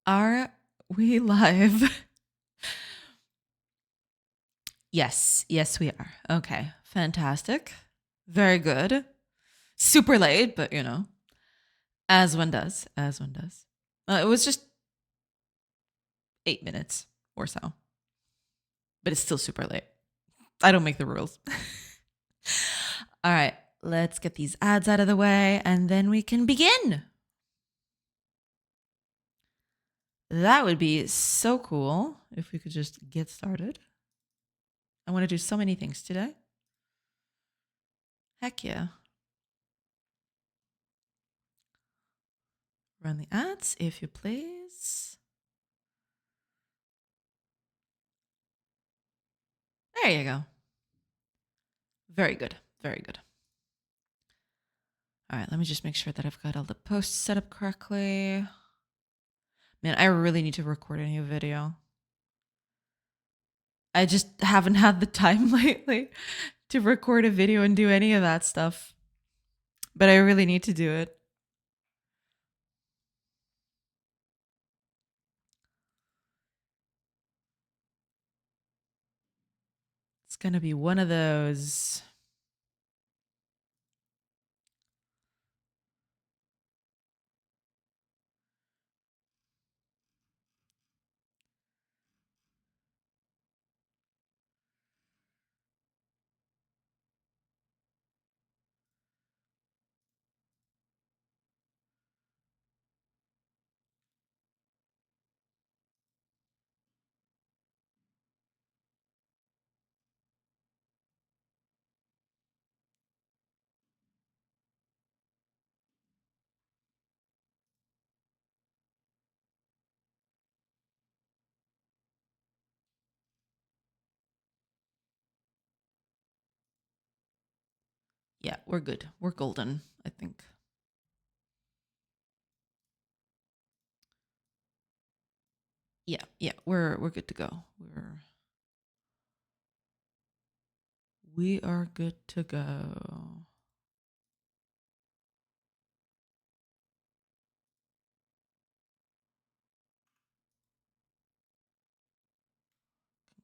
Are we live? Yes, we are. Okay, fantastic. Very good. Super late, but as one does, it was just 8 minutes or so, but it's still super late. I don't make the rules. All right, let's get these ads out of the way and then we can begin. That would be so cool if we could just get started. I want to do so many things today. Heck yeah. Run the ads, if you please. There you go. Very good. Very good. All right, let me just make sure that I've got all the posts set up correctly. Man, I really need to record a new video. I just haven't had the time lately to record a video and do any of that stuff. But I really need to do it. It's going to be one of those. Yeah, we're good. We're golden, I think. Yeah, we're good to go. We are good to go.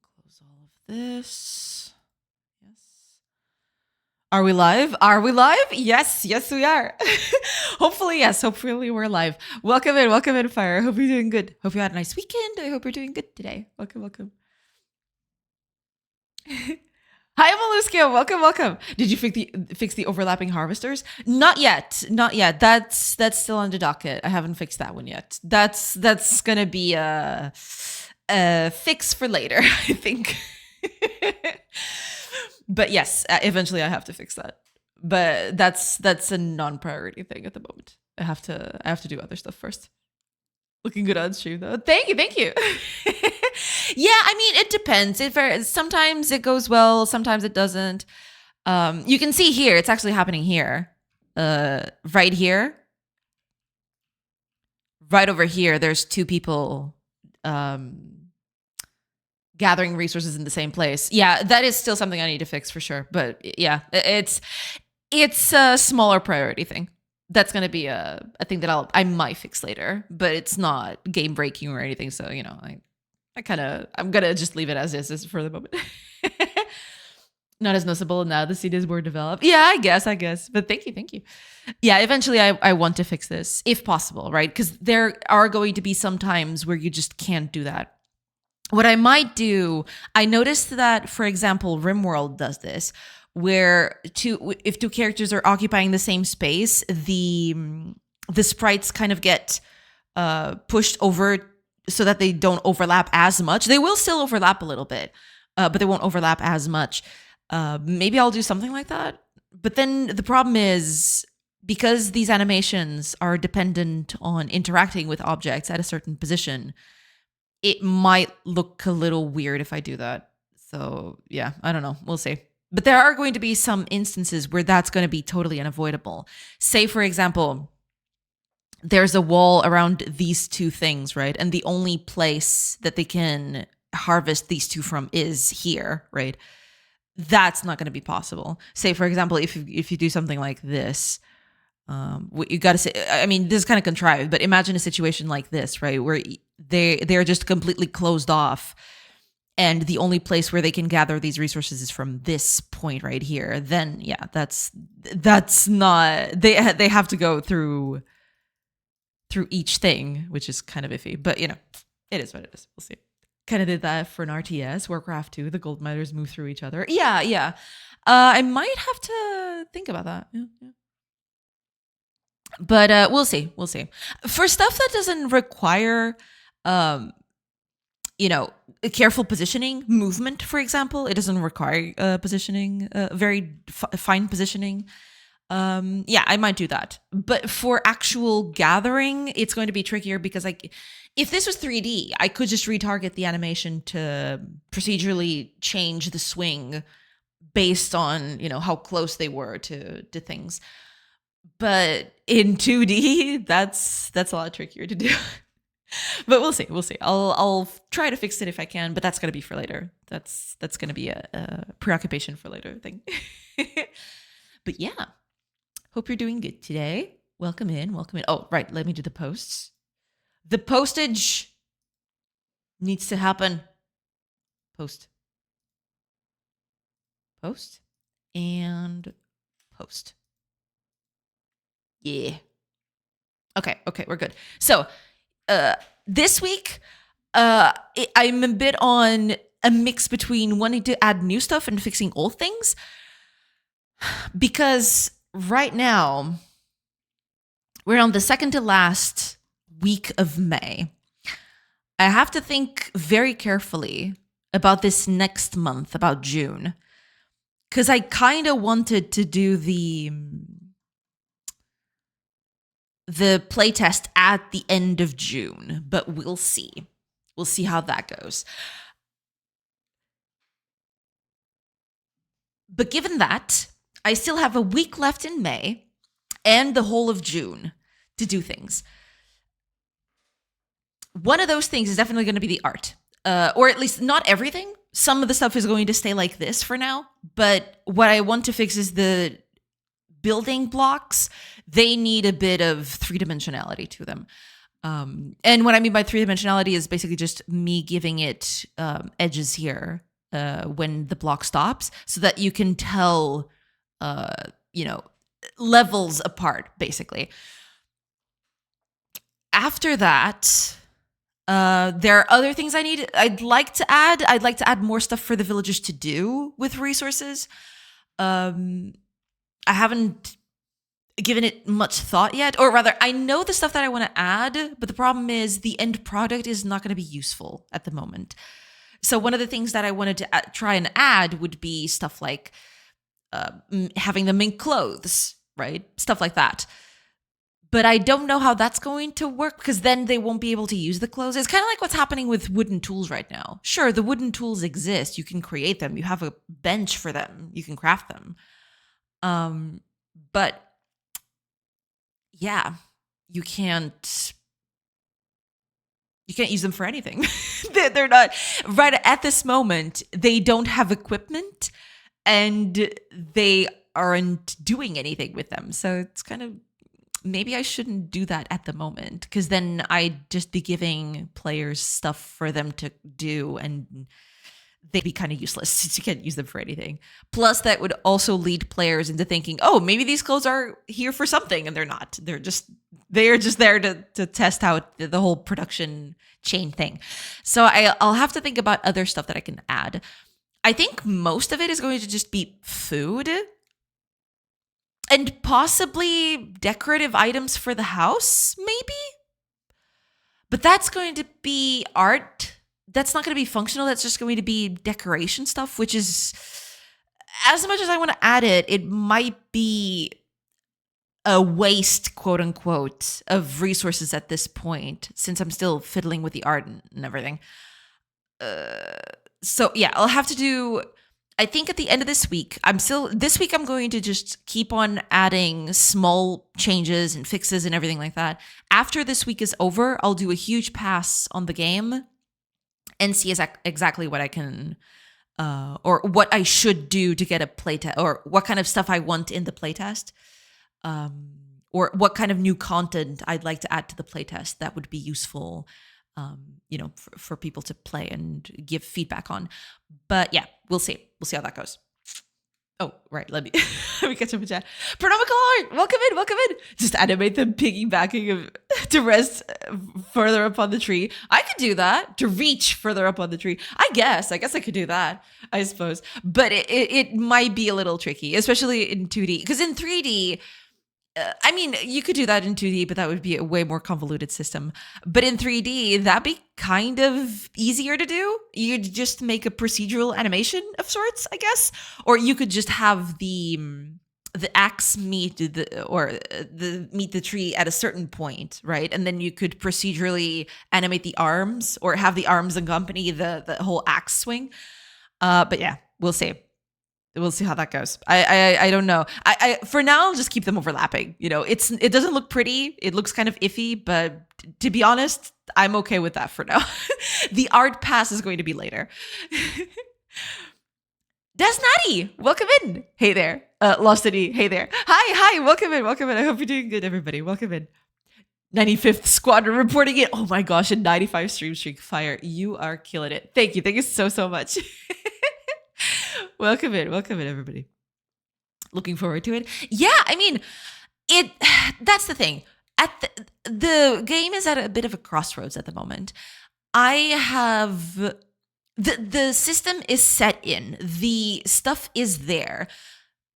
Close all of this. Yes. Are we live? Are we live? Yes, we are. Hopefully, yes. Hopefully, we're live. Welcome in, Fire. Hope you're doing good. Hope you had a nice weekend. I hope you're doing good today. Welcome. Hi, Mollusco. Welcome. Did you fix the overlapping harvesters? Not yet. That's still on the docket. I haven't fixed that one yet. That's gonna be a fix for later, I think. But yes, eventually I have to fix that. But that's a non-priority thing at the moment. I have to do other stuff first. Looking good on stream though. Thank you. Yeah, I mean it depends. Sometimes it goes well, sometimes it doesn't. You can see here, it's actually happening here. Right here. Right over here, there's two people gathering resources in the same place. Yeah, that is still something I need to fix for sure. But yeah, it's a smaller priority thing. That's going to be a thing that I might fix later, but it's not game breaking or anything. So, I'm going to just leave it as is for the moment. Not as noticeable now the seed is more developed. Yeah, I guess. But thank you. Yeah, eventually I want to fix this if possible, right? Because there are going to be some times where you just can't do that. What I might do, I noticed that, for example, RimWorld does this, where if two characters are occupying the same space, the sprites kind of get pushed over so that they don't overlap as much. They will still overlap a little bit, but they won't overlap as much. Maybe I'll do something like that. But then the problem is, because these animations are dependent on interacting with objects at a certain position, it might look a little weird if I do that. So yeah, I don't know. We'll see. But there are going to be some instances where that's going to be totally unavoidable. Say, for example, there's a wall around these two things, right? And the only place that they can harvest these two from is here, right? That's not going to be possible. Say, for example, if you do something like this, you got to say, I mean, this is kind of contrived, but imagine a situation like this, right? Where they're just completely closed off, and the only place where they can gather these resources is from this point right here, then yeah, that's not, they have to go through each thing, which is kind of iffy, but you know, it is what it is. We'll see. Kind of did that for an RTS, Warcraft 2, the gold miners move through each other. Yeah. I might have to think about that. Yeah. But we'll see. For stuff that doesn't require careful positioning, movement, for example, it doesn't require positioning, very fine positioning. I might do that. But for actual gathering, it's going to be trickier because if this was 3D, I could just retarget the animation to procedurally change the swing based on, how close they were to things. But in 2D, that's a lot trickier to do. But we'll see. I'll try to fix it if I can, but that's going to be for later. That's going to be a preoccupation for later thing. But yeah, hope you're doing good today. Welcome in. Oh, right. Let me do the posts. The postage needs to happen. Post. And post. Yeah. Okay, we're good. So, this week, I'm a bit on a mix between wanting to add new stuff and fixing old things. Because right now, we're on the second to last week of May. I have to think very carefully about this next month, about June. Because I kind of wanted to do the playtest at the end of June, but we'll see. We'll see how that goes. But given that, I still have a week left in May and the whole of June to do things. One of those things is definitely going to be the art, or at least not everything. Some of the stuff is going to stay like this for now, but what I want to fix is the building blocks. They need a bit of three-dimensionality to them. And what I mean by three-dimensionality is basically just me giving it edges here when the block stops so that you can tell, levels apart, basically. After that, there are other things I'd like to add. I'd like to add more stuff for the villagers to do with resources. I haven't given it much thought yet, or rather, I know the stuff that I want to add, but the problem is the end product is not going to be useful at the moment. So one of the things that I wanted to try and add would be stuff like having them in clothes, right? Stuff like that. But I don't know how that's going to work because then they won't be able to use the clothes. It's kind of like what's happening with wooden tools right now. Sure, the wooden tools exist. You can create them. You have a bench for them. You can craft them. But yeah, you can't use them for anything. They're not right at this moment. They don't have equipment and they aren't doing anything with them. So it's kind of, maybe I shouldn't do that at the moment because then I'd just be giving players stuff for them to do and they'd be kind of useless. You can't use them for anything. Plus, that would also lead players into thinking, oh, maybe these clothes are here for something, and they're not. They're just there to test out the whole production chain thing. So I'll have to think about other stuff that I can add. I think most of it is going to just be food and possibly decorative items for the house, maybe. But that's going to be art. That's not going to be functional. That's just going to be decoration stuff, which is, as much as I want to add it, it might be a waste, quote unquote, of resources at this point, since I'm still fiddling with the art and everything. So yeah, I'll have to do, I think at the end of this week, this week I'm going to just keep on adding small changes and fixes and everything like that. After this week is over, I'll do a huge pass on the game and see exactly what I can, or what I should do to get a playtest, or what kind of stuff I want in the playtest, or what kind of new content I'd like to add to the playtest that would be useful. for people to play and give feedback on. But yeah, we'll see. We'll see how that goes. Oh, right. Let me catch up with chat. Pronomical, welcome in, welcome in. Just animate them piggybacking to rest further up on the tree. I could do that, to reach further up on the tree. I guess I could do that, I suppose. But it might be a little tricky, especially in 2D. Because in 3D, you could do that in 2D, but that would be a way more convoluted system. But in 3D, that'd be kind of easier to do. You'd just make a procedural animation of sorts, I guess. Or you could just have the axe meet the tree at a certain point, right? And then you could procedurally animate the arms, or have the arms accompany the whole axe swing. But yeah, we'll see. We'll see how that goes. I don't know. I for now, I'll just keep them overlapping. It doesn't look pretty. It looks kind of iffy, but to be honest, I'm okay with that for now. The art pass is going to be later. Desnati, welcome in. Hey there. Lostity, hey there. Hi, welcome in. I hope you're doing good, everybody. Welcome in. 95th Squadron reporting it. Oh my gosh, a 95 stream streak. Fire. You are killing it. Thank you so much. Welcome in, everybody. Looking forward to it. Yeah, that's the thing. The game is at a bit of a crossroads at the moment. I have the system is set in. The stuff is there.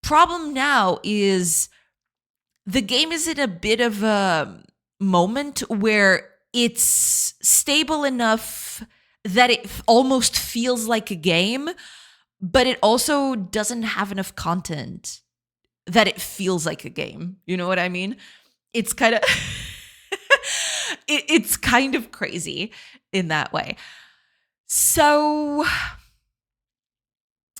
Problem now is the game is in a bit of a moment where it's stable enough that it almost feels like a game, but it also doesn't have enough content that it feels like a game. You know what I mean? It's kind of it's kind of crazy in that way. So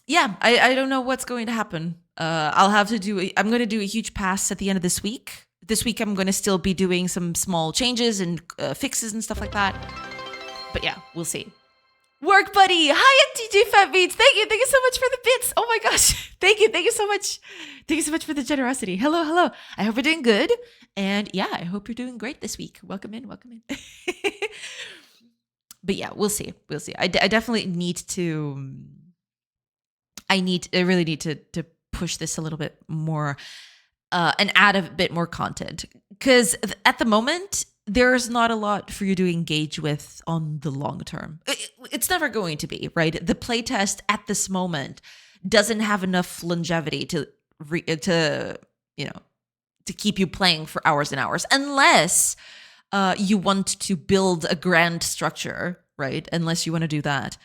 yeah, I don't know what's going to happen. I'm going to do a huge pass at the end of this week. This week I'm going to still be doing some small changes and fixes and stuff like that. But yeah, we'll see. Work buddy, hi TJ Fat Beats. Thank you so much for the bits. Oh my gosh, thank you so much. Thank you so much for the generosity. Hello. I hope you're doing good, and yeah, I hope you're doing great this week. Welcome in. But yeah, we'll see. I definitely need to. I really need to push this a little bit more, and add a bit more content, because at the moment, there's not a lot for you to engage with on the long term. It's never going to be, right? The playtest at this moment doesn't have enough longevity to keep you playing for hours and hours, unless you want to build a grand structure, right? Unless you want to do that.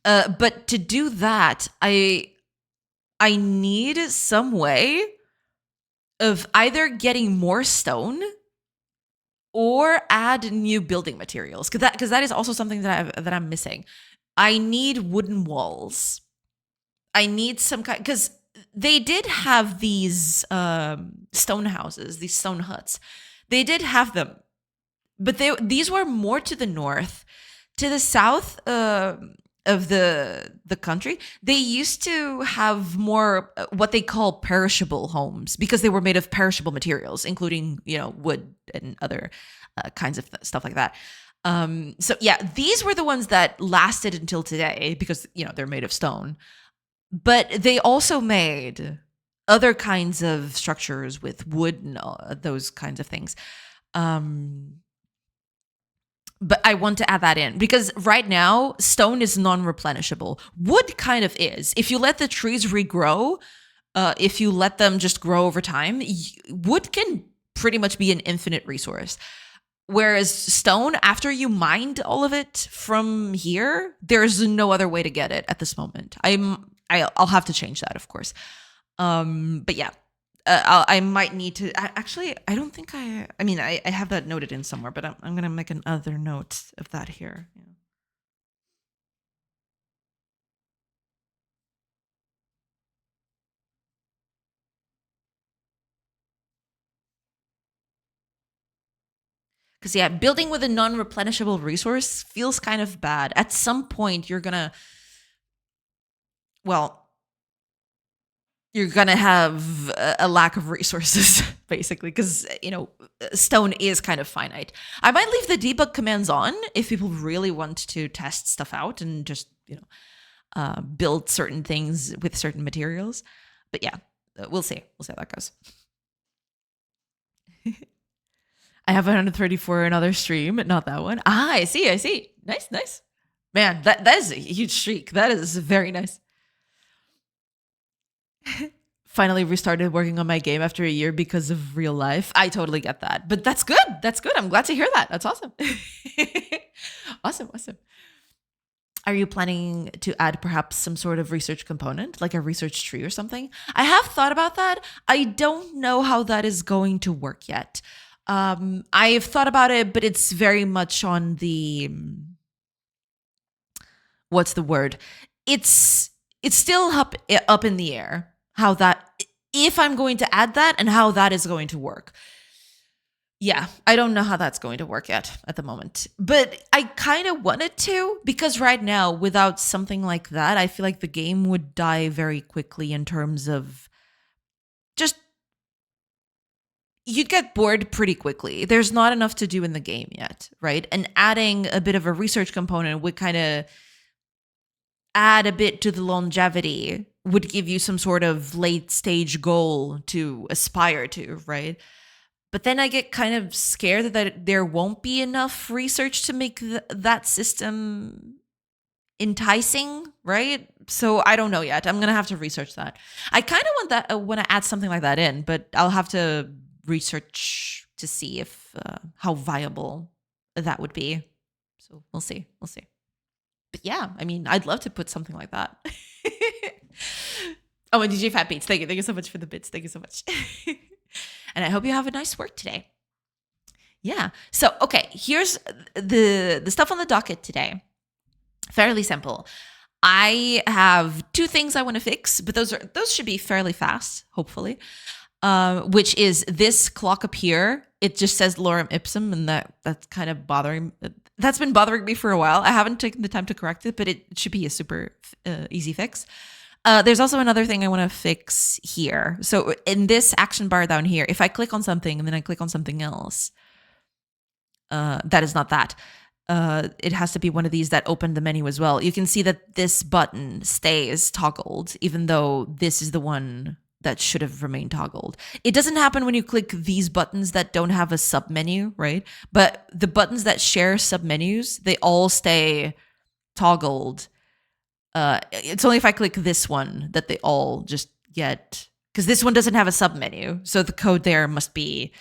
But to do that, I need some way of either getting more stone or add new building materials, because that is also something that I'm missing. I need wooden walls. I need some kind, because they did have these stone houses, these stone huts. They did have them, but these were more to the north. To the south of the country, they used to have more what they call perishable homes, because they were made of perishable materials, including wood and other kinds of stuff like that. So yeah, these were the ones that lasted until today, because they're made of stone. But they also made other kinds of structures with wood and those kinds of things. But I want to add that in, because right now, stone is non-replenishable. Wood kind of is. If you let the trees regrow, if you let them just grow over time, wood can pretty much be an infinite resource. Whereas stone, after you mined all of it from here, there's no other way to get it at this moment. I'll have to change that, of course. But yeah. I might need to actually. I don't think I have that noted in somewhere, but I'm gonna make another note of that here. Yeah. Because yeah, building with a non-replenishable resource feels kind of bad. At some point, you're gonna. Well, you're gonna have a lack of resources basically, because stone is kind of finite. I might leave the debug commands on if people really want to test stuff out and just build certain things with certain materials. But yeah, we'll see how that goes. I have 134 another stream, not that one. I see. Nice. Man, that is a huge streak. That is very nice. Finally restarted working on my game after a year because of real life. I totally get that. But that's good. I'm glad to hear that. That's awesome. Awesome. Are you planning to add perhaps some sort of research component, like a research tree or something? I have thought about that. I don't know how that is going to work yet. I've thought about it, but it's very much on the, what's the word? It's still up in the air how that, if I'm going to add that and how that is going to work. Yeah, I don't know how that's going to work yet at the moment. But I kind of wanted to, because right now, without something like that, I feel like the game would die very quickly in terms of just, you'd get bored pretty quickly. There's not enough to do in the game yet, right? And adding a bit of a research component would kind of add a bit to the longevity, would give you some sort of late stage goal to aspire to, right? But then I get kind of scared that there won't be enough research to make that system enticing, right? So I don't know yet. I'm gonna have to research that. I kind of want to add something like that in, but I'll have to research to see if how viable that would be. So we'll see. But yeah, I mean, I'd love to put something like that. Oh, and DJ Fat Beats, thank you so much for the bits. Thank you so much. And I hope you have a nice work today. Yeah. So, okay, here's the stuff on the docket today. Fairly simple. I have two things I want to fix, but those should be fairly fast, hopefully. Which is this clock up here. It just says lorem ipsum, and that's kind of bothering. That's been bothering me for a while. I haven't taken the time to correct it, but it should be a super easy fix. There's also another thing I want to fix here. So in this action bar down here, if I click on something and then I click on something else, that is not that. It has to be one of these that open the menu as well. You can see that this button stays toggled, even though this is the one that should have remained toggled. It doesn't happen when you click these buttons that don't have a submenu, right? But the buttons that share submenus, they all stay toggled. It's only if I click this one that they all just get, because this one doesn't have a submenu. So the code there must be,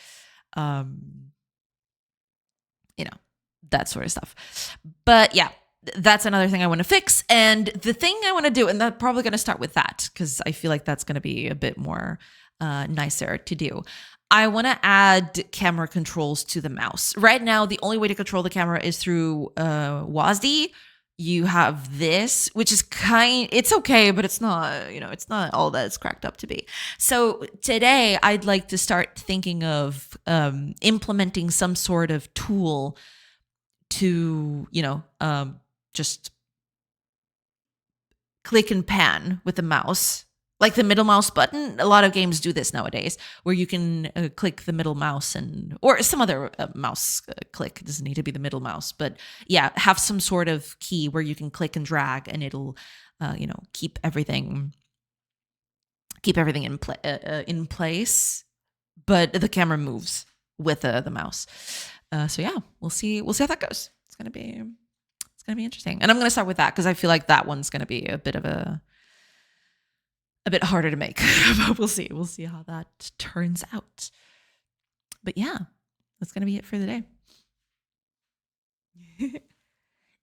that sort of stuff. But yeah, that's another thing I want to fix. And the thing I want to do, and I'm probably going to start with that because I feel like that's going to be a bit more nicer to do. I want to add camera controls to the mouse. Right now, the only way to control the camera is through WASD. You have this, which is it's okay, but it's not, it's not all that it's cracked up to be. So today I'd like to start thinking of implementing some sort of tool to, just click and pan with the mouse, like the middle mouse button. A lot of games do this nowadays, where you can click the middle mouse or some other mouse click. It doesn't need to be the middle mouse, but yeah, have some sort of key where you can click and drag, and it'll, keep everything in place, but the camera moves with the mouse. So yeah, we'll see how that goes. It's gonna be interesting, and I'm gonna start with that because I feel like that one's gonna be a bit harder to make. But we'll see how that turns out. But yeah, that's gonna be it for the day.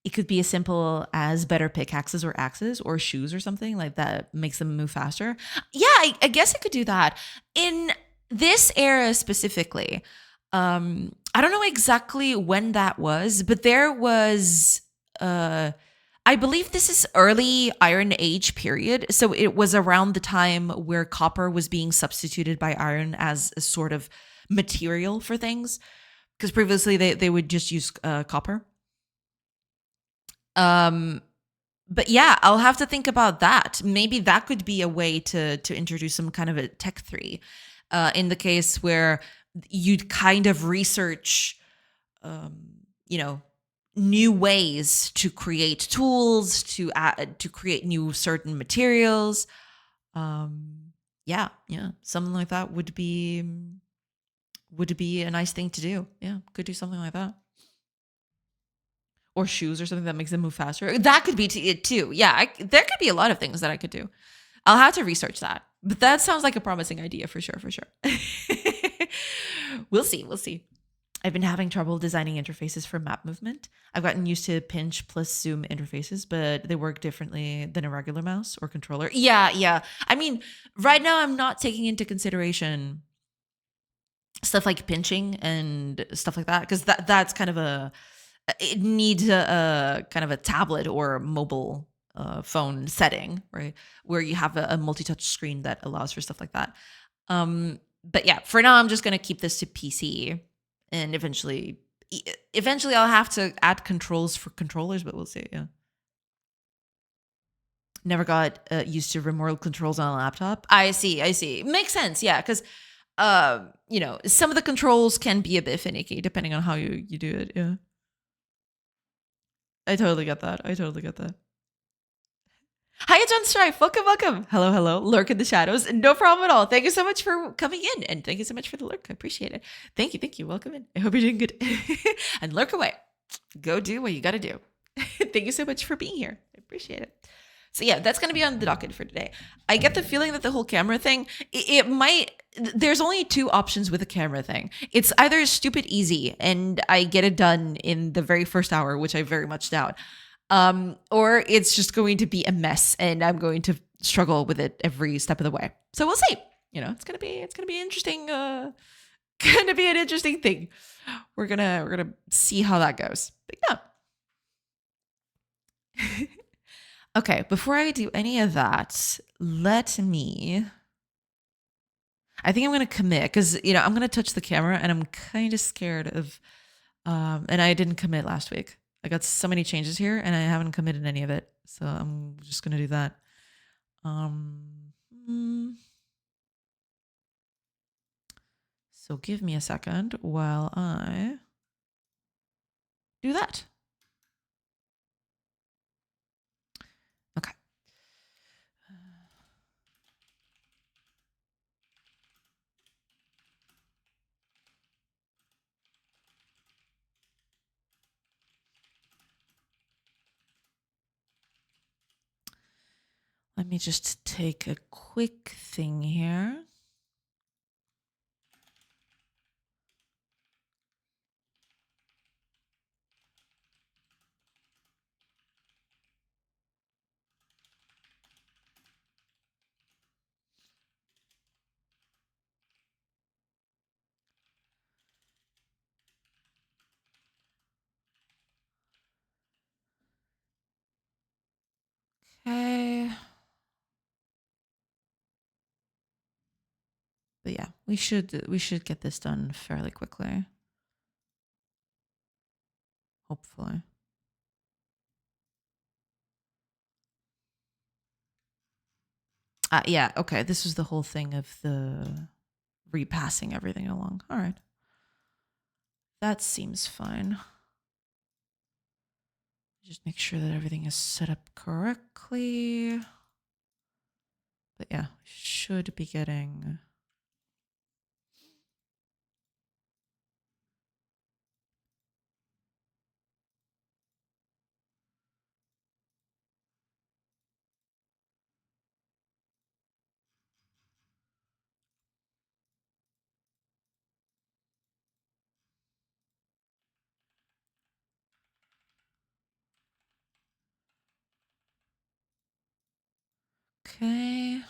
It could be as simple as better pickaxes or axes or shoes or something like that makes them move faster. Yeah, I guess I could do that in this era specifically. I don't know exactly when that was, but there was, I believe this is early Iron Age period. So it was around the time where copper was being substituted by iron as a sort of material for things. Because previously they would just use copper. But yeah, I'll have to think about that. Maybe that could be a way to introduce some kind of a tech three, in the case where you'd kind of research, um, you know, new ways to create tools to create new certain materials. Yeah, yeah, something like that would be a nice thing to do. Yeah, could do something like that. Or shoes or something that makes them move faster. That could be it too. Yeah, there could be a lot of things that I could do. I'll have to research that. But that sounds like a promising idea for sure, for sure. We'll see, we'll see. I've been having trouble designing interfaces for map movement. I've gotten used to pinch plus zoom interfaces, but they work differently than a regular mouse or controller. Yeah, yeah. I mean, right now I'm not taking into consideration stuff like pinching and stuff like that because that's kind of a it needs a kind of a tablet or mobile phone setting, right? Where you have a multi-touch screen that allows for stuff like that. But yeah, for now, I'm just gonna keep this to PC, and eventually, I'll have to add controls for controllers, but we'll see. Yeah, never got used to remote controls on a laptop. I see, I see. Makes sense. Yeah, because some of the controls can be a bit finicky depending on how you do it. Yeah, I totally get that. I totally get that. Hi, John Strife. Welcome, welcome. Hello, hello. Lurk in the shadows. No problem at all. Thank you so much for coming in. And thank you so much for the lurk. I appreciate it. Thank you. Thank you. Welcome in. I hope you're doing good. And lurk away. Go do what you got to do. Thank you so much for being here. I appreciate it. So, yeah, that's going to be on the docket for today. I get the feeling that the whole camera thing, it might, there's only two options with a camera thing. It's either stupid easy and I get it done in the very first hour, which I very much doubt, or it's just going to be a mess and I'm going to struggle with it every step of the way. So we'll see. It's gonna be interesting. Gonna be an interesting thing. We're gonna see how that goes. But yeah. Okay. Before I do any of that, let me. I think I'm gonna commit because I'm gonna touch the camera and I'm kind of scared of. And I didn't commit last week. I got so many changes here and I haven't committed any of it. So I'm just going to do that. So give me a second while I do that. Okay. Let me just take a quick thing here. Okay. But yeah, we should get this done fairly quickly. Hopefully. Yeah, okay. This was the whole thing of the repassing everything along. All right. That seems fine. Just make sure that everything is set up correctly. But yeah, should be getting. Okay.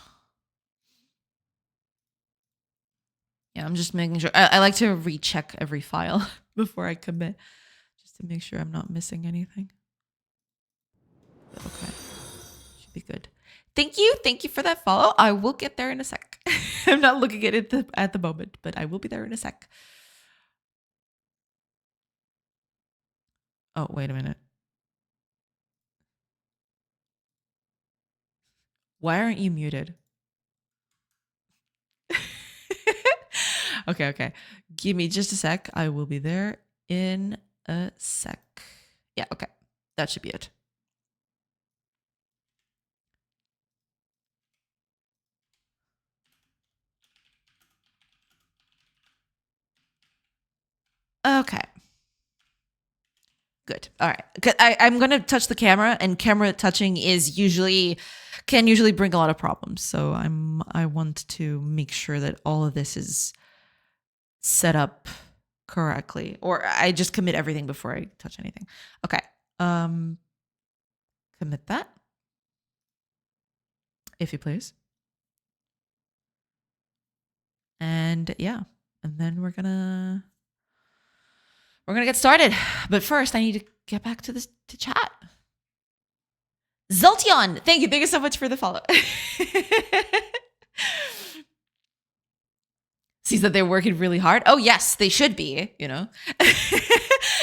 Yeah, I'm just making sure. I like to recheck every file before I commit, just to make sure I'm not missing anything. But okay, should be good. Thank you. Thank you for that follow. I will get there in a sec. I'm not looking at it at the moment, but I will be there in a sec. Oh, wait a minute. Why aren't you muted? Okay. Give me just a sec. I will be there in a sec. Yeah, okay. That should be it. Okay. Good. All right. I'm going to touch the camera, and camera touching can usually bring a lot of problems. So I want to make sure that all of this is set up correctly, or I just commit everything before I touch anything. Okay. Commit that, if you please. And yeah, and then we're gonna get started. But first, I need to get back to chat. Zoltion, thank you so much for the follow. Sees that they're working really hard. Oh yes, they should be.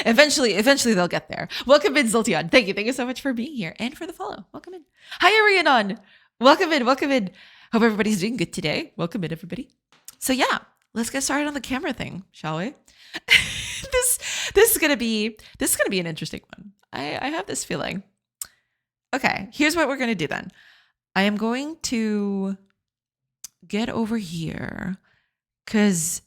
Eventually they'll get there. Welcome in, Zoltion. Thank you so much for being here and for the follow. Welcome in. Hi, Arianon. Welcome in. Hope everybody's doing good today. Welcome in, everybody. So yeah, let's get started on the camera thing, shall we? This is gonna be an interesting one. I have this feeling. Okay, here's what we're gonna do then. I am going to get over here because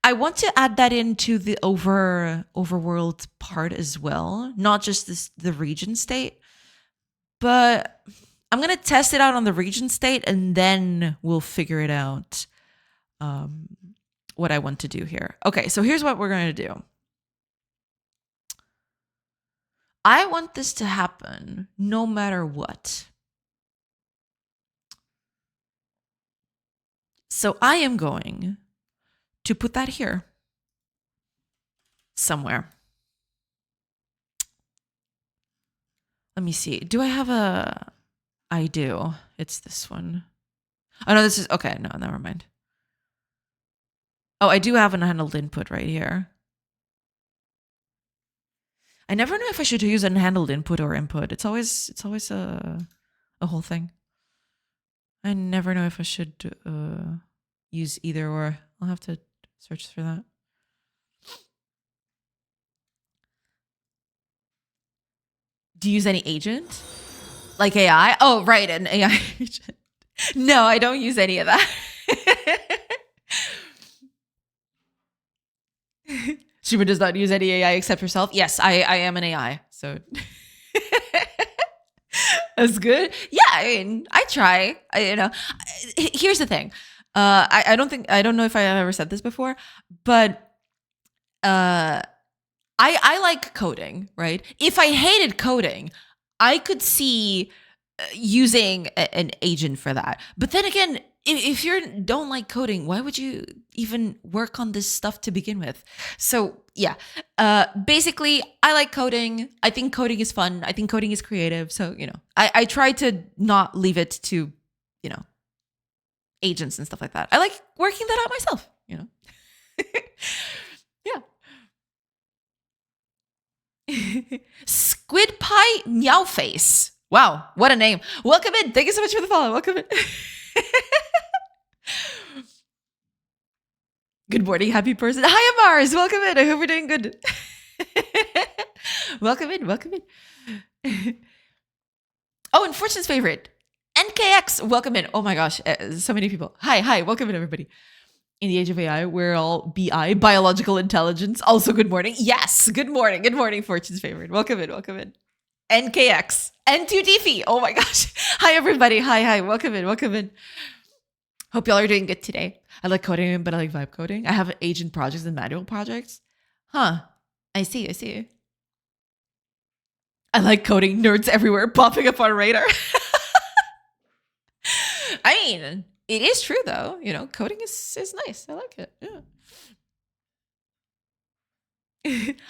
I want to add that into the overworld part as well, not just the region state. But I'm gonna test it out on the region state, and then we'll figure it out. What I want to do here. Okay, so here's what we're going to do. I want this to happen no matter what. So I am going to put that here somewhere. Let me see. Do I have I do. It's this one. Oh, no, this is... Okay, no, never mind. Oh, I do have an unhandled input right here. I never know if I should use unhandled input or input. It's always a whole thing. I never know if I should use either or. I'll have to search for that. Do you use any agent? Like AI? Oh, right, an AI agent. No, I don't use any of that. Shima does not use any AI except herself. Yes, I am an AI, so that's good. Yeah, I mean, I try. Here's the thing. I don't know if I have ever said this before, but I like coding, right? If I hated coding, I could see using an agent for that. But then again, if you don't like coding, why would you even work on this stuff to begin with? So yeah, basically, I like coding. I think coding is fun. I think coding is creative. So, I try to not leave it to, agents and stuff like that. I like working that out myself, Yeah. Squid Pie Meow Face. Wow, what a name. Welcome in. Thank you so much for the follow. Welcome in. Good morning, happy person. Hi, Amars. Welcome in. I hope you're doing good. Welcome in. Oh, and Fortune's favorite, NKX. Welcome in. Oh my gosh, so many people. Hi. Welcome in, everybody. In the age of AI, we're all BI, biological intelligence. Also, good morning. Yes, good morning. Good morning, Fortune's favorite. Welcome in. NKX. N2DFI. Oh my gosh. Hi, everybody. Hi. Welcome in. Hope y'all are doing good today. I like coding, but I like vibe coding. I have agent projects and manual projects. Huh. I see. I like coding, nerds everywhere popping up on radar. I mean, it is true though. Coding is nice. I like it. Yeah.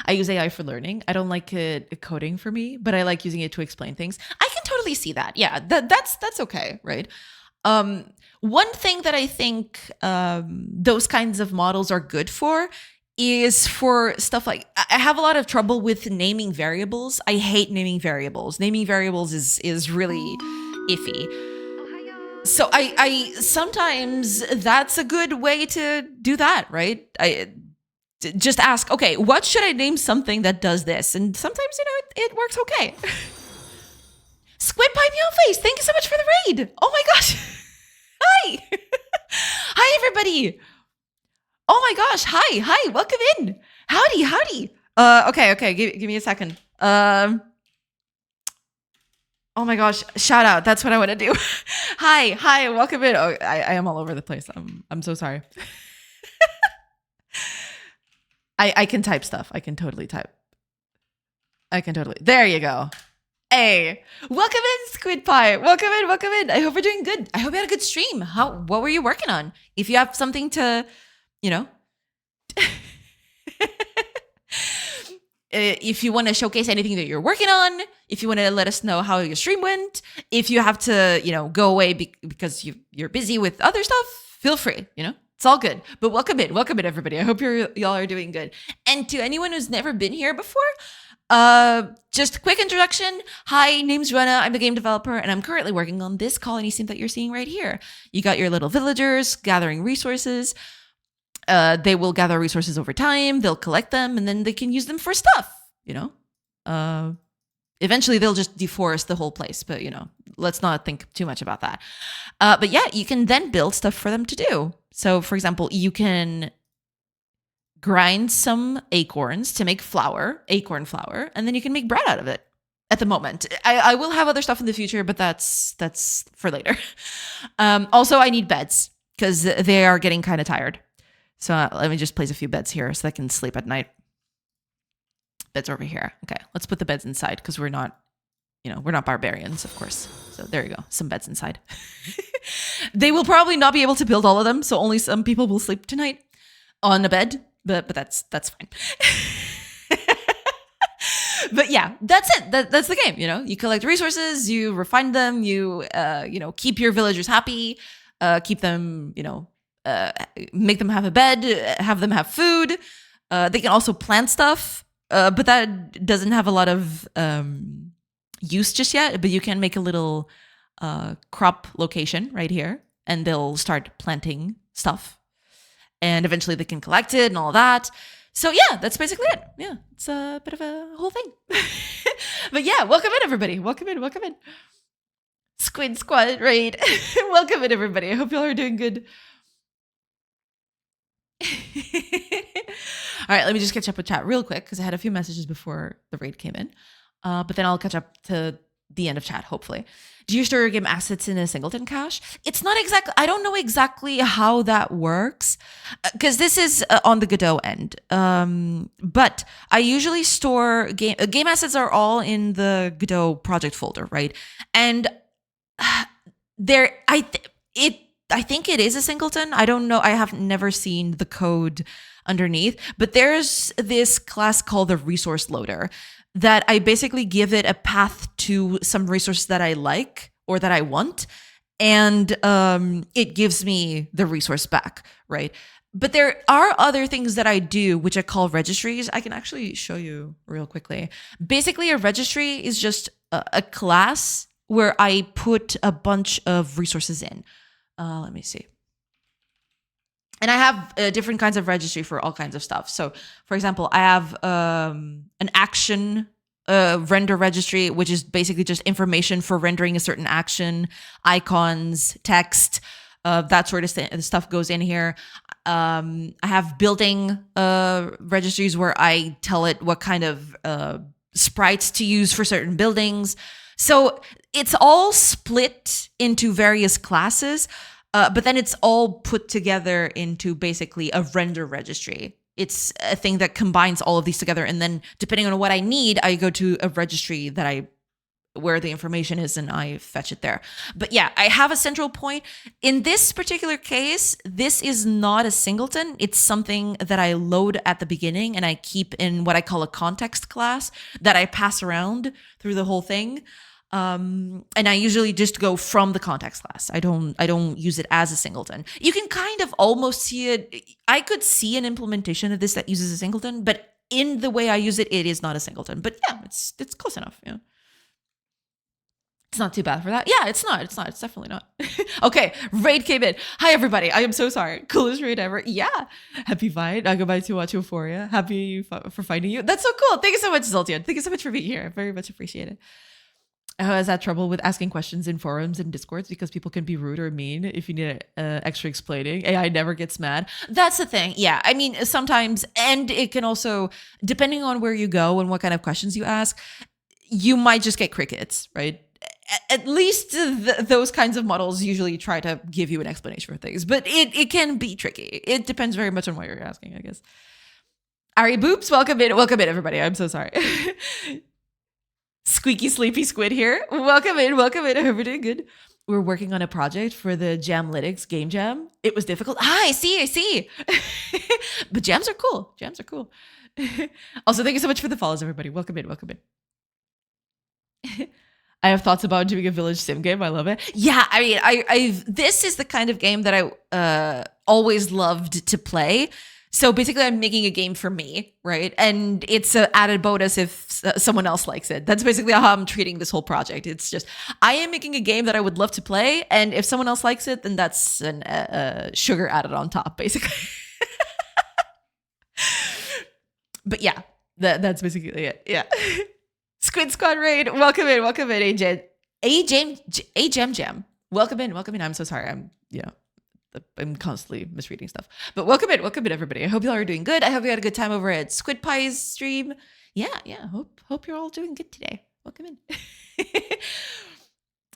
I use AI for learning. I don't like coding for me, but I like using it to explain things. I can totally see that. Yeah, that's okay, right? One thing that I think those kinds of models are good for is for stuff like, I have a lot of trouble with naming variables. I hate naming variables. Naming variables is really iffy. So I sometimes that's a good way to do that, right? Just ask, okay, what should I name something that does this? And sometimes, it works okay. Squid Pie Meowface, thank you so much for the raid. Oh my gosh. Hi. Hi, everybody. Oh my gosh. Hi. Welcome in. Howdy. Okay. Give me a second. Oh my gosh, shout out. That's what I want to do. Hi, welcome in. Oh, I am all over the place. I'm so sorry. I can type stuff. I can totally type. There you go. Hey, welcome in, Squid Pie. Welcome in. I hope you're doing good. I hope you had a good stream. What were you working on? If you have something to, if you want to showcase anything that you're working on, if you want to let us know how your stream went, if you have to, go away because you're busy with other stuff, feel free, it's all good. But welcome in, everybody. I hope y'all are doing good. And to anyone who's never been here before, just a quick introduction. Hi, name's Rena. I'm a game developer, and I'm currently working on this colony sim that you're seeing right here. You got your little villagers gathering resources. They will gather resources over time. They'll collect them, and then they can use them for stuff. Eventually they'll just deforest the whole place. But let's not think too much about that. But yeah, you can then build stuff for them to do. So, for example, you can grind some acorns to make acorn flour, and then you can make bread out of it. At the moment, I will have other stuff in the future, but that's for later. Also, I need beds because they are getting kind of tired. So let me just place a few beds here so I can sleep at night. Beds over here. Okay, let's put the beds inside because we're not barbarians, of course. So there you go, some beds inside. They will probably not be able to build all of them, so only some people will sleep tonight on a bed. But that's fine. But yeah, that's it. That's the game. You collect resources, you refine them, you keep your villagers happy, keep them make them have a bed, have them have food. They can also plant stuff, but that doesn't have a lot of use just yet. But you can make a little crop location right here, and they'll start planting stuff. And eventually they can collect it and all that. So yeah, that's basically it. Yeah, it's a bit of a whole thing. But yeah, welcome in, everybody. Welcome in. Squid Squad raid. Welcome in, everybody. I hope y'all are doing good. All right, let me just catch up with chat real quick because I had a few messages before the raid came in. But then I'll catch up to the end of chat, hopefully. Do you store your game assets in a singleton cache? It's not exactly, I don't know exactly how that works because this is on the Godot end. But I usually store game assets are all in the Godot project folder, right? And I think it is a singleton. I don't know. I have never seen the code underneath, but there's this class called the resource loader that I basically give it a path to some resource that I like or that I want. And it gives me the resource back, right? But there are other things that I do, which I call registries. I can actually show you real quickly. Basically, a registry is just a class where I put a bunch of resources in. Let me see. And I have different kinds of registry for all kinds of stuff. So, for example, I have an action render registry, which is basically just information for rendering a certain action, icons, text, that sort of stuff goes in here. I have building registries where I tell it what kind of sprites to use for certain buildings. So it's all split into various classes. But then it's all put together into basically a render registry. It's a thing that combines all of these together. And then depending on what I need, I go to a registry where the information is and I fetch it there. But yeah, I have a central point. In this particular case, this is not a singleton. It's something that I load at the beginning and I keep in what I call a context class that I pass around through the whole thing. And I usually just go from the context class. I don't use it as a singleton. You can kind of almost see it. I could see an implementation of this that uses a singleton, but in the way I use it, it is not a singleton. But yeah, it's close enough. Yeah. It's not too bad for that. Yeah, it's not. It's not. It's definitely not. Okay, raid came in. Hi, everybody. I am so sorry. Coolest raid ever. Yeah. Happy fight. I go back to watch Euphoria. Happy for finding you. That's so cool. Thank you so much, Zoltian. Thank you so much for being here. Very much appreciated. Has had trouble with asking questions in forums and discords because people can be rude or mean if you need extra explaining. AI never gets mad. That's the thing. Yeah. I mean, sometimes, and it can also, depending on where you go and what kind of questions you ask, you might just get crickets, right? At least those kinds of models usually try to give you an explanation for things, but it can be tricky. It depends very much on what you're asking, I guess. Ari Boops, welcome in, everybody. I'm so sorry. Squeaky Sleepy Squid here. Welcome in. Everybody good. We're working on a project for the Jamlytics game jam. It was difficult. I see. But jams are cool. Also, thank you so much for the follows, everybody. Welcome in. I have thoughts about doing a village sim game. I love it. Yeah, I mean, this is the kind of game that I always loved to play. So basically, I'm making a game for me, right? And it's an added bonus if someone else likes it. That's basically how I'm treating this whole project. It's just, I am making a game that I would love to play. And if someone else likes it, then that's an sugar added on top, basically. But yeah, that's basically it. Yeah. Squid Squad raid, welcome in, Jam. Welcome in. I'm so sorry. I'm constantly misreading stuff. But welcome in, everybody. I hope y'all are doing good. I hope you had a good time over at Squid Pie's stream. Yeah. Hope you're all doing good today. Welcome in.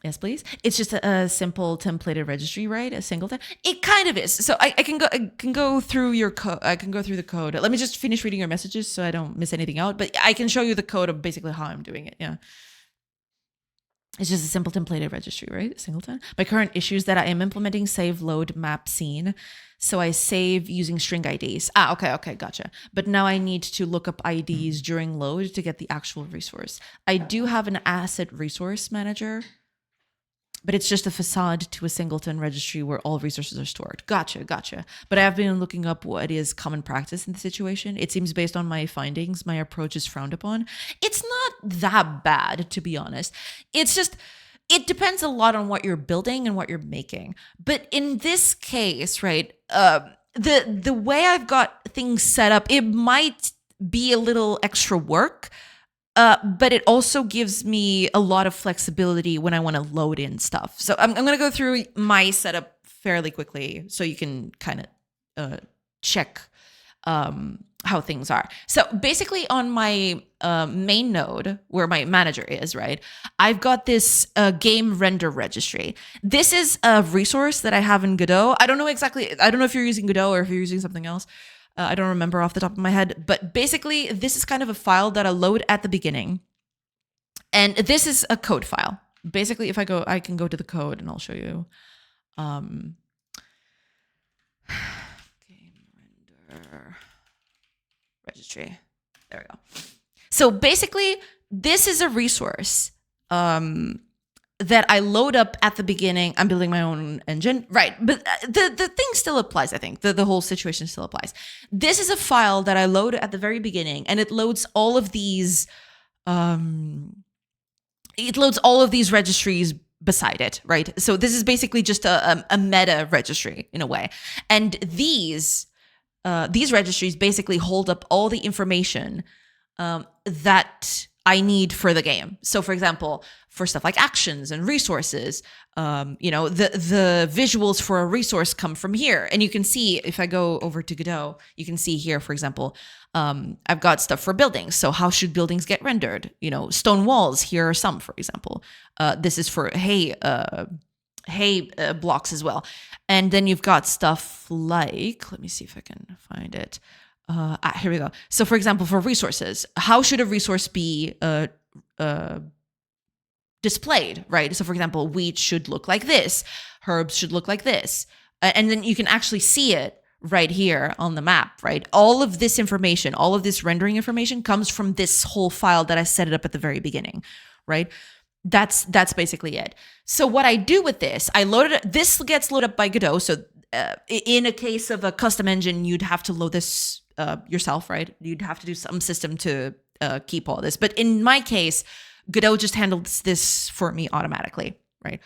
Yes, please. It's just a simple templated registry, right? A singleton. It kind of is. So I can go through your code. I can go through the code. Let me just finish reading your messages so I don't miss anything out. But I can show you the code of basically how I'm doing it. Yeah. It's just a simple templated registry, right? A singleton. My current issue is that I am implementing save load map scene. So I save using string IDs. Okay, gotcha. But now I need to look up IDs during load to get the actual resource. I do have an asset resource manager, but it's just a facade to a singleton registry where all resources are stored. Gotcha. But I have been looking up what is common practice in the situation. It seems based on my findings, my approach is frowned upon. It's not that bad, to be honest. It's just, it depends a lot on what you're building and what you're making. But in this case, right, the way I've got things set up, it might be a little extra work, but it also gives me a lot of flexibility when I want to load in stuff. So I'm going to go through my setup fairly quickly so you can kind of check how things are. So basically on my main node where my manager is, right, I've got this game render registry. This is a resource that I have in Godot. I don't know if you're using Godot or if you're using something else. I don't remember off the top of my head, but basically this is kind of a file that I load at the beginning. And this is a code file. Basically, if I can go to the code and I'll show you. Game render registry. There we go. So basically, this is a resource that I load up at the beginning. I'm building my own engine, right? But the thing still applies, I think. The whole situation still applies. This is a file that I load at the very beginning, and it loads all of these. It loads all of these registries beside it, right? So this is basically just a meta registry in a way, and these registries basically hold up all the information that I need for the game. So for example, for stuff like actions and resources, the visuals for a resource come from here. And you can see, if I go over to Godot, you can see here, for example, I've got stuff for buildings. So how should buildings get rendered? Stone walls, here are some, for example. This is for hay blocks as well. And then you've got stuff like, let me see if I can find it. Here we go. So for example, for resources, how should a resource be displayed, right? So for example, wheat should look like this, herbs should look like this. And then you can actually see it right here on the map, right? All of this information, all of this rendering information comes from this whole file that I set it up at the very beginning, right? That's basically it. So what I do with this, this gets loaded up by Godot. So in a case of a custom engine, you'd have to load this yourself, right? You'd have to do some system to keep all this. But in my case, Godot just handles this for me automatically, right?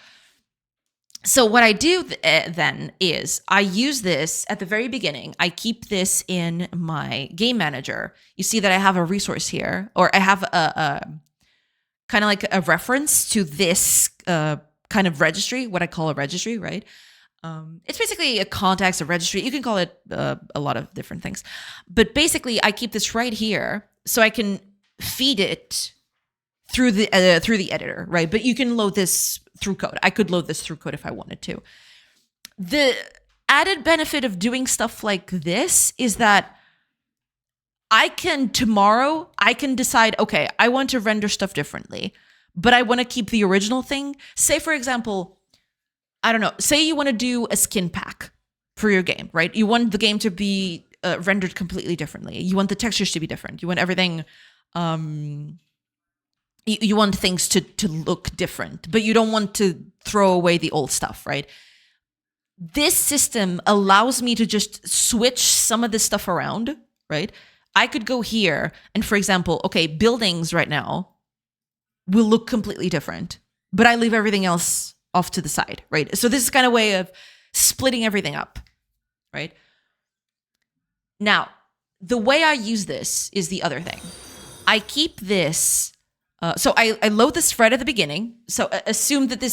So what I do then is I use this at the very beginning. I keep this in my game manager. You see that I have a resource here, or I have a kind of like a reference to this kind of registry, what I call a registry, right? It's basically a context, a registry. You can call it a lot of different things. But basically, I keep this right here so I can feed it through the editor, right? But you can load this through code. I could load this through code if I wanted to. The added benefit of doing stuff like this is that tomorrow I can decide, okay, I want to render stuff differently, but I want to keep the original thing. Say, for example, I don't know, say you want to do a skin pack for your game, right? You want the game to be rendered completely differently. You want the textures to be different. You want everything, you want things to look different, but you don't want to throw away the old stuff, right? This system allows me to just switch some of this stuff around, right? I could go here and, for example, okay, buildings right now will look completely different, but I leave everything else off to the side, right? So this is kind of a way of splitting everything up, right? Now, the way I use this is the other thing. I keep this, so I load this right at the beginning. So assume that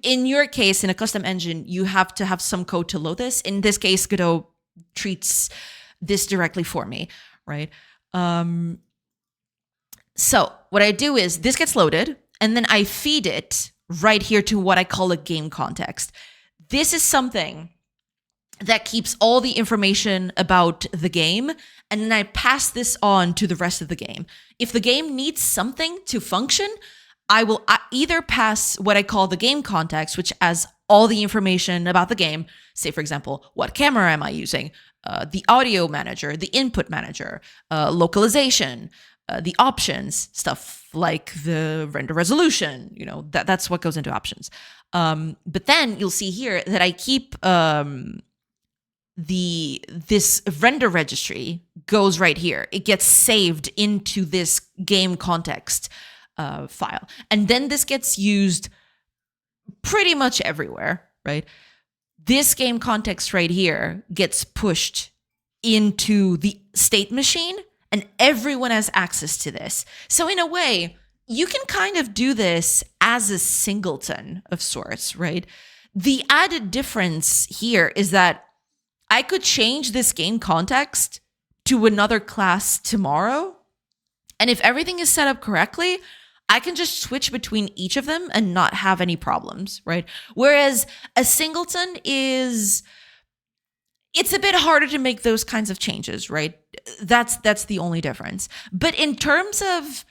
in your case, in a custom engine, you have to have some code to load this. In this case, Godot treats this directly for me, right? So what I do is this gets loaded, and then I feed it right here to what I call a game context. This is something that keeps all the information about the game, and then I pass this on to the rest of the game. If the game needs something to function, I will either pass what I call the game context, which has all the information about the game. Say, for example, what camera am I using? The audio manager, the input manager, localization, the options, stuff like the render resolution, that's what goes into options. But then you'll see here that I keep this render registry goes right here. It gets saved into this game context file. And then this gets used pretty much everywhere, right? This game context right here gets pushed into the state machine, and everyone has access to this. So in a way, you can kind of do this as a singleton of sorts, right? The added difference here is that I could change this game context to another class tomorrow. And if everything is set up correctly, I can just switch between each of them and not have any problems, right? Whereas a singleton it's a bit harder to make those kinds of changes, right? That's the only difference. But in terms of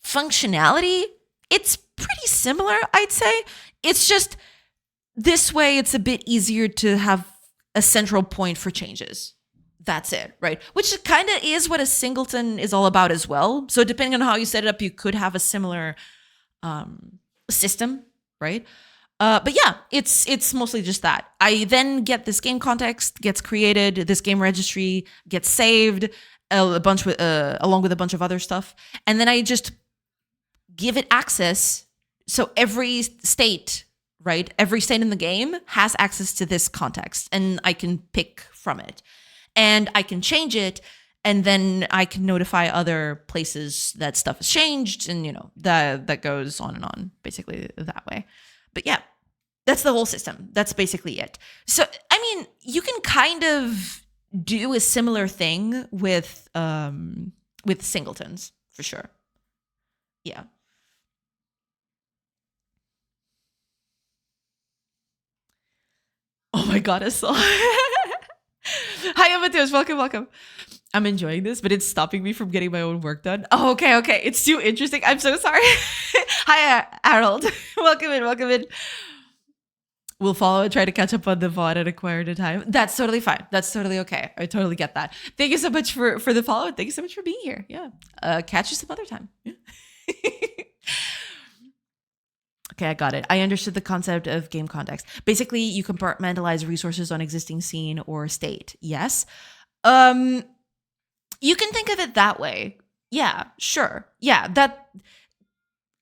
functionality, it's pretty similar, I'd say. It's just this way it's a bit easier to have a central point for changes. That's it, right? Which kind of is what a singleton is all about as well. So depending on how you set it up, you could have a similar system, right? But yeah, it's mostly just that. I then get this game context gets created, this game registry gets saved along with a bunch of other stuff, and then I just give it access. So every state, right? Every state in the game has access to this context, and I can pick from it. And I can change it, and then I can notify other places that stuff has changed, and that goes on and on, basically that way. But yeah, that's the whole system. That's basically it. So, I mean, you can kind of do a similar thing with singletons, for sure. Yeah. Oh my god, I saw. Hi, Amadeus. Welcome. I'm enjoying this, but it's stopping me from getting my own work done. Oh, okay. It's too interesting. I'm so sorry. Hi, Harold. Welcome in. We'll follow and try to catch up on the VOD and acquire at a time. That's totally fine. That's totally okay. I totally get that. Thank you so much for the follow. Thank you so much for being here. Yeah. Catch you some other time. Yeah. Okay, I got it. I understood the concept of game context. Basically, you compartmentalize resources on existing scene or state. Yes. You can think of it that way. Yeah, sure. Yeah,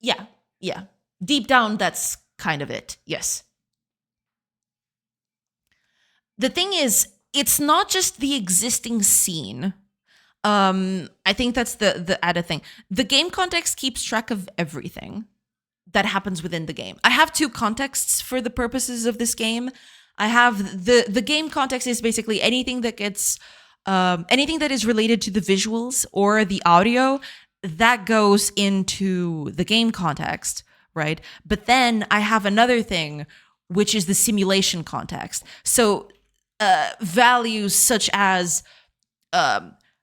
Yeah, yeah. Deep down, that's kind of it. Yes. The thing is, it's not just the existing scene. I think that's the added thing. The game context keeps track of everything that happens within the game. I have two contexts for the purposes of this game. I have the game context is basically anything that gets anything that is related to the visuals or the audio that goes into the game context, right? But then I have another thing, which is the simulation context. So values such as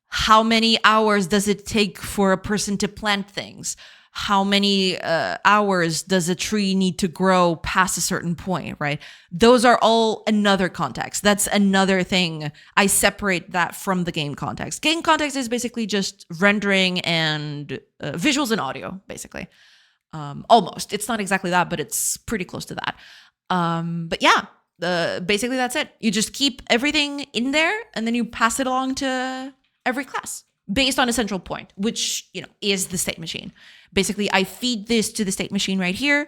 how many hours does it take for a person to plant things? How many hours does a tree need to grow past a certain point, right? Those are all another context. That's another thing. I separate that from the game context. Game context is basically just rendering and visuals and audio, basically. Almost. It's not exactly that, but it's pretty close to that. But yeah, basically that's it. You just keep everything in there and then you pass it along to every class based on a central point, which, is the state machine. Basically, I feed this to the state machine right here,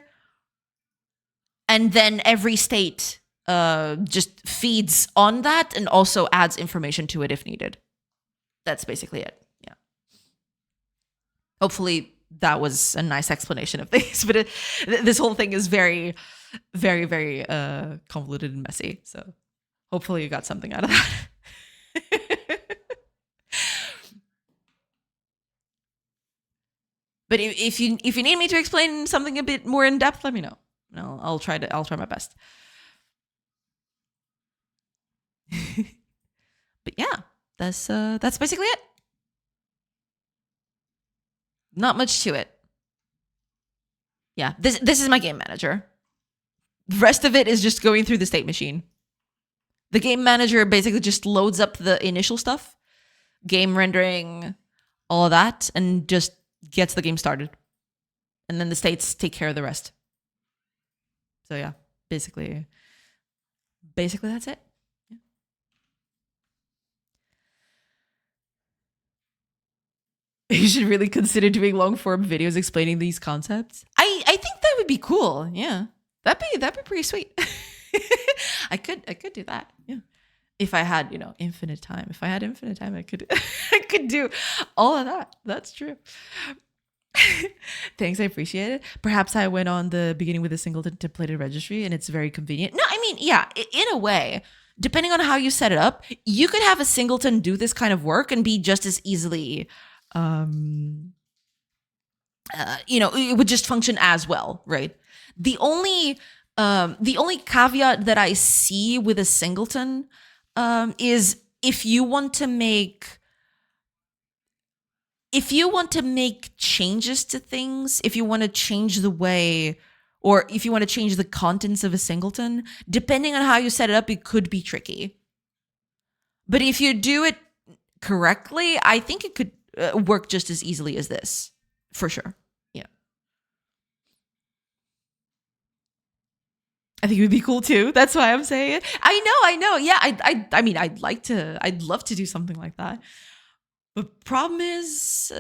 and then every state just feeds on that and also adds information to it if needed. That's basically it. Yeah. Hopefully that was a nice explanation of things, but this whole thing is very, very, very convoluted and messy. So hopefully you got something out of that. But if you need me to explain something a bit more in depth, let me know. I'll try my best. But yeah, that's basically it. Not much to it. Yeah, this is my game manager. The rest of it is just going through the state machine. The game manager basically just loads up the initial stuff, game rendering, all of that, and just gets the game started. And then the states take care of the rest. So yeah, basically that's it. Yeah. You should really consider doing long form videos explaining these concepts. I think that would be cool. Yeah. That'd be pretty sweet. I could do that. Yeah. If I had, infinite time. If I had infinite time, I could I could do all of that. That's true. Thanks, I appreciate it. Perhaps I went on the beginning with a singleton templated registry and it's very convenient. No, I mean, yeah, in a way, depending on how you set it up, you could have a singleton do this kind of work and be just as easily, it would just function as well, right? The only caveat that I see with a singleton is if you want to make changes to things, if you want to change the way, or if you want to change the contents of a singleton, depending on how you set it up, it could be tricky. But if you do it correctly, I think it could work just as easily as this, for sure. Yeah. I think it would be cool too. That's why I'm saying it. I know. Yeah, I mean, I'd love to do something like that. But problem is,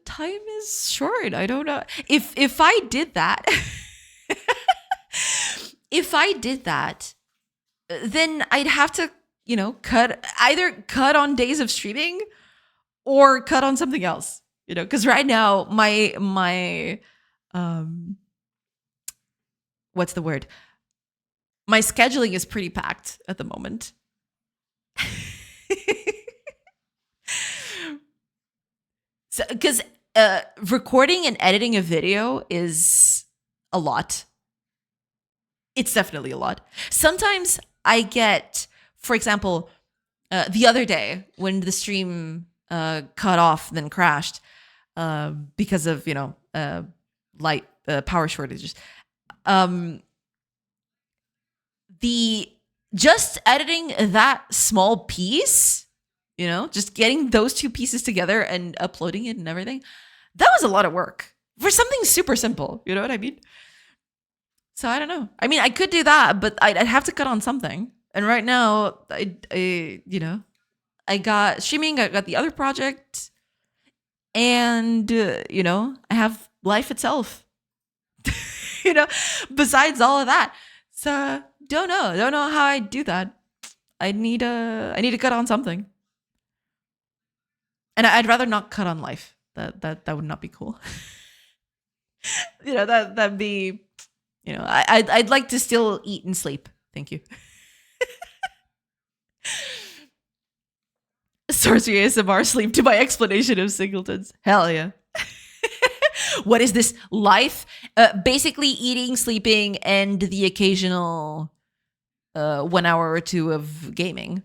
time is short. I don't know. If I did that, then I'd have to, cut on days of streaming or cut on something else, because right now my what's the word? My scheduling is pretty packed at the moment. So, because recording and editing a video is a lot. It's definitely a lot. Sometimes I get, for example, the other day when the stream cut off, then crashed because of, light power shortages. The just editing that small piece, just getting those two pieces together and uploading it and everything, that was a lot of work for something super simple. You know what I mean? So I don't know. I mean, I could do that, but I'd have to cut on something. And right now, I got streaming, I got the other project, and, I have life itself. you know, besides all of that. So don't know how I do that. I need to cut on something. And I'd rather not cut on life. That would not be cool. That'd be, I'd like to still eat and sleep. Thank you. Sorcery ASMR, sleep to my explanation of singletons. Hell yeah. What is this? Life? Basically eating, sleeping, and the occasional 1 hour or two of gaming.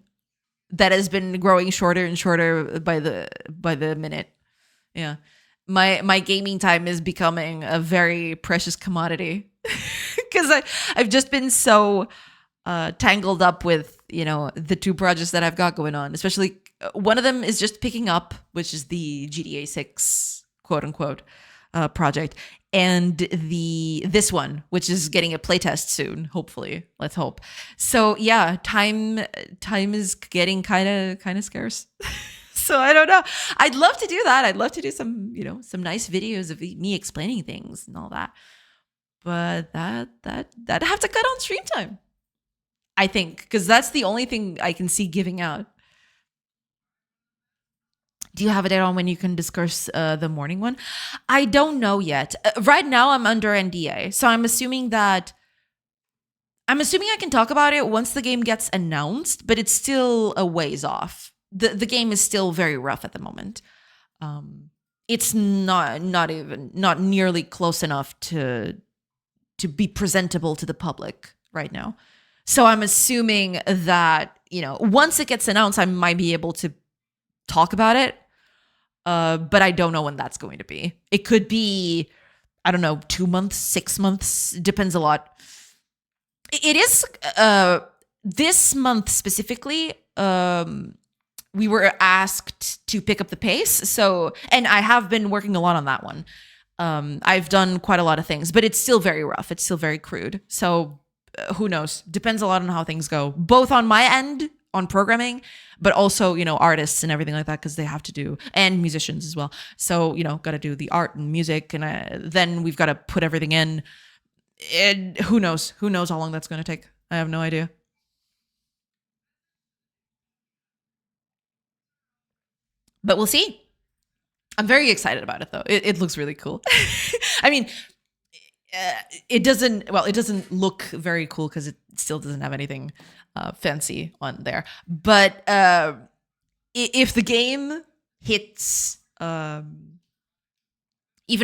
That has been growing shorter and shorter by the minute. Yeah. My gaming time is becoming a very precious commodity. Because I've just been so tangled up with, the two projects that I've got going on. Especially one of them is just picking up, which is the GTA 6 quote unquote project, and this one, which is getting a playtest soon, hopefully. Let's hope. So yeah, time is getting kind of scarce. So I don't know. I'd love to do that. I'd love to do some nice videos of me explaining things and all that. But that'd have to cut on stream time, I think, because that's the only thing I can see giving out. Do you have a date on when you can discuss the morning one? I don't know yet. Right now, I'm under NDA, so I'm assuming I can talk about it once the game gets announced, but it's still a ways off. The game is still very rough at the moment. It's not nearly close enough to be presentable to the public right now. So I'm assuming that once it gets announced, I might be able to talk about it. But I don't know when that's going to be. It could be, I don't know, 2 months, 6 months, depends a lot. It is, this month specifically, we were asked to pick up the pace. And I have been working a lot on that one. I've done quite a lot of things, but it's still very rough. It's still very crude. So who knows? Depends a lot on how things go, both on my end, on programming, but also, artists and everything like that, because they have to do, and musicians as well. So, got to do the art and music, and then we've got to put everything in. And who knows? Who knows how long that's going to take? I have no idea. But we'll see. I'm very excited about it, though. It looks really cool. I mean, it doesn't look very cool because it still doesn't have anything fancy on there. But if the game hits even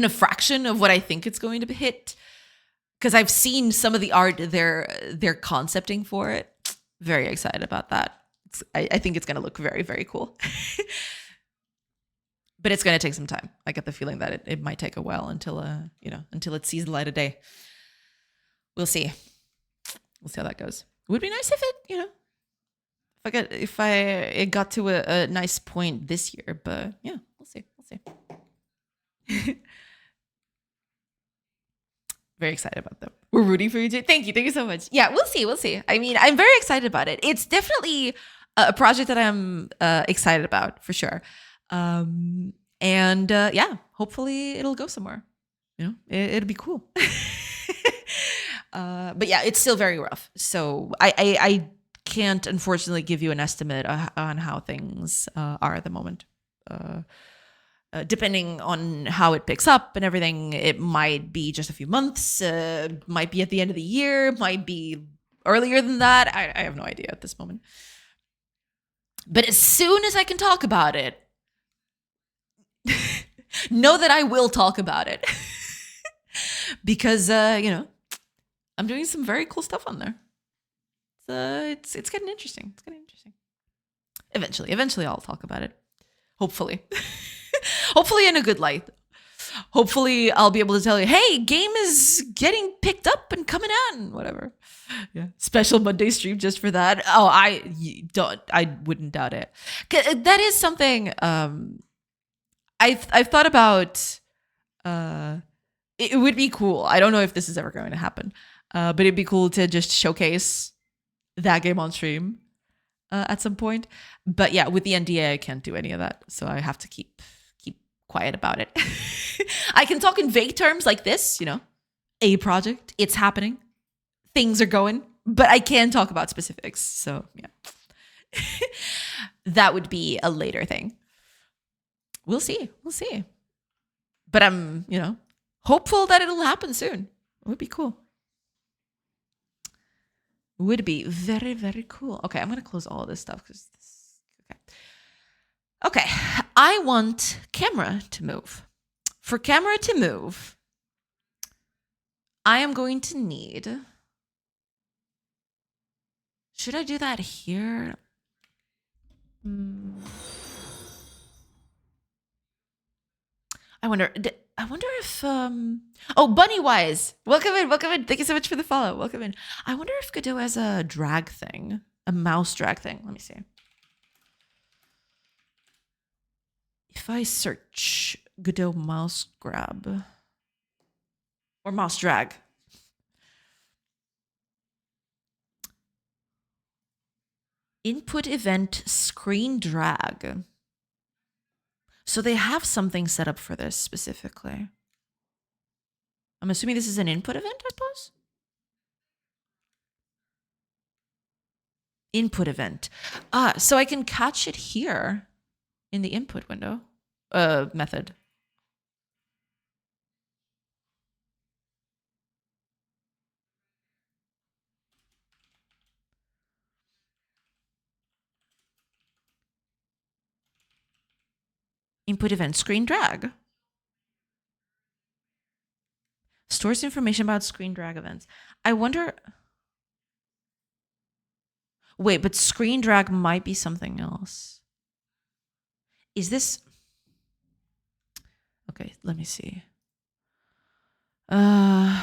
a fraction of what I think it's going to hit, because I've seen some of the art they're concepting for it, very excited about that. I think it's going to look very, very cool. But it's going to take some time. I get the feeling that it might take a while until it sees the light of day. We'll see. We'll see how that goes. It would be nice if it got to a nice point this year. But yeah, we'll see. Very excited about them. We're rooting for you too. Thank you so much. Yeah, we'll see. I mean, I'm very excited about it. It's definitely a project that I'm excited about for sure. Yeah, hopefully it'll go somewhere. It'll be cool. But yeah, it's still very rough. So I can't unfortunately give you an estimate on how things are at the moment. Depending on how it picks up and everything, it might be just a few months, might be at the end of the year, might be earlier than that. I have no idea at this moment. But as soon as I can talk about it, know that I will talk about it. Because, I'm doing some very cool stuff on there. So it's getting interesting. Eventually I'll talk about it. Hopefully. Hopefully in a good light. Hopefully I'll be able to tell you, hey, game is getting picked up and coming out and whatever. Yeah. Special Monday stream just for that. Oh, I wouldn't doubt it. That is something I've thought about. It would be cool. I don't know if this is ever going to happen. But it'd be cool to just showcase that game on stream at some point. But yeah, with the NDA, I can't do any of that. So I have to keep quiet about it. I can talk in vague terms like this, a project. It's happening. Things are going, but I can talk about specifics. So yeah, that would be a later thing. We'll see. We'll see. But I'm, hopeful that it'll happen soon. It would be cool. Would be very, very cool. Okay, I'm going to close all of this stuff because Okay, I want camera to move. For camera to move, I am going to need... Should I do that here? I wonder if oh, Bunny Wise, welcome in. Thank you so much for the follow. Welcome in. I wonder if Godot has a drag thing, a mouse drag thing. Let me see. If I search Godot mouse grab or mouse drag. Input event screen drag. So they have something set up for this specifically. I'm assuming this is an input event, I suppose? Input event. So I can catch it here in the input window method. Input event screen drag. Stores information about screen drag events. I wonder... Wait, but screen drag might be something else. Is this... Okay, let me see. Called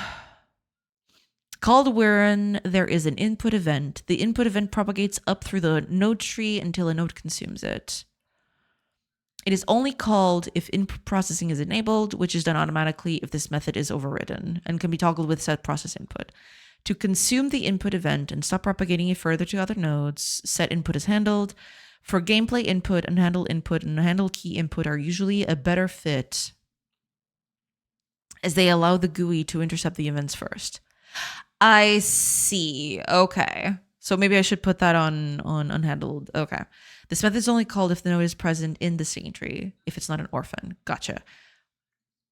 wherein there is an input event. The input event propagates up through the node tree until a node consumes it. It is only called if input processing is enabled, which is done automatically if this method is overridden, and can be toggled with set process input. To consume the input event and stop propagating it further to other nodes, set input is handled. For gameplay input, unhandled input, and unhandled key input are usually a better fit, as they allow the GUI to intercept the events first. I see. Okay. So maybe I should put that on unhandled. Okay. This method is only called if the node is present in the scene tree, if it's not an orphan. Gotcha.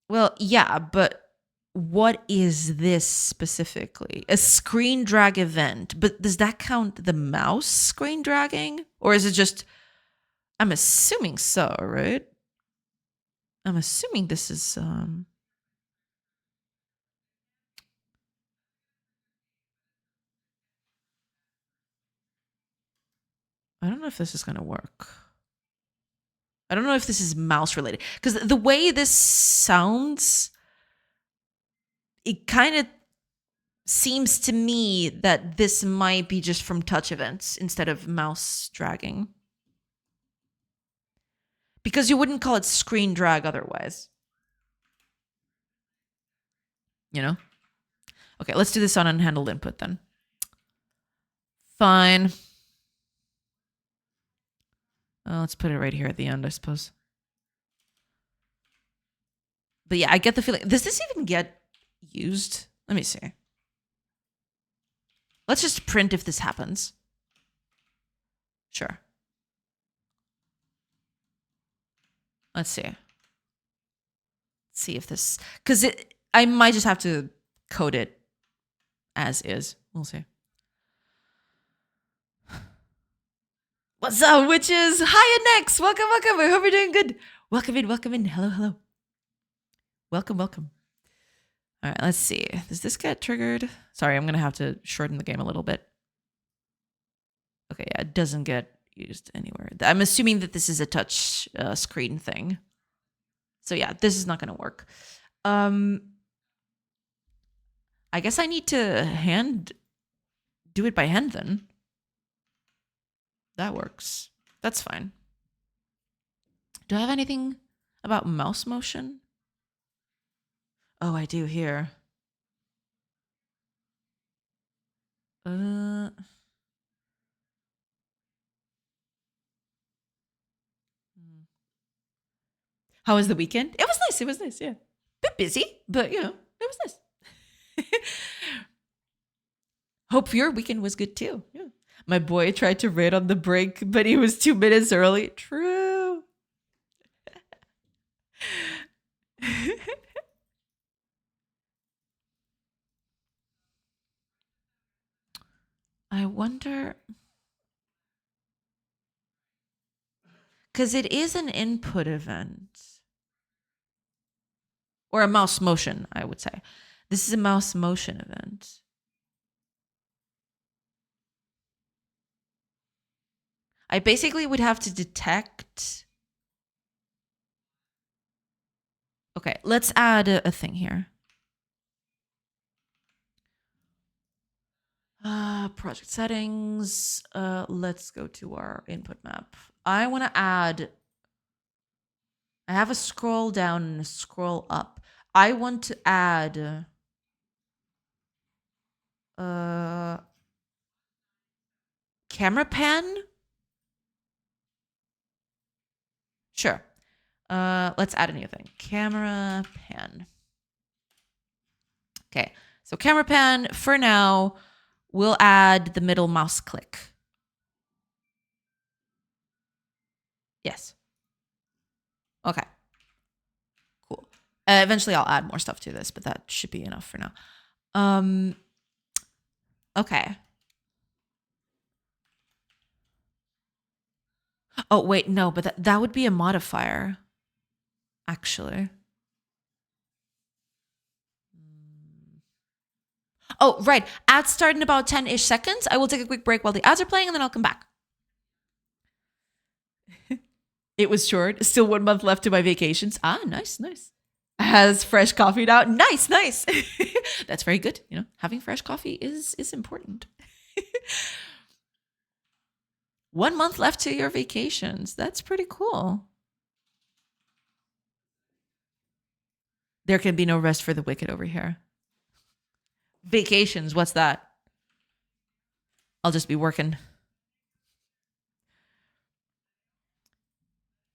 Well, yeah, but what is this specifically? A screen drag event. But does that count the mouse screen dragging? Or is it just... I'm assuming so, right? I'm assuming this is... I don't know if this is going to work. I don't know if this is mouse related. Because the way this sounds, it kind of seems to me that this might be just from touch events instead of mouse dragging. Because you wouldn't call it screen drag otherwise. You know? Okay, let's do this on unhandled input then. Fine. Let's put it right here at the end, I suppose. But yeah, I get the feeling... Does this even get used? Let me see. Let's just print if this happens. Sure. Let's see. Let's see if this... Because I might just have to code it as is. We'll see. What's up, witches? Hi, Nex. Welcome. I hope you're doing good. Welcome in. Hello. Welcome. All right, let's see. Does this get triggered? Sorry, I'm going to have to shorten the game a little bit. Okay, yeah, it doesn't get used anywhere. I'm assuming that this is a touch screen thing. So yeah, this is not going to work. I guess I need to do it by hand then. That works. That's fine. Do I have anything about mouse motion? Oh, I do here. How was the weekend? It was nice, yeah. Bit busy, but it was nice. Hope your weekend was good too. Yeah. My boy tried to raid on the break, but he was 2 minutes early. True. I wonder, because it is an input event or a mouse motion, I would say. This is a mouse motion event. I basically would have to detect. Okay, let's add a thing here. Project settings. Let's go to our input map. I want to add. I have a scroll down and a scroll up. I want to add. Camera pan. Sure. Let's add a new thing. Camera pan. Okay. So camera pan for now. We'll add the middle mouse click. Yes. Okay. Cool. Eventually I'll add more stuff to this, but that should be enough for now. Okay. Oh, wait, no, but that would be a modifier, actually. Oh, right. Ads start in about 10-ish seconds. I will take a quick break while the ads are playing, and then I'll come back. It was short. Still 1 month left to my vacations. Ah, nice, nice. Has fresh coffee now. Nice, nice. That's very good. You know, having fresh coffee is important. 1 month left to your vacations. That's pretty cool. There can be no rest for the wicked over here. Vacations, what's that? I'll just be working.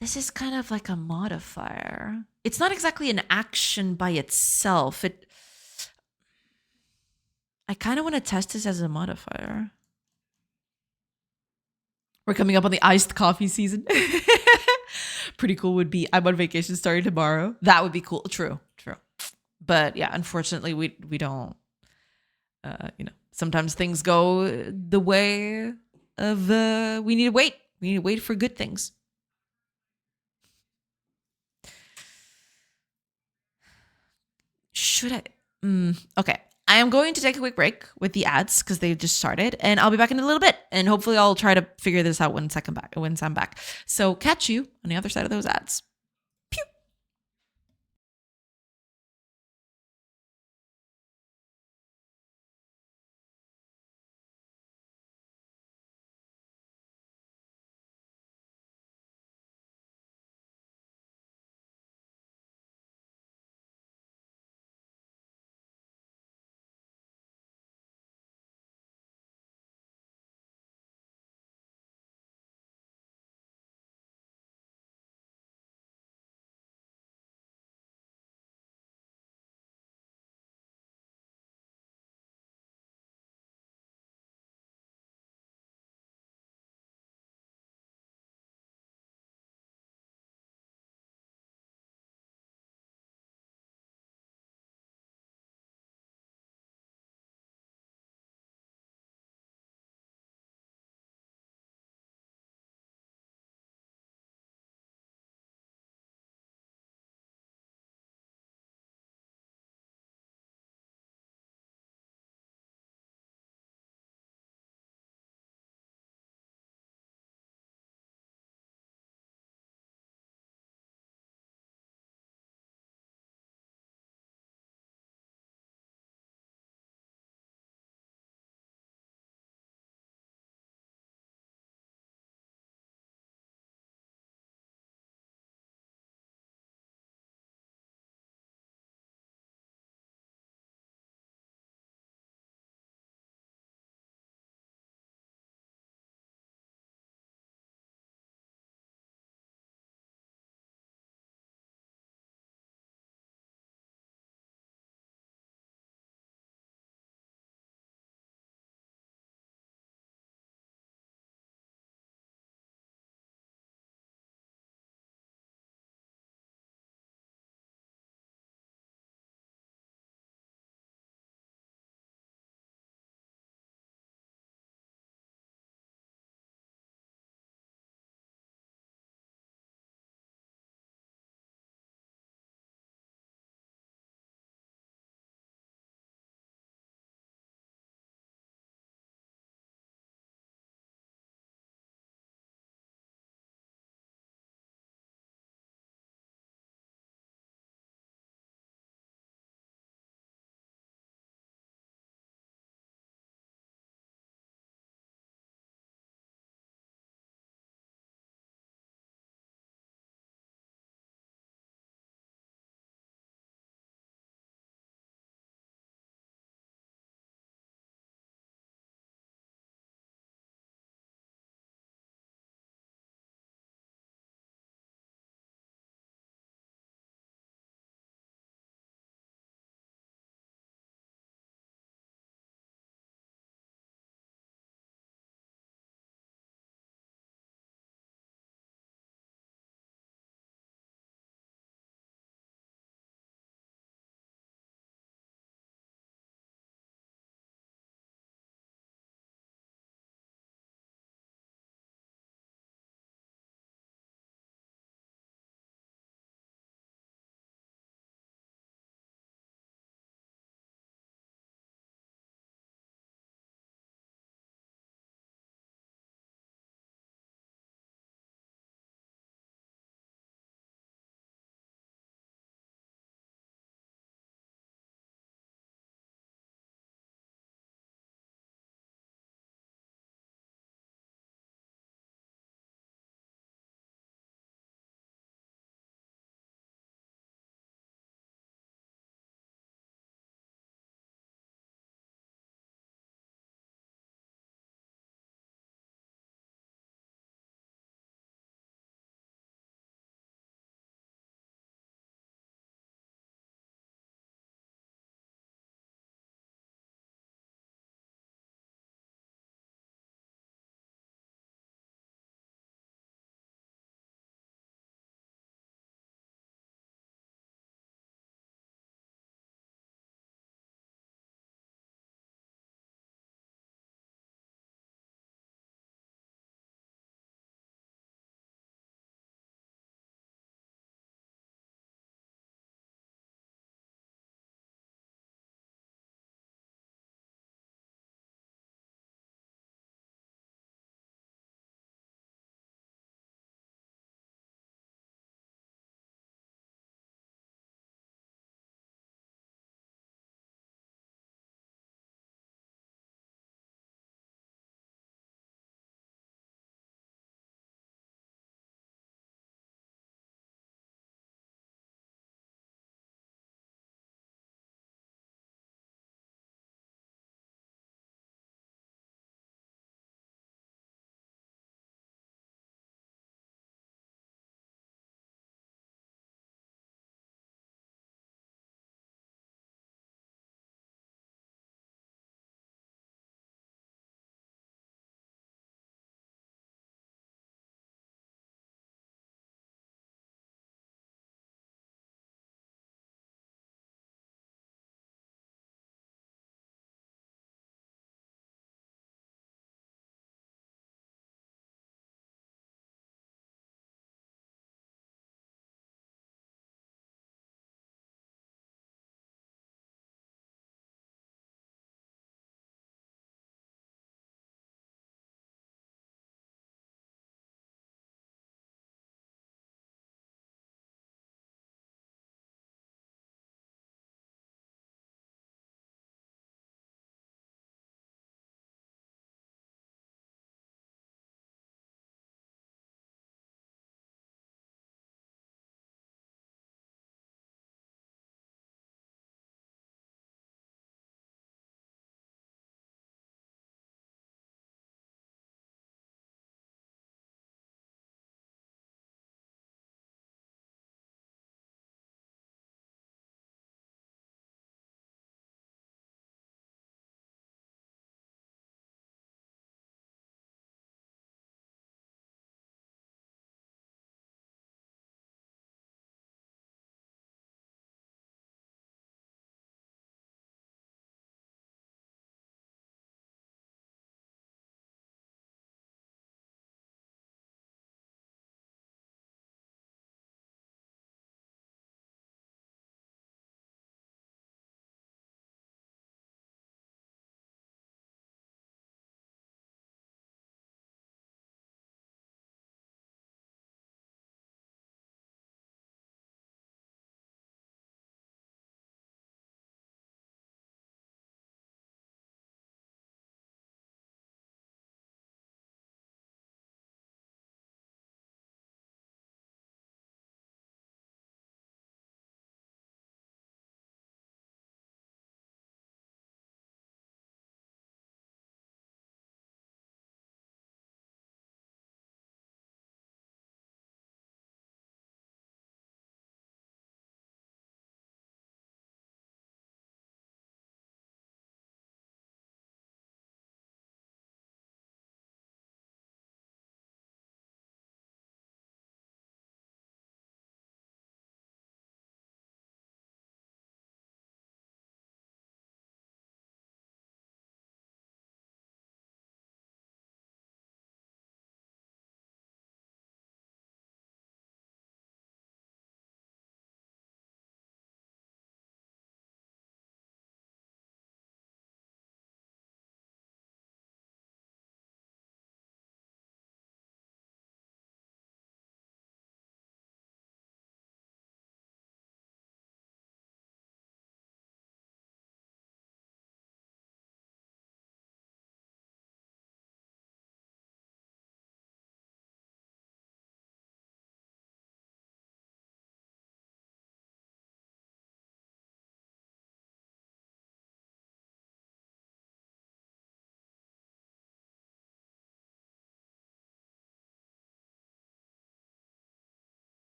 This is kind of like a modifier. It's not exactly an action by itself. I kind of want to test this as a modifier. We're coming up on the iced coffee season. Pretty cool would be I'm on vacation starting tomorrow. That would be cool. True. But yeah, unfortunately, we don't. Sometimes things go the way of we need to wait. We need to wait for good things. Should I? Okay. I am going to take a quick break with the ads because they just started, and I'll be back in a little bit. And hopefully, I'll try to figure this out once I'm back. So catch you on the other side of those ads.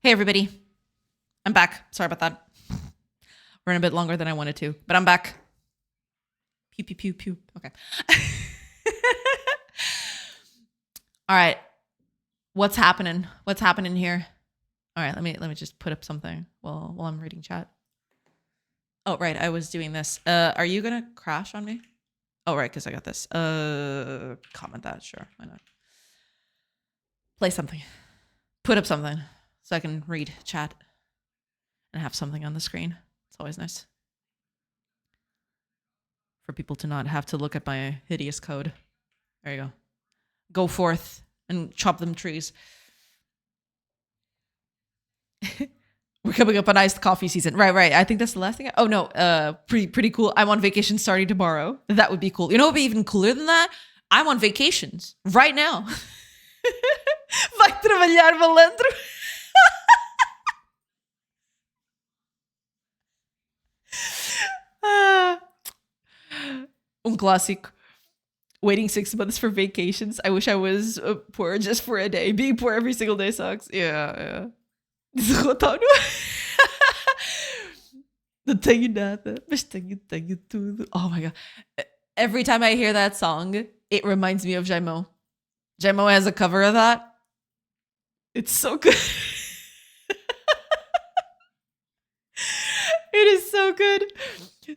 Hey, everybody. I'm back. Sorry about that. Ran a bit longer than I wanted to, but I'm back. Pew, pew, pew, pew. Okay. All right. What's happening? What's happening here? All right, let me just put up something while I'm reading chat. Oh, right. I was doing this. Are you going to crash on me? Oh, right, because I got this. Comment that. Sure. Why not? Play something. Put up something so I can read chat and have something on the screen. It's always nice for people to not have to look at my hideous code. There you go. Go forth and chop them trees. We're coming up on iced coffee season. Right. I think that's the last thing. Oh, no. Pretty cool. I'm on vacation starting tomorrow. That would be cool. You know what would be even cooler than that? I'm on vacations right now. Vai trabalhar, malandro. Clássico. Waiting 6 months for vacations. I wish I was poor just for a day. Being poor every single day sucks. Yeah. Derrotado. Não tenho nada, mas tenho tudo. Oh my god. Every time I hear that song, it reminds me of Jaimo. Jaimo has a cover of that. It's so good. It is so good.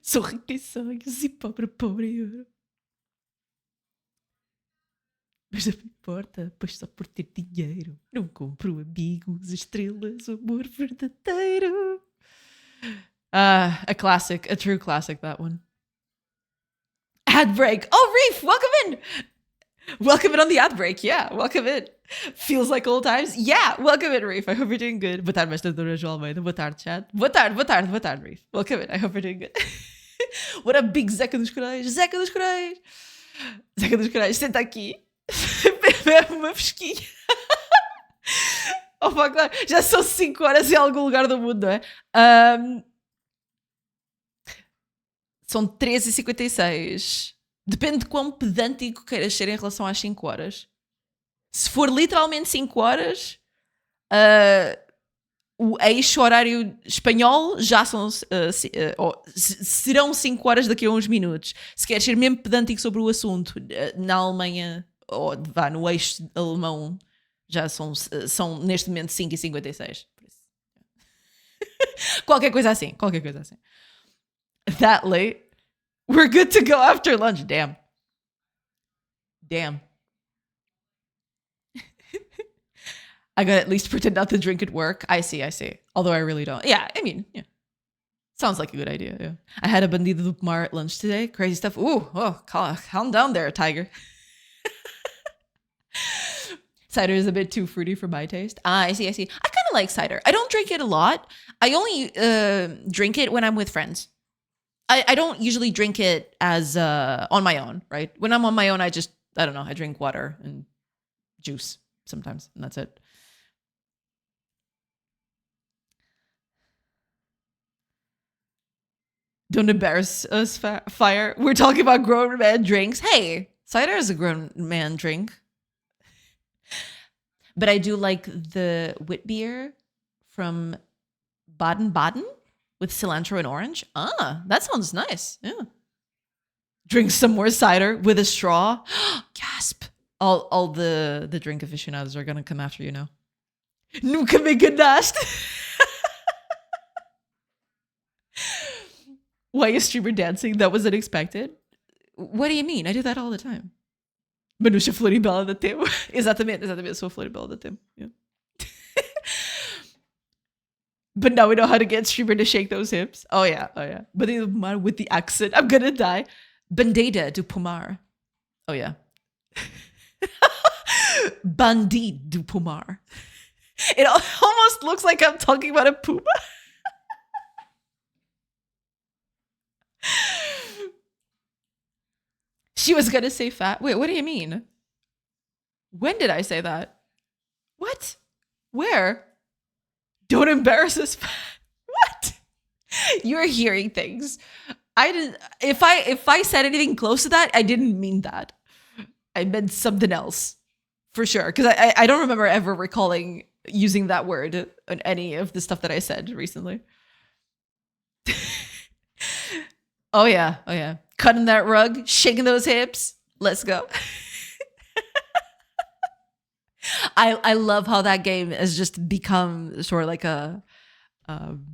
Sou rico em sonhos e pobre ouro. Mas não me importa, pois só por ter dinheiro não compro amigos, estrelas, o amor verdadeiro. A classic, a true classic, that one. Ad break. Oh, Reef, welcome in. Welcome in on the ad break. Yeah, welcome in. Feels like old times. Yeah, welcome in, Reef. I hope you're doing good. Boa tarde, mestre Dora João Almeida. Boa tarde, chat. Boa tarde, Reef. Welcome in. I hope you're doing good. What a big Zeca dos Corais. Zeca dos Corais, senta aqui. Bebe uma fresquinha. Oh, fuck, claro. Já são 5 horas em algum lugar do mundo, não é? São 13h56. Depende de quão pedântico queiras ser em relação às 5 horas. Se for literalmente 5 horas, o eixo horário espanhol já são serão 5 horas daqui a uns minutos. Se queres ser mesmo pedântico sobre o assunto, na Alemanha, ou no eixo alemão, já são neste momento 5h56. Qualquer coisa assim. That late? We're good to go after lunch. Damn. I gotta at least pretend not to drink at work. I see. Although I really don't. Yeah, I mean, yeah. Sounds like a good idea, yeah. I had a bandido do Pomar at lunch today. Crazy stuff. Ooh, calm down there, tiger. Cider is a bit too fruity for my taste. I see. I kind of like cider. I don't drink it a lot. I only drink it when I'm with friends. I don't usually drink it as on my own, right? When I'm on my own, I don't know, I drink water and juice sometimes, and that's it. Don't embarrass us, Fire. We're talking about grown man drinks. Hey, cider is a grown man drink. But I do like the wit beer from Baden-Baden with cilantro and orange. That sounds nice. Yeah. Drink some more cider with a straw. Gasp. All the drink aficionados are going to come after you now. Nunca me enganaste. Why is streamer dancing? That was unexpected. What do you mean? I do that all the time. Manusha Floribela da Temo. Exatamente. Eu sou a Floribela da Temo. Yeah. But now we know how to get streamer to shake those hips. Oh yeah. Bandido do Pomar with the accent. I'm gonna die. Bandeira do Pomar. Oh yeah. Bandido do Pomar. It almost looks like I'm talking about a puma. She was gonna say fat. Wait, what do you mean? When did I say that? What? Where? Don't embarrass us. What? You're hearing things. I didn't. If I said anything close to that, I didn't mean that. I meant something else, for sure. Because I don't remember ever recalling using that word on any of the stuff that I said recently. Oh yeah. Oh yeah. Cutting that rug, shaking those hips. Let's go. I love how that game has just become sort of like um,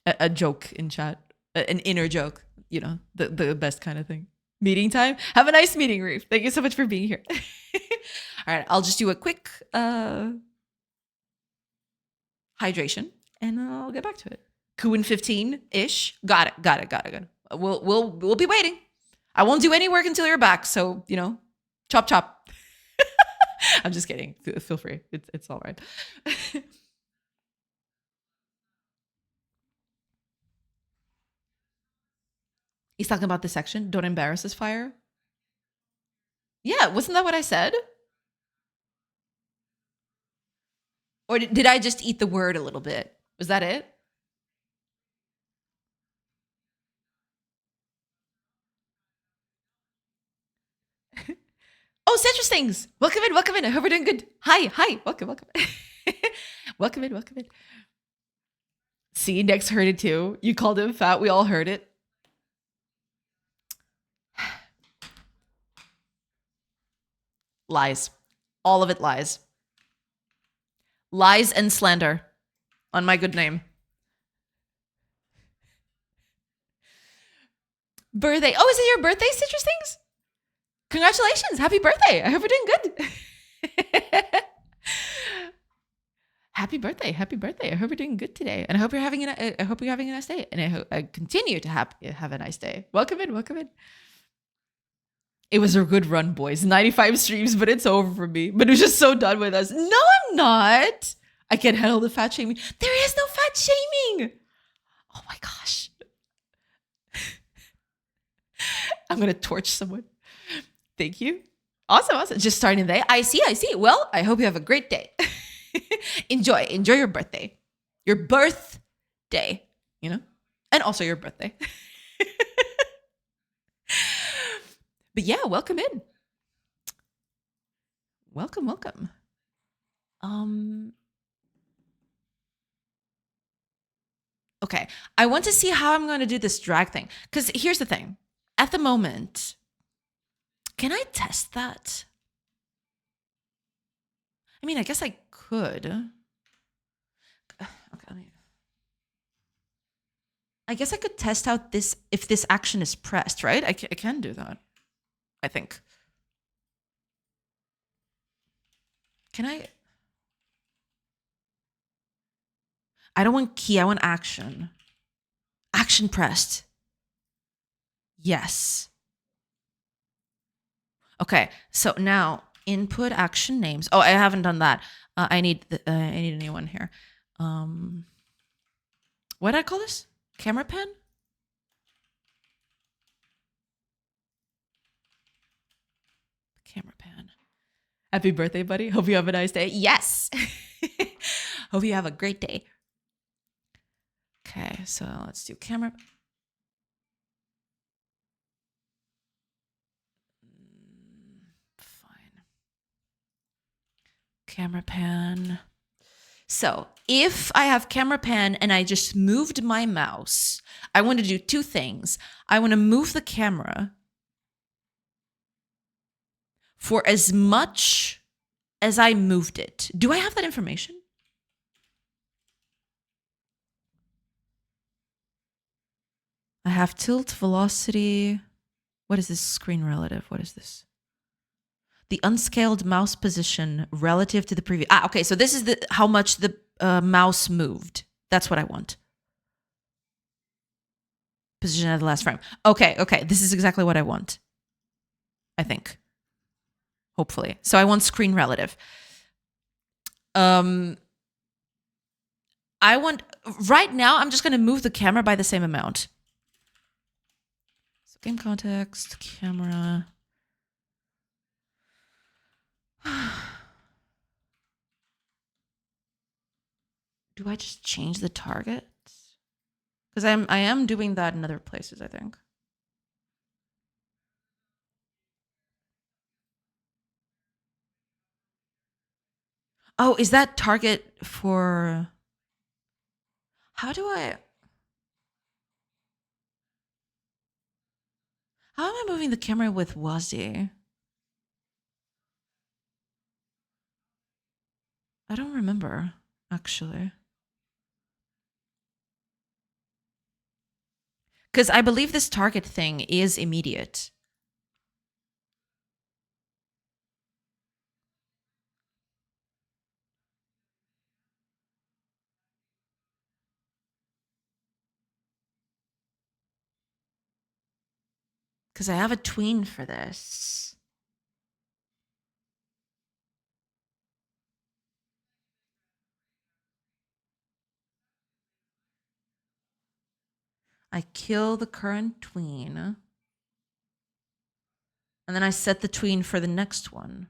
a joke in chat, an inner joke, you know, the best kind of thing. Meeting time. Have a nice meeting, Reef. Thank you so much for being here. All right, I'll just do a quick hydration and I'll get back to it. Kuin 15-ish. Got it. We'll be waiting. I won't do any work until you're back, so you know, chop chop. I'm just kidding. Feel free. It's all right. He's talking about this section. Don't embarrass us, fire. Yeah, wasn't that what I said? Or did I just eat the word a little bit? Was that it? Oh, citrus things. Welcome in, welcome in. I hope we're doing good. Hi. Welcome. Welcome in. See, Nex heard it too. You called him fat. We all heard it. Lies. All of it lies. Lies and slander on my good name. Birthday. Oh, is it your birthday, Citrus Things? Congratulations. Happy birthday. I hope you're doing good. Happy birthday. I hope you're doing good today. And I hope you're having a nice day. And I hope I continue to have a nice day. Welcome in. It was a good run, boys. 95 streams, but it's over for me. But it was just so done with us. No, I'm not. I can't handle the fat shaming. There is no fat shaming. Oh my gosh. I'm going to torch someone. Thank you. Awesome. Just starting the day. I see. Well, I hope you have a great day. Enjoy your birthday. Your birthday, you know? And also your birthday. But yeah, welcome in. Welcome. Okay. I want to see how I'm going to do this drag thing. Because here's the thing. At the moment, can I test that? I mean, I guess I could. Okay. I guess I could test out this if this action is pressed, right? I can do that. I think. Can I? I don't want key. I want action. Action pressed. Yes. Okay. So now input action names. Oh, I haven't done that. I need a new one here. What did I call this? Camera pen? Camera pan. Happy birthday, buddy. Hope you have a nice day. Yes. Hope you have a great day. Okay, so let's do camera. Fine. Camera pan. So if I have camera pan and I just moved my mouse, I want to do two things. I want to move the camera for as much as I moved it. Do I have that information? I have tilt, velocity. What is this screen relative? What is this? The unscaled mouse position relative to the previous. Okay. So this is how much the mouse moved. That's what I want. Position at the last frame. Okay. This is exactly what I want. I think. Hopefully. So I want screen relative. I want, right now, I'm just going to move the camera by the same amount. So game context, camera. Do I just change the target? Because I am doing that in other places, I think. Oh, is that target for... How do I... How am I moving the camera with WASD? I don't remember, actually. Because I believe this target thing is immediate. Because I have a tween for this. I kill the current tween. And then I set the tween for the next one.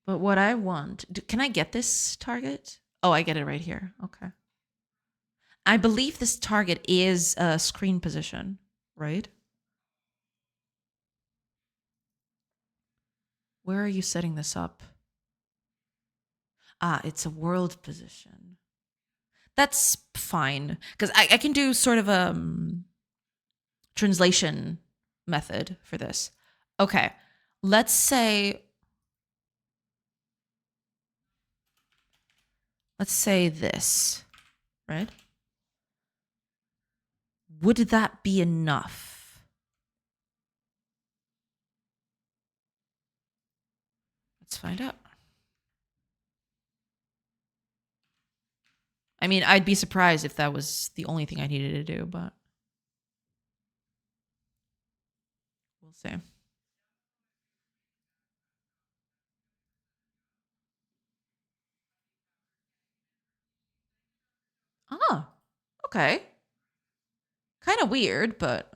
But what I want... Can I get this target? Oh, I get it right here. Okay. I believe this target is a screen position, right? Where are you setting this up? Ah, it's a world position. That's fine. Because I can do sort of a translation method for this. Okay. Let's say this, right? Would that be enough? Let's find out. I mean, I'd be surprised if that was the only thing I needed to do, but we'll see. Ah, okay. Kind of weird, but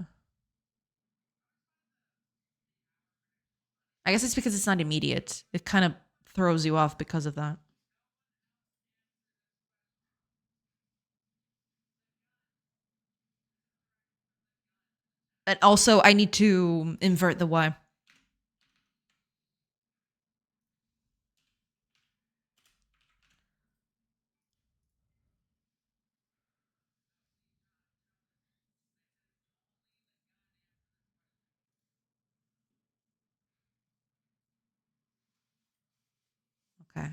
I guess it's because it's not immediate. It kind of throws you off because of that. But also, I need to invert the Y. Okay.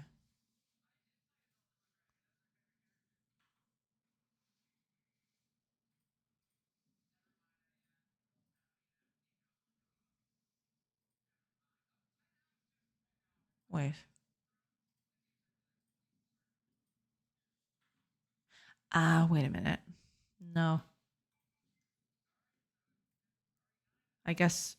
Wait. Wait a minute. No. I guess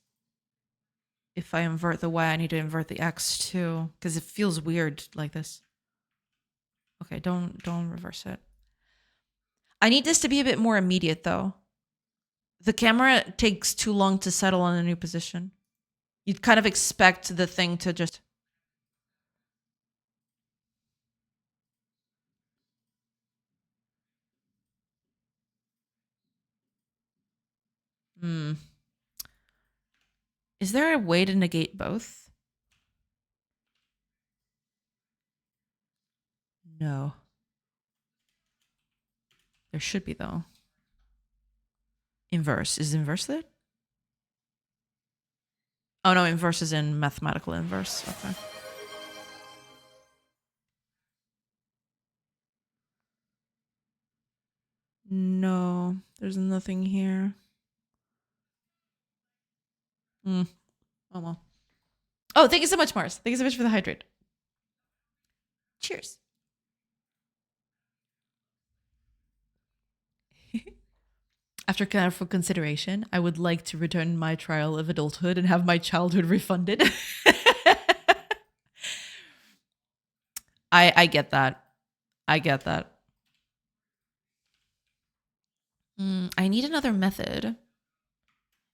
if I invert the Y, I need to invert the X too, because it feels weird like this. Okay, don't reverse it. I need this to be a bit more immediate though. The camera takes too long to settle on a new position. You'd kind of expect the thing to just... Hmm. Is there a way to negate both? No. There should be though. Inverse. Is inverse it? Oh no, inverse is in mathematical inverse. Okay. No, there's nothing here. Oh well. Oh, thank you so much, Mars. Thank you so much for the hydrate. Cheers. After careful consideration, I would like to return my trial of adulthood and have my childhood refunded. I get that. I get that. I need another method.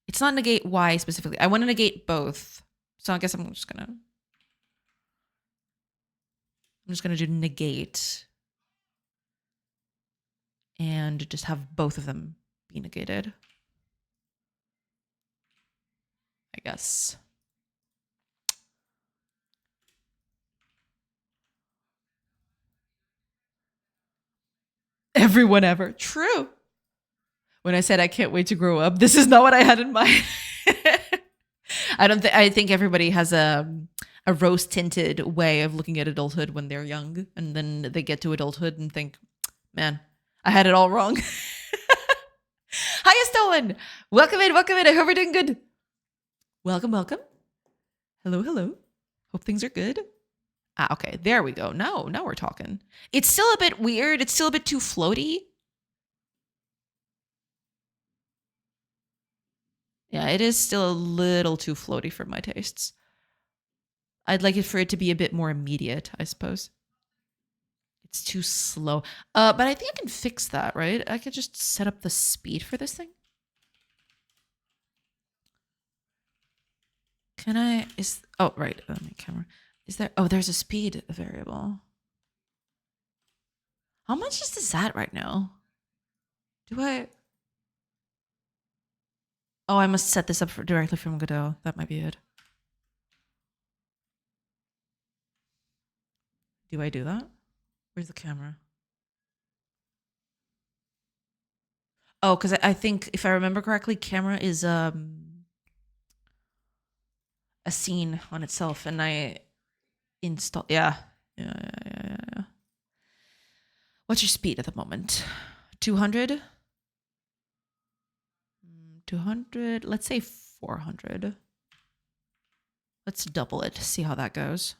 It's not negate Y specifically. I want to negate both. So I guess I'm just gonna do negate and just have both of them be negated, I guess. Everyone ever. True. When I said I can't wait to grow up, this is not what I had in mind. I think everybody has a rose tinted way of looking at adulthood when they're young, and then they get to adulthood and think, man, I had it all wrong. Hiya, Stolen. Welcome in. Welcome in. I hope we're doing good. Welcome. Welcome. Hello. Hello. Hope things are good. Ah, okay. There we go. Now we're talking. It's still a bit weird. It's still a bit too floaty. Yeah, it is still a little too floaty for my tastes. I'd like it for it to be a bit more immediate, I suppose. It's too slow. But I think I can fix that, right? I could just set up the speed for this thing. Can I? Oh, right. My camera. Is there? Oh, there's a speed variable. How much is this at right now? Do I? Oh, I must set this up directly from Godot. That might be it. Do I do that? Where's the camera? Oh, because I think if I remember correctly, camera is a scene on itself, and I install. Yeah. What's your speed at the moment? 200? 200? Let's say 400. Let's double it. See how that goes.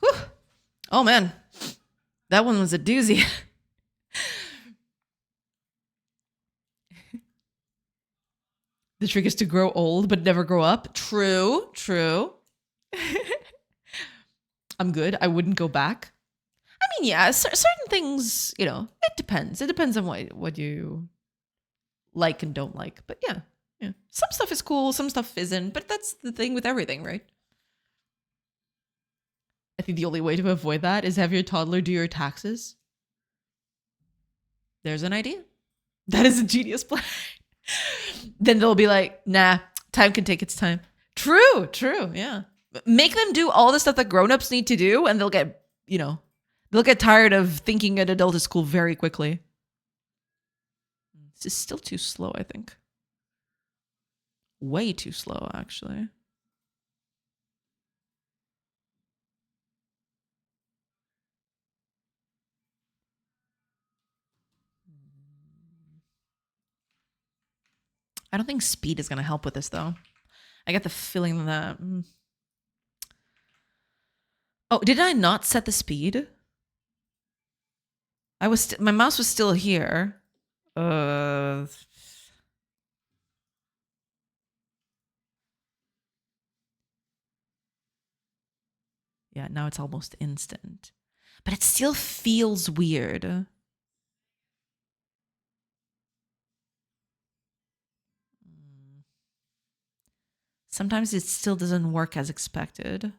Whew. Oh man, that one was a doozy. The trick is to grow old but never grow up. True. I'm good. I wouldn't go back. I mean, yeah, certain things, it depends. It depends on what you like and don't like. But yeah. Some stuff is cool, some stuff isn't. But that's the thing with everything, right? I think the only way to avoid that is have your toddler do your taxes. There's an idea. That is a genius plan. Then they'll be like, nah, time can take its time. True, yeah. Make them do all the stuff that grown-ups need to do, and they'll get tired of thinking an adult is cool very quickly. This is still too slow, I think. Way too slow, actually. I don't think speed is going to help with this, though. I get the feeling that... Oh, did I not set the speed? My mouse was still here. Yeah, now it's almost instant. But it still feels weird. Sometimes it still doesn't work as expected.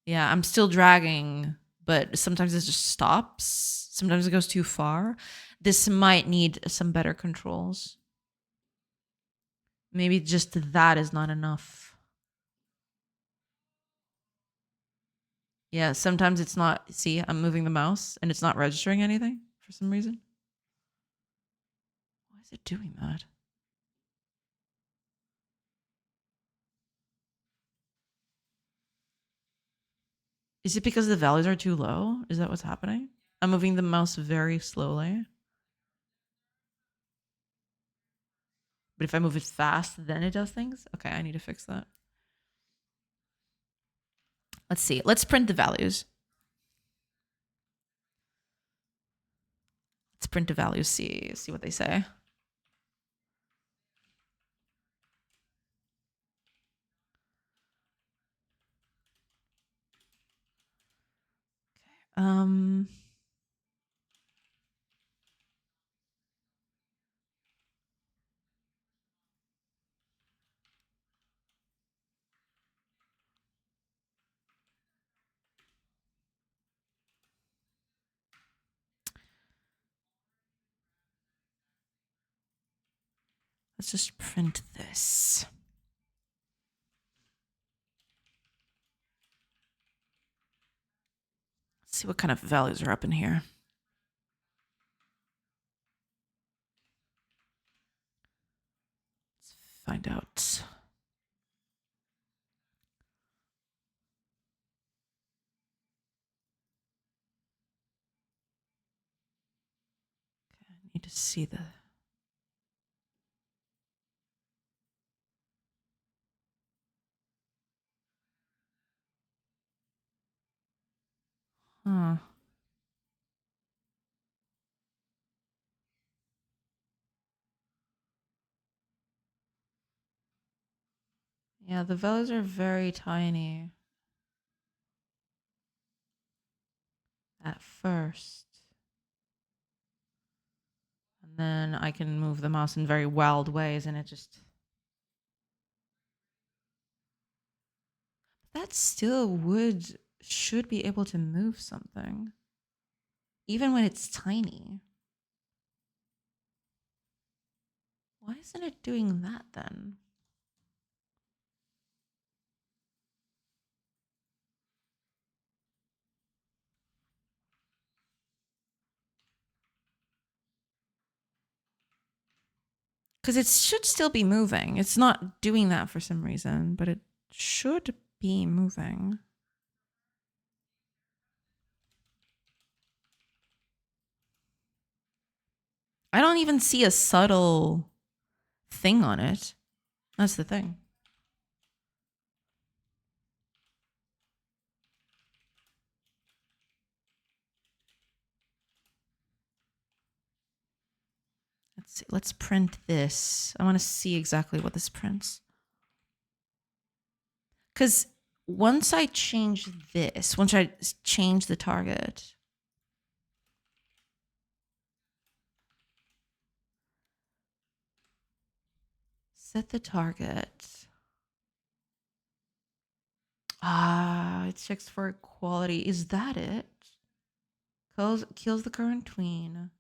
Yeah, I'm still dragging, but sometimes it just stops. Sometimes it goes too far. This might need some better controls. Maybe just that is not enough. Yeah, sometimes it's not. See, I'm moving the mouse and it's not registering anything for some reason. Why is it doing that? Is it because the values are too low? Is that what's happening? I'm moving the mouse very slowly. But if I move it fast, then it does things? Okay, I need to fix that. Let's see. Let's print the values. Let's print the values, see what they say. Okay. Let's just print this. Let's see what kind of values are up in here. Let's find out. Okay, I need to see the... Huh. Yeah, the values are very tiny at first. And then I can move the mouse in very wild ways and it just... That still should be able to move something. Even when it's tiny. Why isn't it doing that then? Because it should still be moving. It's not doing that for some reason, but it should be moving. I don't even see a subtle thing on it. That's the thing. Let's see. Let's print this. I want to see exactly what this prints. Because once I change this, once I change the target, set the target. It checks for equality. Is that it? Kills the current tween.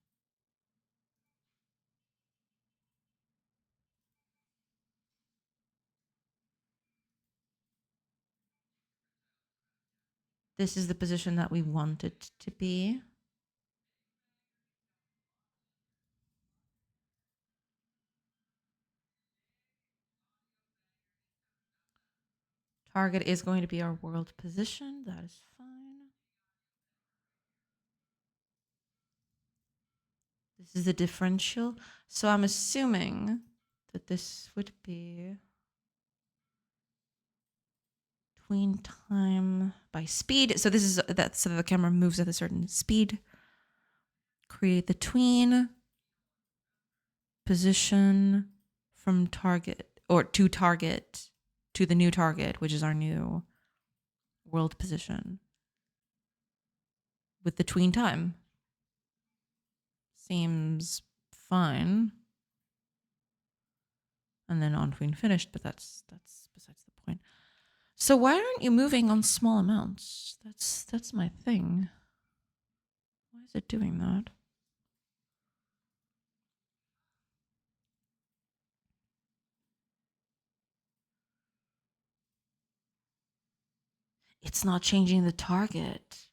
This is the position that we want it to be. Target is going to be our world position. That is fine. This is the differential. So I'm assuming that this would be tween time by speed. So this is that, so the camera moves at a certain speed. Create the tween position from target or to target to the new target, which is our new world position with the tween time. Seems fine. And then on tween finished, but that's besides the point. So why aren't you moving on small amounts? That's my thing. Why is it doing that? It's not changing the target.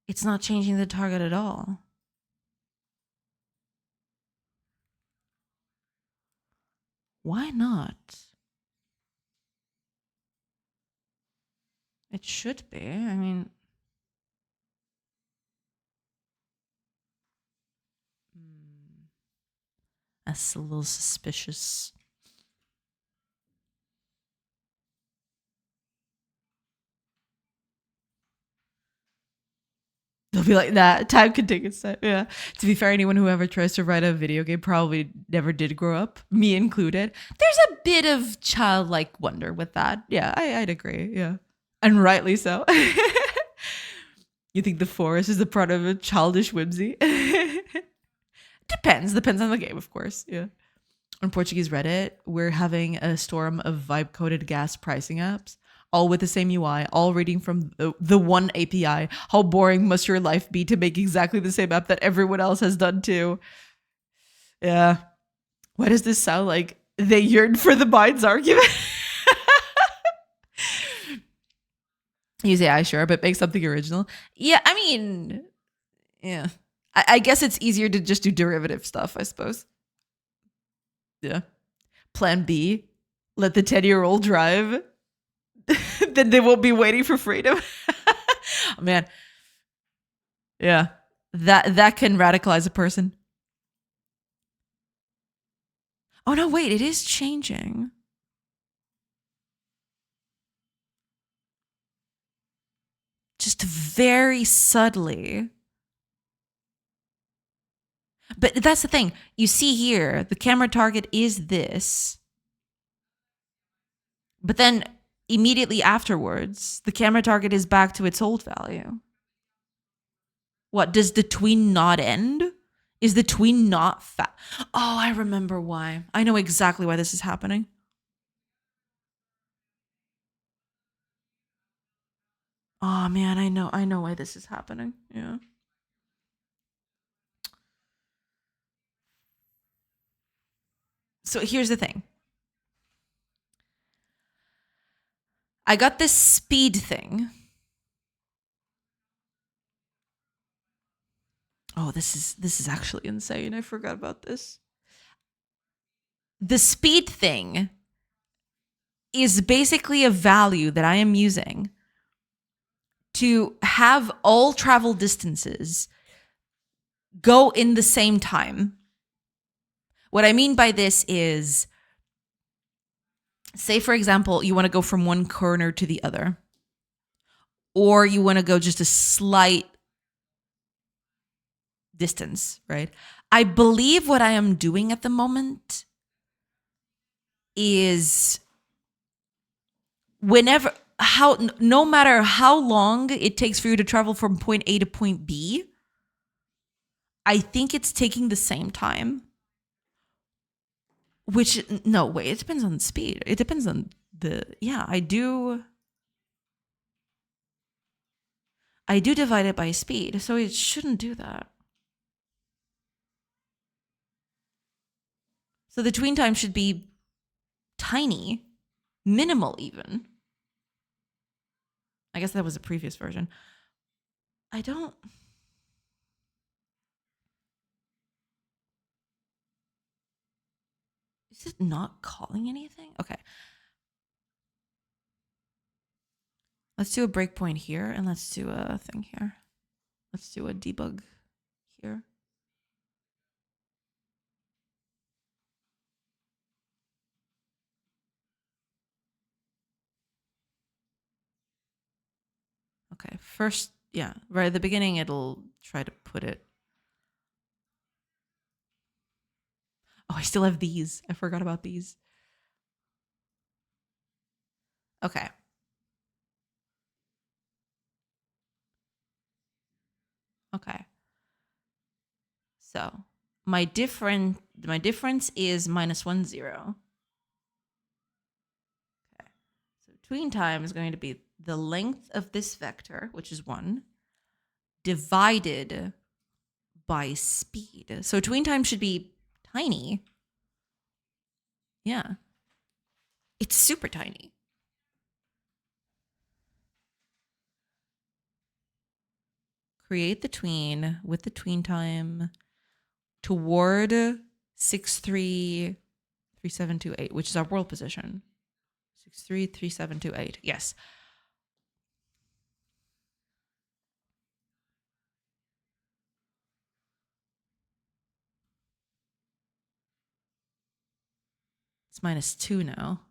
It's not changing the target at all. Why not? It should be. I mean, that's a little suspicious. They'll be like that. Time can take its time. Yeah. To be fair, anyone who ever tries to write a video game probably never did grow up, me included. There's a bit of childlike wonder with that. Yeah, I'd agree. Yeah. And rightly so. You think the forest is a part of a childish whimsy? Depends on the game, of course. Yeah. On Portuguese Reddit, we're having a storm of vibe-coded gas pricing apps, all with the same UI, all reading from the one API. How boring must your life be to make exactly the same app that everyone else has done too? Yeah. Why does this sound like they yearn for the mind's argument? Use AI, sure, but make something original. Yeah, I mean, yeah. I guess it's easier to just do derivative stuff, I suppose. Yeah. Plan B, let the 10-year-old drive. Then they won't be waiting for freedom. Oh, man. Yeah. That can radicalize a person. Oh no, wait, it is changing. Just very subtly. But that's the thing. You see here, the camera target is this. But then immediately afterwards, the camera target is back to its old value. What, does the tween not end? Is the tween not fat? Oh, I remember why. I know exactly why this is happening. Oh man, I know why this is happening. Yeah. So here's the thing. I got this speed thing. Oh, this is actually insane. I forgot about this. The speed thing is basically a value that I am using to have all travel distances go in the same time. What I mean by this is, say, for example, you want to go from one corner to the other, or you want to go just a slight distance, right? I believe what I am doing at the moment is no matter how long it takes for you to travel from point A to point B, I think it's taking the same time. Which, no, wait, it depends on the speed. It depends on I do divide it by speed, so it shouldn't do that. So the tween time should be tiny, minimal even. I guess that was a previous version. I don't... Is it not calling anything? Okay. Let's do a breakpoint here, and let's do a thing here. Let's do a debug here. Okay, first, yeah, right at the beginning, it'll try to put it. Oh, I still have these. I forgot about these. Okay. Okay. So my difference is -1, 0. Okay. So tween time is going to be the length of this vector, which is 1, divided by speed. So tween time should be tiny. Yeah. It's super tiny. Create the tween with the tween time toward 633728, which is our world position. 633728. Yes. It's -2 now.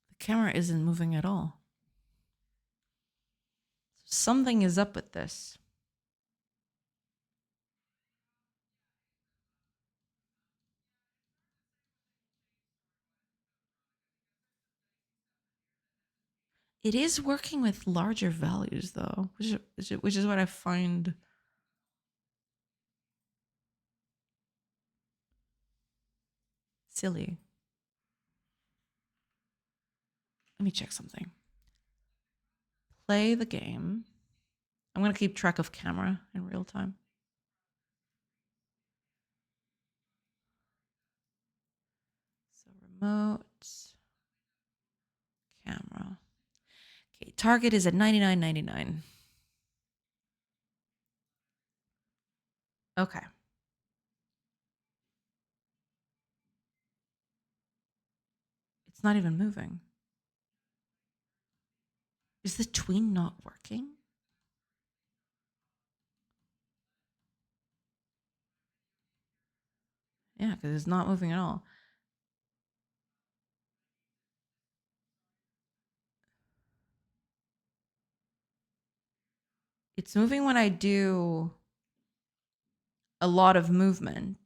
The camera isn't moving at all. Something is up with this. It is working with larger values though, which is what I find silly. Let me check something. Play the game. I'm going to keep track of camera in real time. So remote camera. Okay, target is at 99.99. Okay. It's not even moving. Is the tween not working? Yeah, because it's not moving at all. It's moving when I do a lot of movement.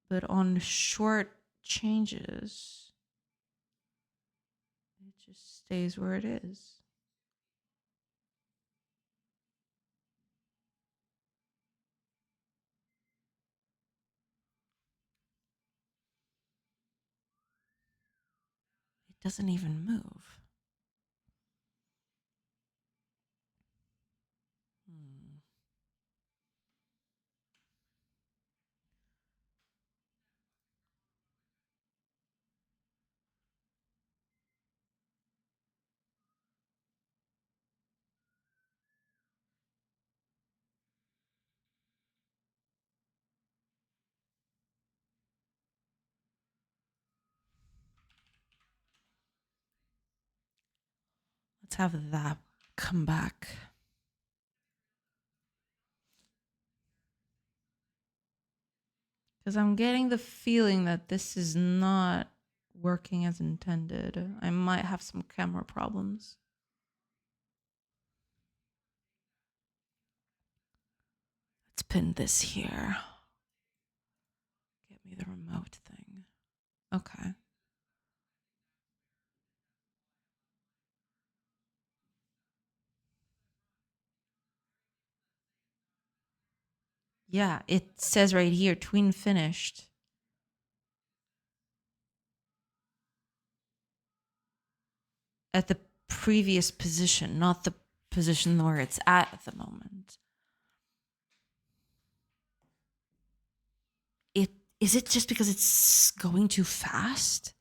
But on short changes, it just stays where it is. It doesn't even move. Let's have that come back. Because I'm getting the feeling that this is not working as intended. I might have some camera problems. Let's pin this here. Get me the remote thing. Okay. Yeah, it says right here, tween finished. At the previous position, not the position where it's at the moment. Is it just because it's going too fast?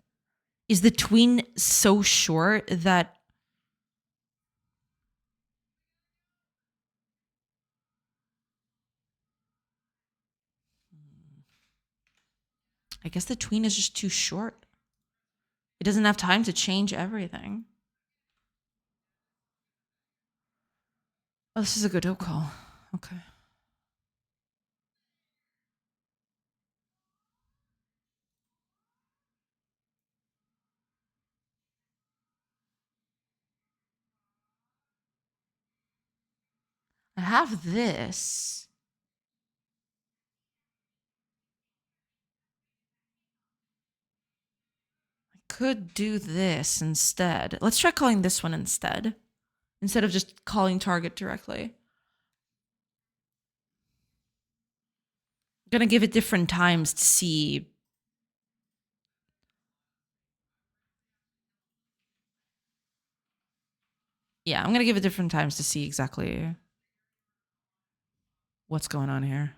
Is the tween so short that I guess the tween is just too short. It doesn't have time to change everything. Oh, this is a Godot call. Okay. I have this. I could do this instead. Let's try calling this one instead of just calling target directly. I'm gonna give it different times to see. Yeah, I'm gonna give it different times to see exactly what's going on here.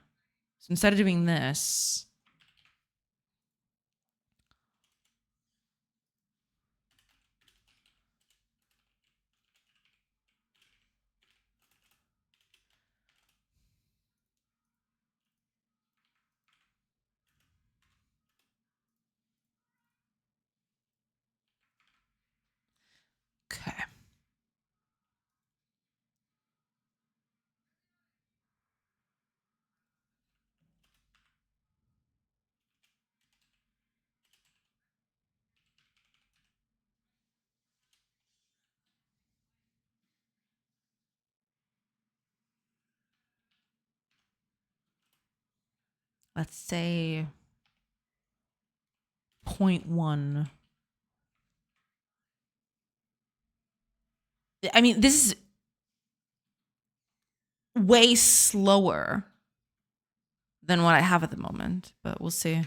So instead of doing this, okay. let's say 0.1. I mean, this is way slower than what I have at the moment, but we'll see.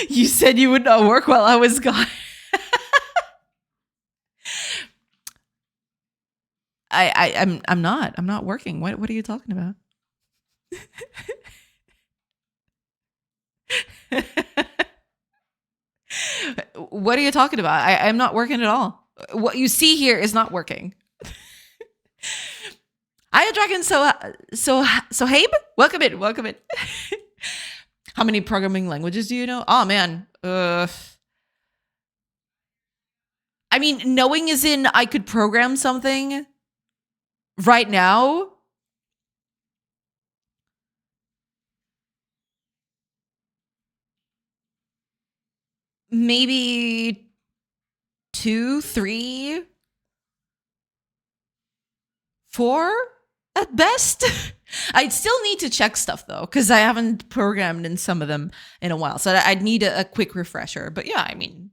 You said you would not work while I was gone. I'm not working. What are you talking about? What are you talking about? I'm not working at all. What you see here is not working. Hiya, Dragon. So Habe, welcome in. How many programming languages do you know? Oh man. I mean, knowing is in I could program something right now. Maybe 2, 3, 4 at best. I'd still need to check stuff though, because I haven't programmed in some of them in a while. So I'd need a quick refresher. But yeah, I mean,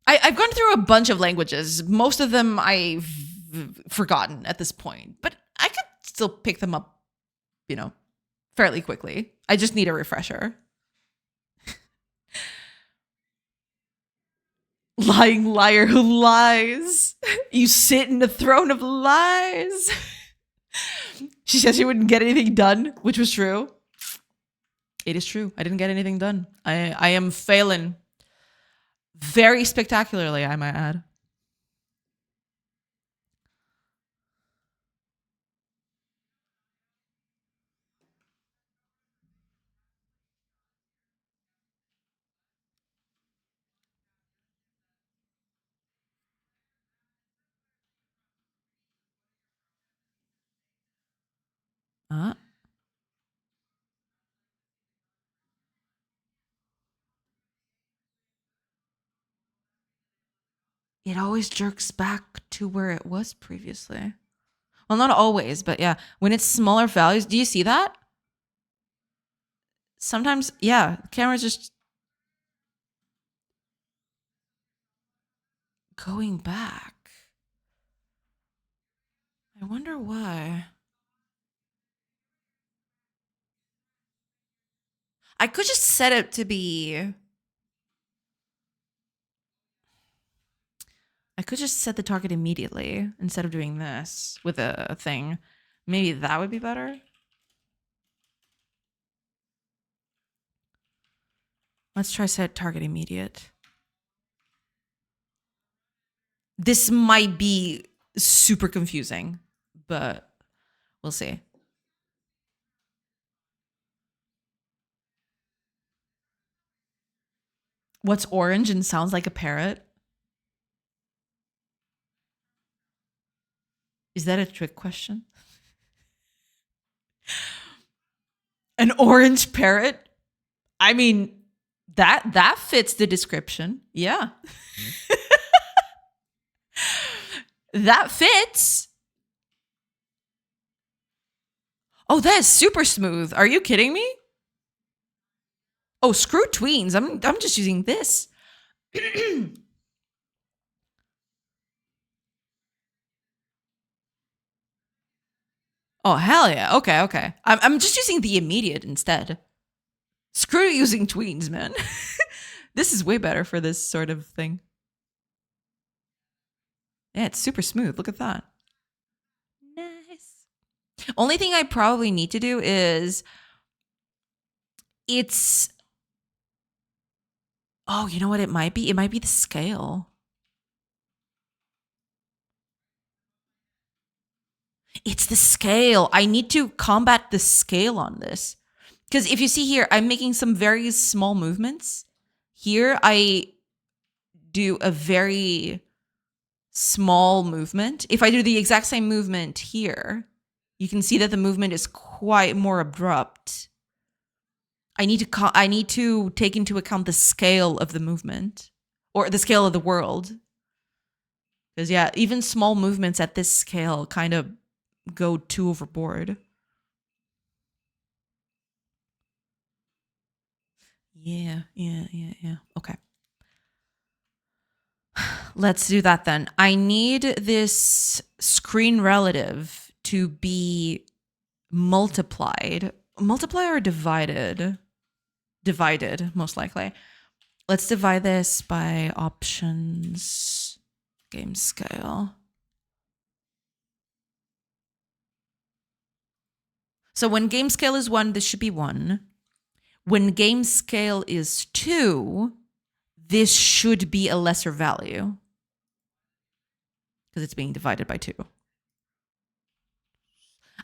I've gone through a bunch of languages. Most of them I've forgotten at this point, but I could still pick them up, fairly quickly. I just need a refresher. Lying liar who lies. You sit in the throne of lies. She said she wouldn't get anything done, which was true. It is true. I didn't get anything done. I am failing very spectacularly, I might add. It always jerks back to where it was previously. Well, not always, but yeah. When it's smaller values, do you see that? Sometimes, yeah, the camera's just going back. I wonder why. I could just set it to be... I could just set the target immediately instead of doing this with a thing. Maybe that would be better. Let's try set target immediate. This might be super confusing, but we'll see. What's orange and sounds like a parrot? Is that a trick question? An orange parrot? I mean, that fits the description. Yeah. That fits. Oh, that is super smooth. Are you kidding me? Oh, screw tweens. I'm just using this. Oh, hell yeah. Okay. I'm just using the immediate instead. Screw using tweens, man. This is way better for this sort of thing. Yeah, it's super smooth. Look at that. Nice. Only thing I probably need to do is oh, you know what it might be? It might be the scale. It's the scale. I need to combat the scale on this. Because if you see here, I'm making some very small movements. Here, I do a very small movement. If I do the exact same movement here, you can see that the movement is quite more abrupt. I need to take into account the scale of the movement or the scale of the world. Because yeah, even small movements at this scale kind of go too overboard. Yeah. Okay. Let's do that then. I need this screen relative to be multiplied. Multiply or divided? Divided, most likely. Let's divide this by options, game scale. So when game scale is 1, this should be 1. When game scale is 2, this should be a lesser value because it's being divided by 2.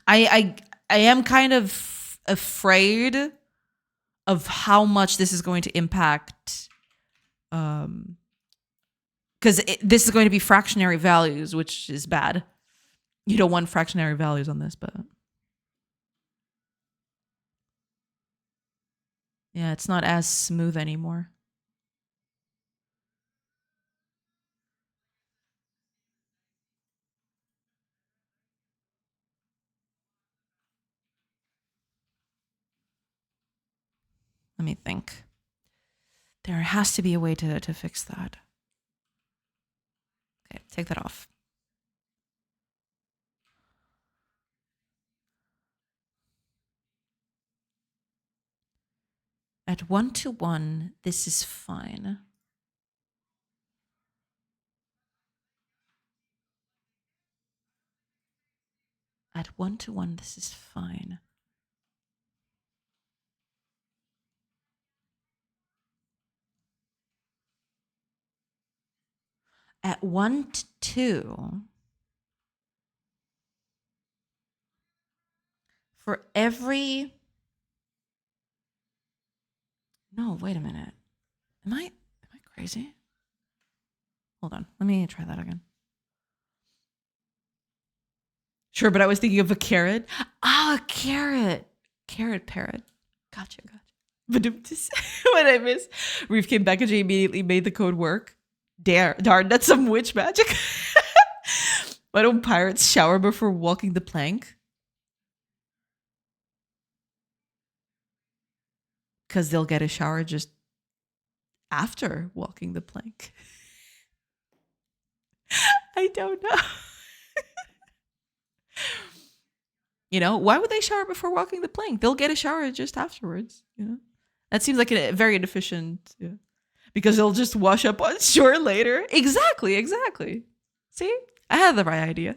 I am kind of afraid of how much this is going to impact, because this is going to be fractionary values, which is bad. You don't want fractionary values on this, but yeah, it's not as smooth anymore. Let me think. There has to be a way to fix that. Okay, take that off. At 1:1, this is fine. At 1:1, this is fine. At 1:2, for every... No, wait a minute. Am I crazy? Hold on. Let me try that again. Sure, but I was thinking of a carrot. Ah, a carrot. Carrot parrot. Gotcha. But what I miss? Reef came back and she immediately made the code work. Darn, that's some witch magic. Why don't pirates shower before walking the plank? Because they'll get a shower just after walking the plank. I don't know. You know, why would they shower before walking the plank? They'll get a shower just afterwards. You know, that seems like a very inefficient. Yeah. Because they'll just wash up on shore later. Exactly. See, I had the right idea.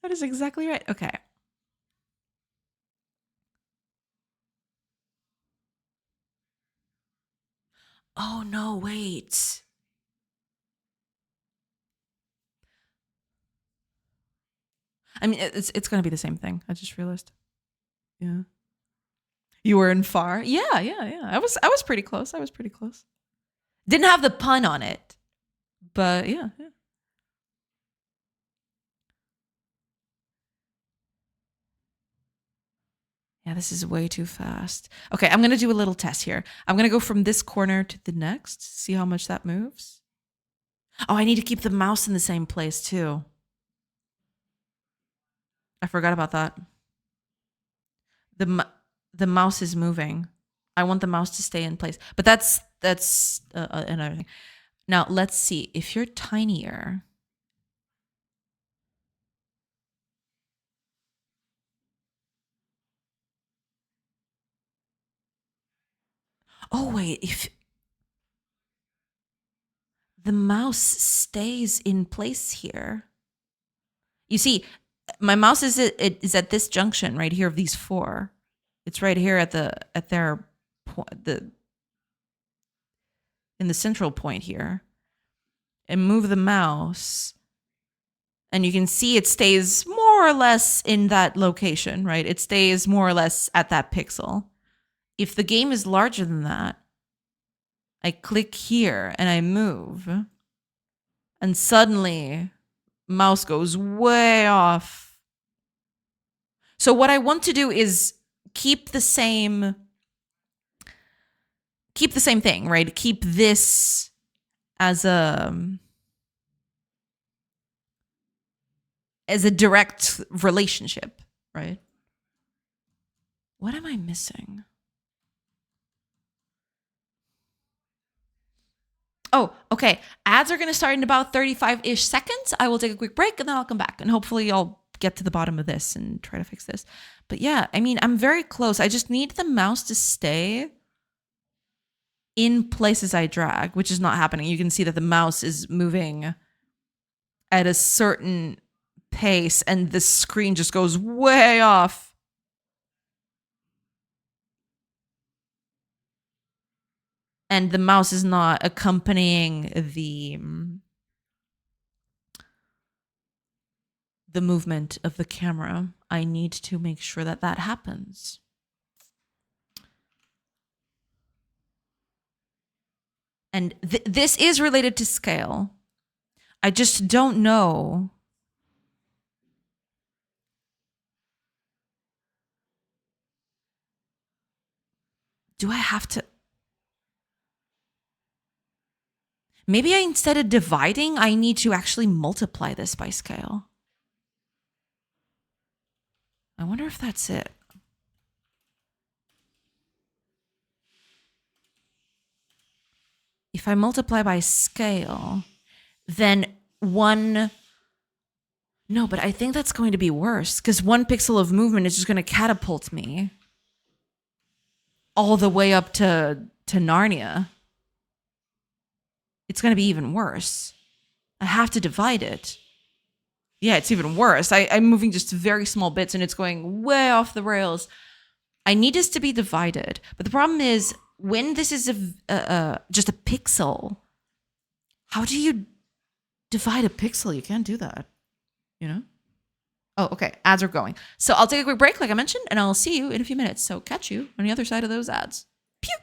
That is exactly right. Okay. Oh no! Wait. I mean, it's going to be the same thing. I just realized. Yeah. You were in far. Yeah. I was pretty close. Didn't have the pun on it, but yeah. Yeah, this is way too fast. Okay, I'm going to do a little test here. I'm going to go from this corner to the next, see how much that moves. Oh, I need to keep the mouse in the same place too. I forgot about that. The mouse is moving. I want the mouse to stay in place. But that's another thing. Now, let's see. If you're tinier... Oh, wait. If the mouse stays in place here... You see, my mouse is at this junction right here of these 4. It's right here at their in the central point here. And move the mouse, and you can see it stays more or less in that location, right? It stays more or less at that pixel. If the game is larger than that, I click here and I move, and suddenly mouse goes way off. So what I want to do is keep the same thing, right? Keep this as a direct relationship, right? What am I missing? Oh, okay. Ads are going to start in about 35-ish seconds. I will take a quick break and then I'll come back and hopefully I'll get to the bottom of this and try to fix this. But yeah, I mean, I'm very close. I just need the mouse to stay in places I drag, which is not happening. You can see that the mouse is moving at a certain pace and the screen just goes way off. And the mouse is not accompanying the movement of the camera. I need to make sure that that happens. And this is related to scale. I just don't know. Do I have to? Maybe instead of dividing, I need to actually multiply this by scale. I wonder if that's it. If I multiply by scale, then one... No, but I think that's going to be worse because 1 pixel of movement is just going to catapult me all the way up to Narnia. It's going to be even worse. I have to divide it. Yeah, it's even worse. I'm moving just very small bits and it's going way off the rails. I need this to be divided. But the problem is when this is just a pixel, how do you divide a pixel? You can't do that, you know? Oh, okay. Ads are going. So I'll take a quick break, like I mentioned, and I'll see you in a few minutes. So catch you on the other side of those ads. Pew!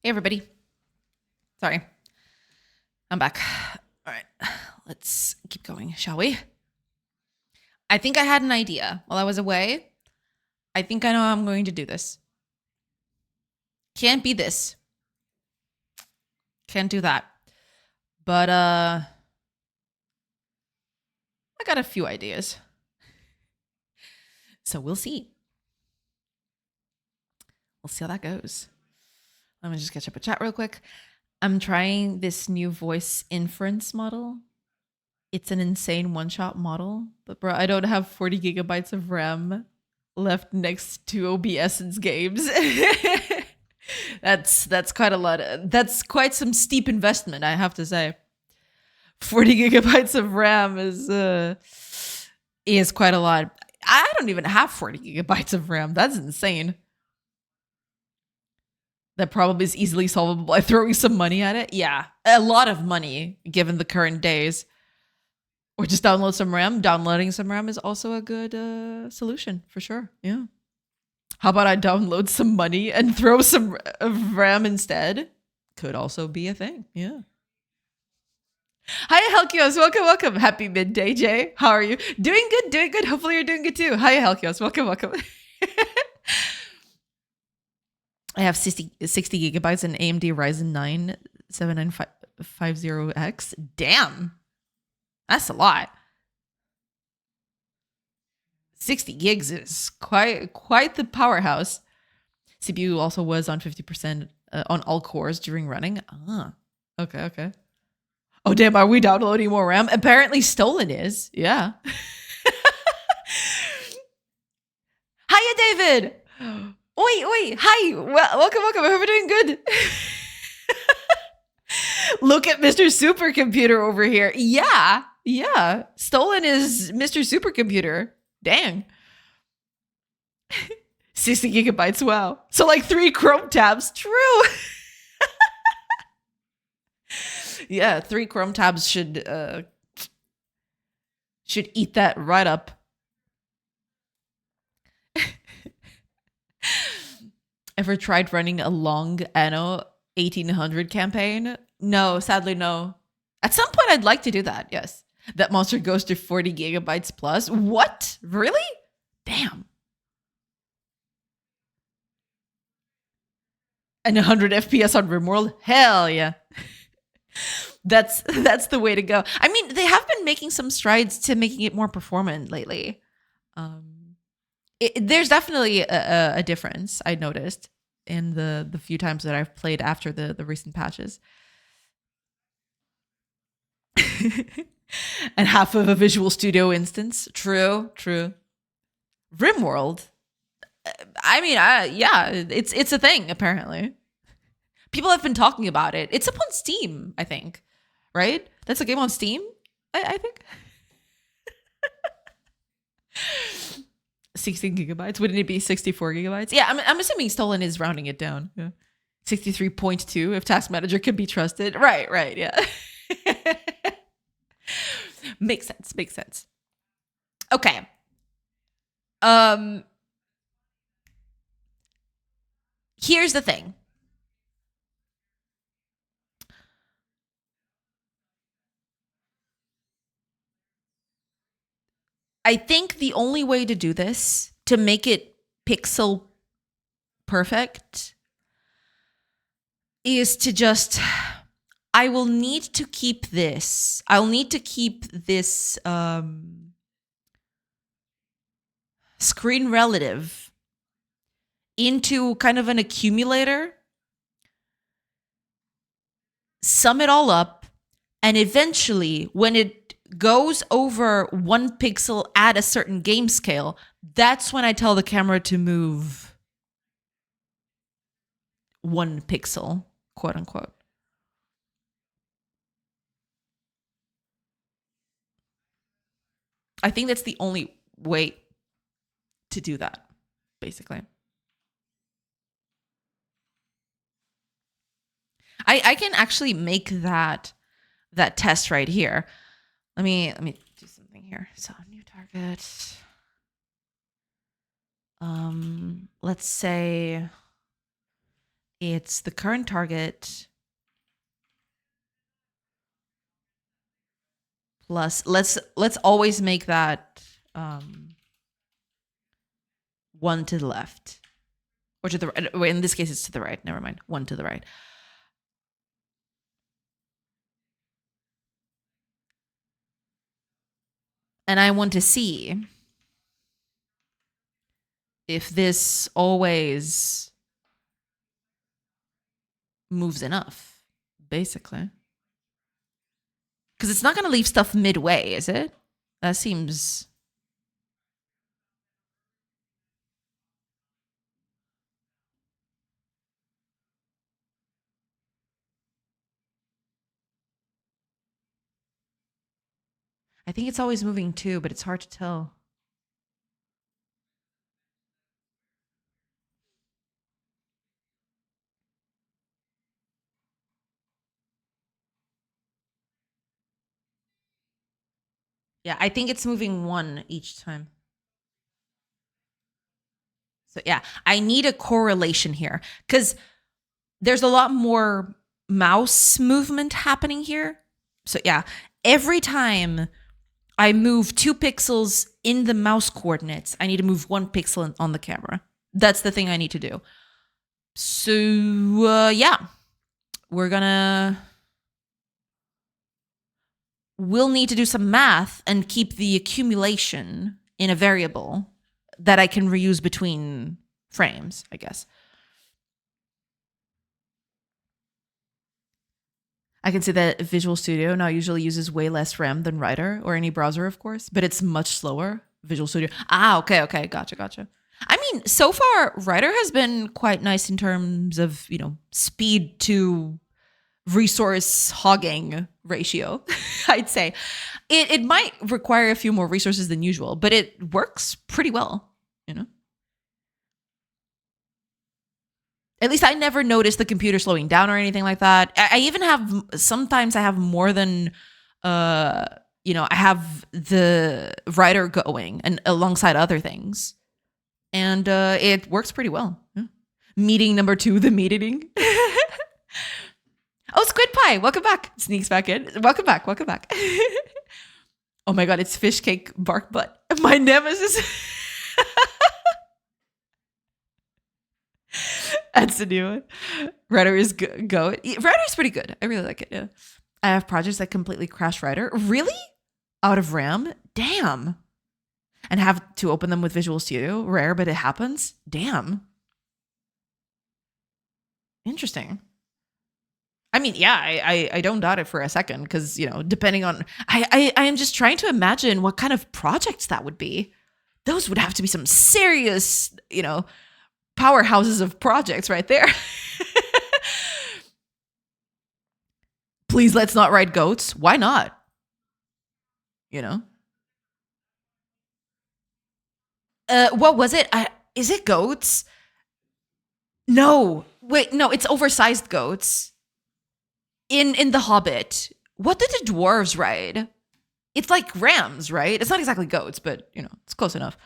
Hey, everybody. Sorry. I'm back. All right. Let's keep going, shall we? I think I had an idea while I was away. I think I know how I'm going to do this. Can't be this. Can't do that. But I got a few ideas. So we'll see. We'll see how that goes. Let me just catch up with chat real quick. I'm trying this new voice inference model. It's an insane one-shot model, but bro, I don't have 40 gigabytes of RAM left next to OBS's games. That's quite a lot. That's quite some steep investment, I have to say. 40 gigabytes of RAM is quite a lot. I don't even have 40 gigabytes of RAM. That's insane. That probably is easily solvable by throwing some money at it. Yeah, a lot of money given the current days. Or just download some RAM. Downloading some RAM is also a good solution for sure. Yeah. How about I download some money and throw some RAM instead? Could also be a thing. Yeah. Hi, Helkios. Welcome. Happy midday, Jay. How are you? Doing good. Hopefully you're doing good too. Hi, Helkios. Welcome. I have 60 gigabytes and AMD Ryzen 9 7950X. Damn. That's a lot. 60 gigs is quite the powerhouse. CPU also was on 50% on all cores during running. Okay. Oh, damn, are we downloading more RAM? Apparently Stolen is. Yeah. Hiya, David. Oi. Hi. Welcome. I hope you're doing good. Look at Mr. Supercomputer over here. Yeah. Stolen is Mr. Supercomputer. Dang. 60 gigabytes. Wow. So like 3 Chrome tabs. True. Yeah, 3 Chrome tabs should eat that right up. Ever tried running a long Anno 1800 campaign? No, sadly no. At some point I'd like to do that, yes. That monster goes to 40 gigabytes plus. What? Really? Damn. And 100 FPS on RimWorld? Hell yeah. That's the way to go. I mean, they have been making some strides to making it more performant lately. There's definitely a difference I noticed in the few times that I've played after the recent patches. And half of a Visual Studio instance. True. RimWorld. I mean, yeah, it's a thing apparently. People have been talking about it. It's up on Steam, I think. Right? That's a game on Steam, I think. 16 gigabytes. Wouldn't it be 64 gigabytes? Yeah, I'm assuming Stolen is rounding it down. Yeah. 63.2 if Task Manager can be trusted. Right, yeah. Makes sense. Okay. Here's the thing. I think the only way to do this, to make it pixel perfect, is to just, I will need to keep this. I'll need to keep this screen relative into kind of an accumulator, sum it all up, and eventually when it goes over 1 pixel at a certain game scale, that's when I tell the camera to move 1 pixel, quote unquote. I think that's the only way to do that, basically. I can actually make that test right here. Let me do something here. So new target. Let's say It's the current target plus let's always make that 1 to the left. Or to the right. In this case, it's to the right. Never mind. 1 to the right. And I want to see if this always moves enough, basically. Because it's not going to leave stuff midway, is it? That seems... I think it's always moving too, but it's hard to tell. Yeah, I think it's moving 1 each time. So yeah, I need a correlation here because there's a lot more mouse movement happening here. So yeah, every time I move 2 pixels in the mouse coordinates, I need to move 1 pixel on the camera. That's the thing I need to do. So yeah, we'll need to do some math and keep the accumulation in a variable that I can reuse between frames, I guess. I can see that Visual Studio now usually uses way less RAM than Writer or any browser, of course, but it's much slower. Visual Studio. Okay. Gotcha. I mean, so far, Writer has been quite nice in terms of, speed to resource hogging ratio, I'd say. It might require a few more resources than usual, but it works pretty well, At least I never noticed the computer slowing down or anything like that. I even have, sometimes I have more than, I have the writer going and alongside other things. And it works pretty well. Yeah. Meeting number 2, the meeting. Oh, Squid Pie, welcome back. Sneaks back in. Welcome back. Oh my God, it's Fish Cake Bark Butt. My nemesis. That's the new one. Writer is go. Writer is pretty good. I really like it. Yeah. I have projects that completely crash Writer. Really? Out of RAM? Damn. And have to open them with Visual Studio. Rare, but it happens. Damn. Interesting. I mean, yeah, I don't doubt it for a second because, depending on... I am just trying to imagine what kind of projects that would be. Those would have to be some serious, powerhouses of projects right there. Please, let's not write goats. Why not? What was it? Is it goats? No. Wait, no, it's oversized goats. In The Hobbit. What did the dwarves ride? It's like rams, right? It's not exactly goats, but, it's close enough.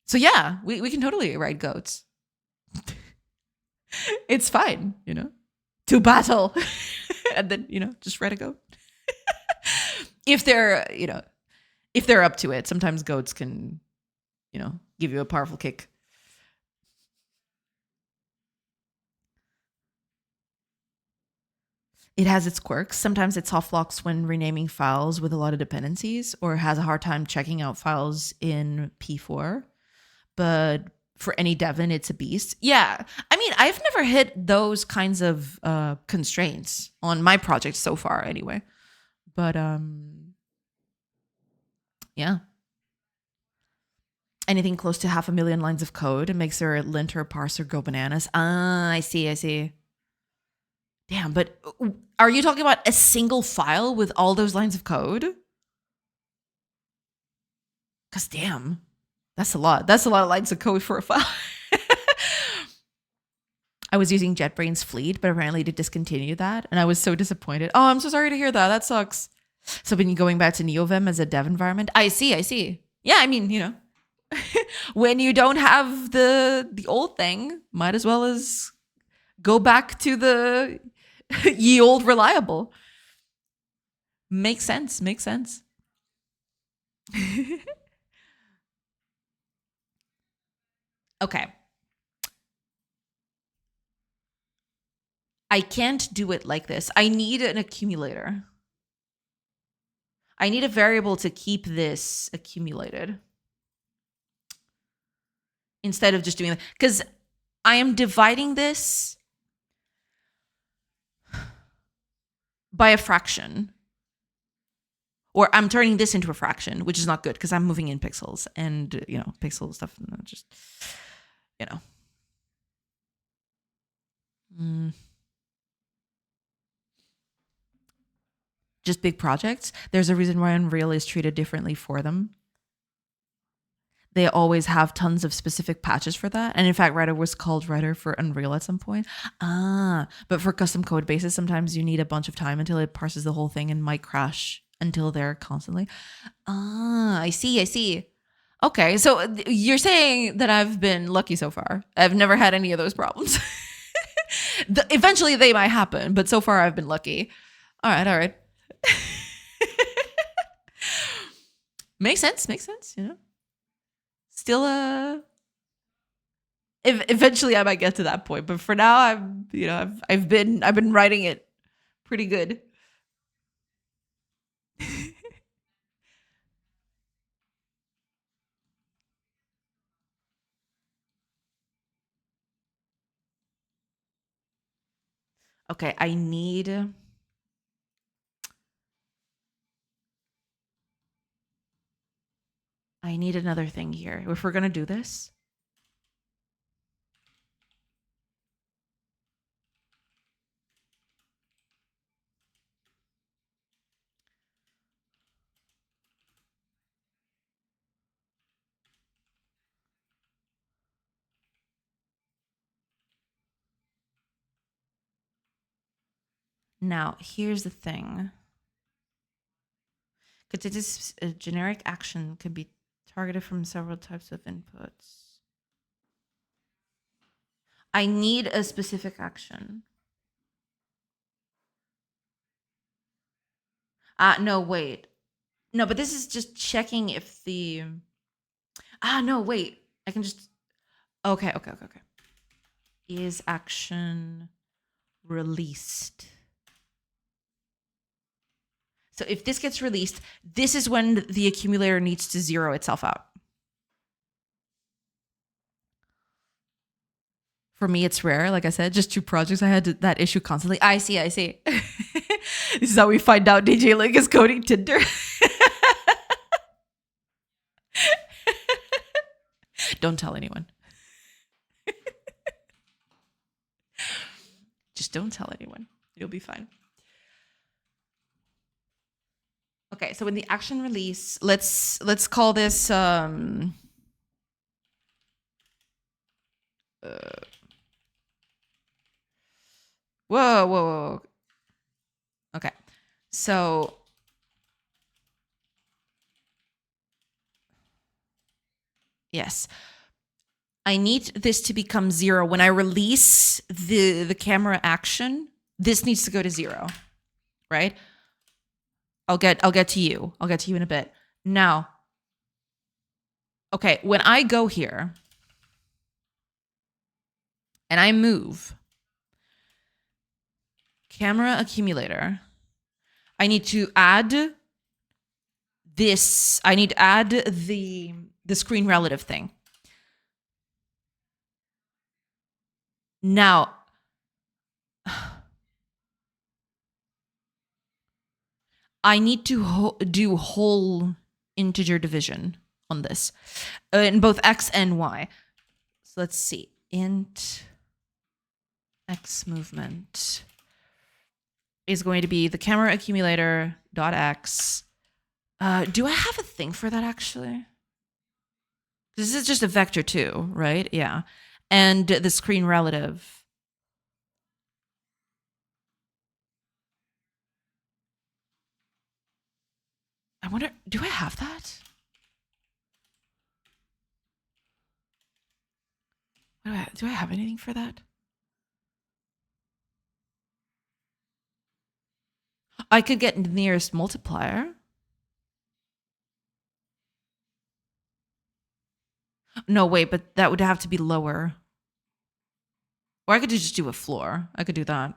So yeah, we can totally ride goats. It's fine, to battle. And then, just ride a goat. If they're up to it, sometimes goats can, give you a powerful kick. It has its quirks. Sometimes it soft locks when renaming files with a lot of dependencies or has a hard time checking out files in P4. But for any Devon, it's a beast. Yeah. I mean, I've never hit those kinds of constraints on my project so far anyway. But yeah. Anything close to 500,000 lines of code makes their linter parser go bananas. I see. Damn, but are you talking about a single file with all those lines of code? Because damn, that's a lot. That's a lot of lines of code for a file. I was using JetBrains Fleet, but apparently they discontinued that. And I was so disappointed. Oh, I'm so sorry to hear that. That sucks. So when you're going back to NeoVim as a dev environment, I see. Yeah, I mean, when you don't have the old thing, might as well as Go back to the ye old reliable. Makes sense. Makes sense. Okay. I can't do it like this. I need an accumulator. I need a variable to keep this accumulated instead of just doing that. Because I am dividing this by a fraction. Or I'm turning this into a fraction, which is not good because I'm moving in pixels and, you know, pixel stuff, just, you know. Just big projects. There's a reason why Unreal is treated differently for them. They always have tons of specific patches for that. And in fact, Writer was called Writer for Unreal at some point. But for custom code bases, sometimes you need a bunch of time until it parses the whole thing and might crash until they're constantly. I see. Okay, so you're saying that I've been lucky so far. I've never had any of those problems. Eventually they might happen, but so far I've been lucky. All right. Makes sense, you know. Still eventually I might get to that point, but for now I've been writing it pretty good. Okay, I need another thing here. If we're going to do this. Now, here's the thing. Because it is a generic action can be targeted from several types of inputs. I need a specific action. No, wait. No, but this is just checking if the... no, wait. I can just... Okay. Is action released? So if this gets released, this is when the accumulator needs to zero itself out. For me, it's rare. Like I said, just 2 projects. I had that issue constantly. I see. This is how we find out DJ Link is coding Tinder. Don't tell anyone. Just don't tell anyone. You'll be fine. Okay, so in the action release, let's call this whoa. Okay. So yes. I need this to become 0. When I release the camera action, this needs to go to 0. Right? I'll get to you. I'll get to you in a bit. Now, okay, when I go here and I move camera accumulator, I need to add this. I need to add the screen relative thing. Now, I need to do whole integer division on this in both X and Y. So let's see. Int X movement is going to be the camera accumulator dot X. Do I have a thing for that actually? This is just a vector too, right? Yeah. And the screen relative. I wonder, do I have that? Do I have anything for that? I could get the nearest multiplier. No, wait, but that would have to be lower. Or I could just do a floor. I could do that.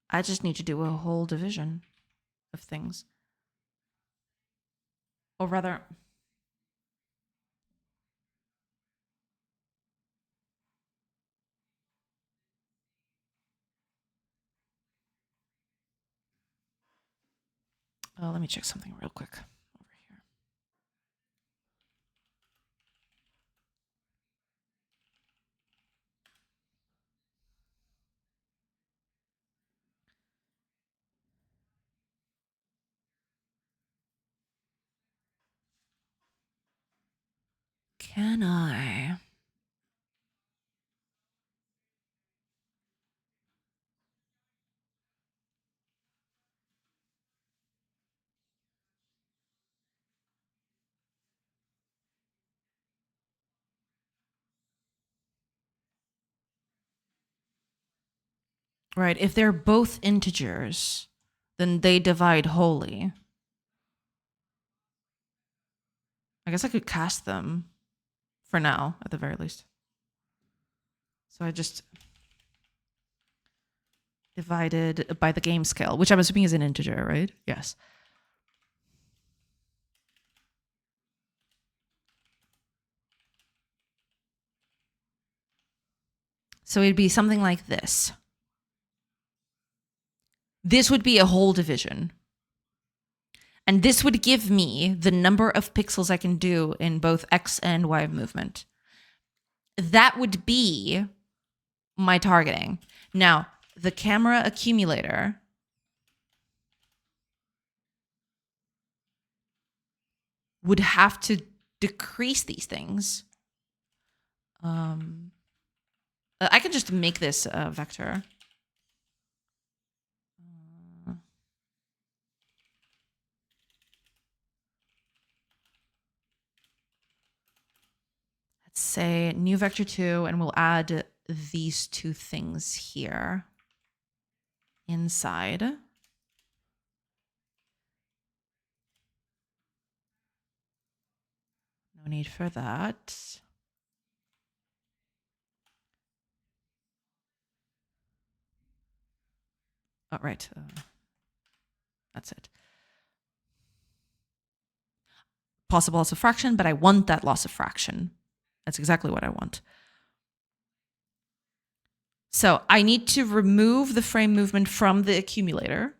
I just need to do a whole division of things. Or rather, let me check something real quick over here. Can I? Right, if they're both integers, then they divide wholly. I guess I could cast them for now, at the very least. So I just divided by the game scale, which I'm assuming is an integer, right? Yes. So it'd be something like this. This would be a whole division. And this would give me the number of pixels I can do in both X and Y movement. That would be my targeting. Now, the camera accumulator would have to decrease these things. I can just make this a vector. Let's say new vector 2, and we'll add these two things here inside. No need for that. Oh, right. That's it. Possible loss of fraction, but I want that loss of fraction. That's exactly what I want. So I need to remove the frame movement from the accumulator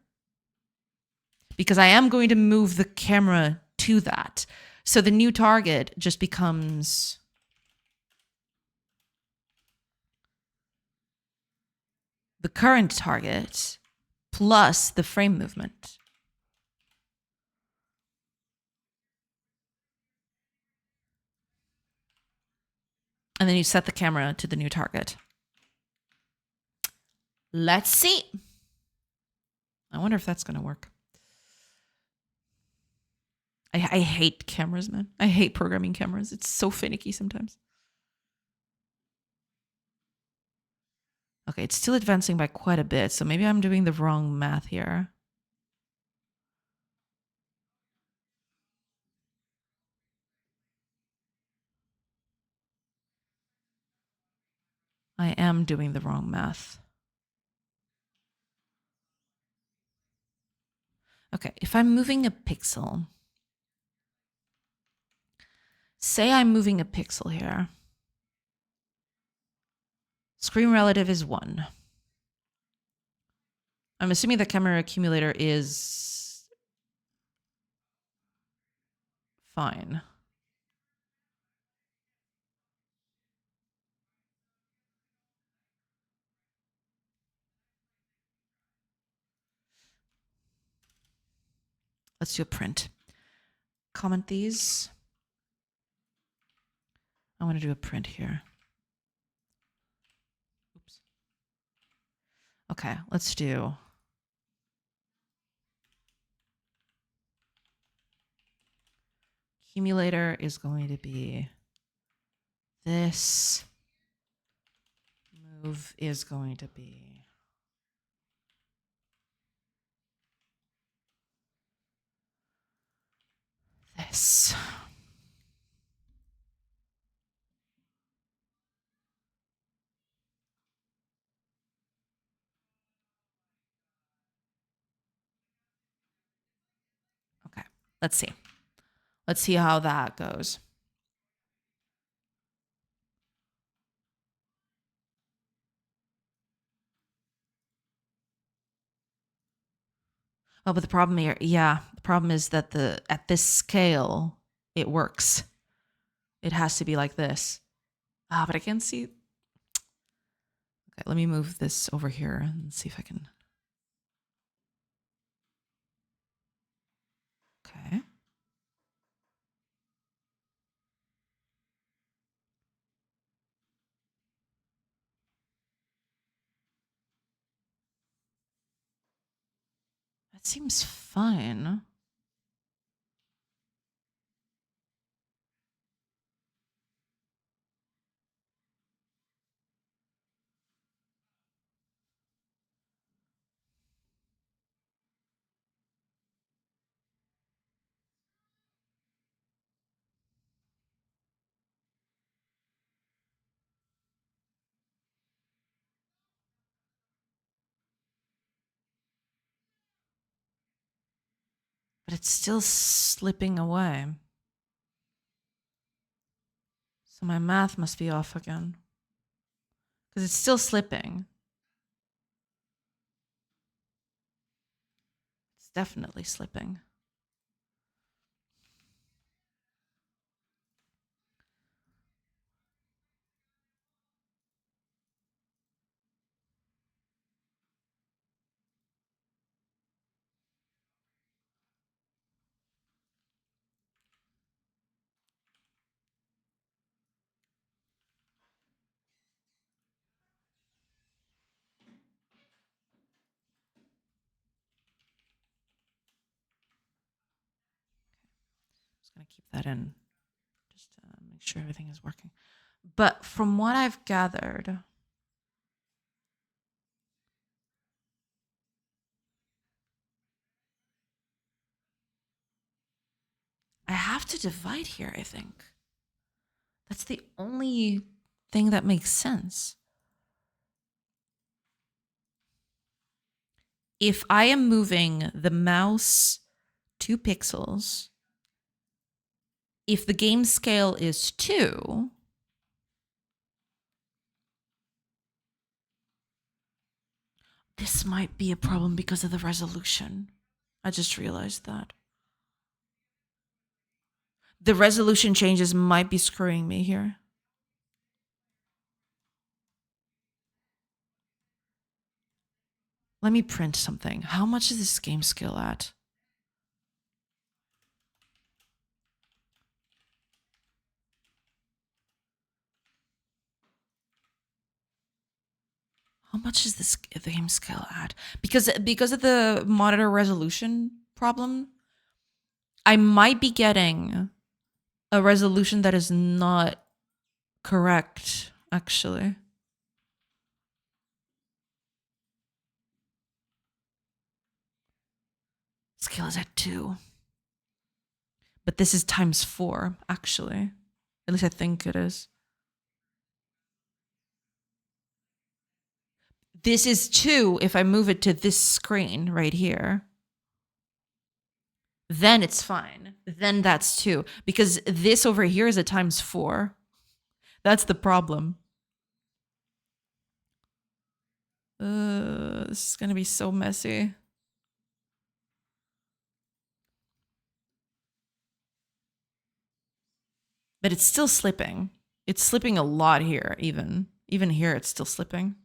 because I am going to move the camera to that. So the new target just becomes the current target plus the frame movement. And then you set the camera to the new target. Let's see. I wonder if that's going to work. I hate cameras, man. I hate programming cameras. It's so finicky sometimes. Okay, it's still advancing by quite a bit, so maybe I'm doing the wrong math here. I am doing the wrong math. Okay, if I'm moving a pixel, say I'm moving a pixel here. Screen relative is 1. I'm assuming the camera accumulator is fine. Let's do a print. comment these. I want to do a print here. Oops. Okay, let's do. Accumulator is going to be this. Move is going to be this. Okay, let's see. Let's see how that goes. Oh, but the problem here, yeah, the problem is that at this scale, it works. It has to be like this. Ah, but I can't see. Okay, let me move this over here and see if I can. Okay. That seems fine. But it's still slipping away. So my math must be off again. Because it's still slipping. It's definitely slipping. Just going to keep that in just to make sure everything is working. But from what I've gathered, I have to divide here, I think. That's the only thing that makes sense. If I am moving the mouse 2 pixels, if the game scale is 2, this might be a problem because of the resolution. I just realized that. The resolution changes might be screwing me here. Let me print something. How much is this game scale at? How much is this the game scale at? Because of the monitor resolution problem, I might be getting a resolution that is not correct, actually. Scale is at 2. But this is ×4, actually. At least I think it is. This is 2 if I move it to this screen right here. Then it's fine. Then that's 2. Because this over here is a ×4. That's the problem. This is going to be so messy. But it's still slipping. It's slipping a lot here, even. Even here, it's still slipping.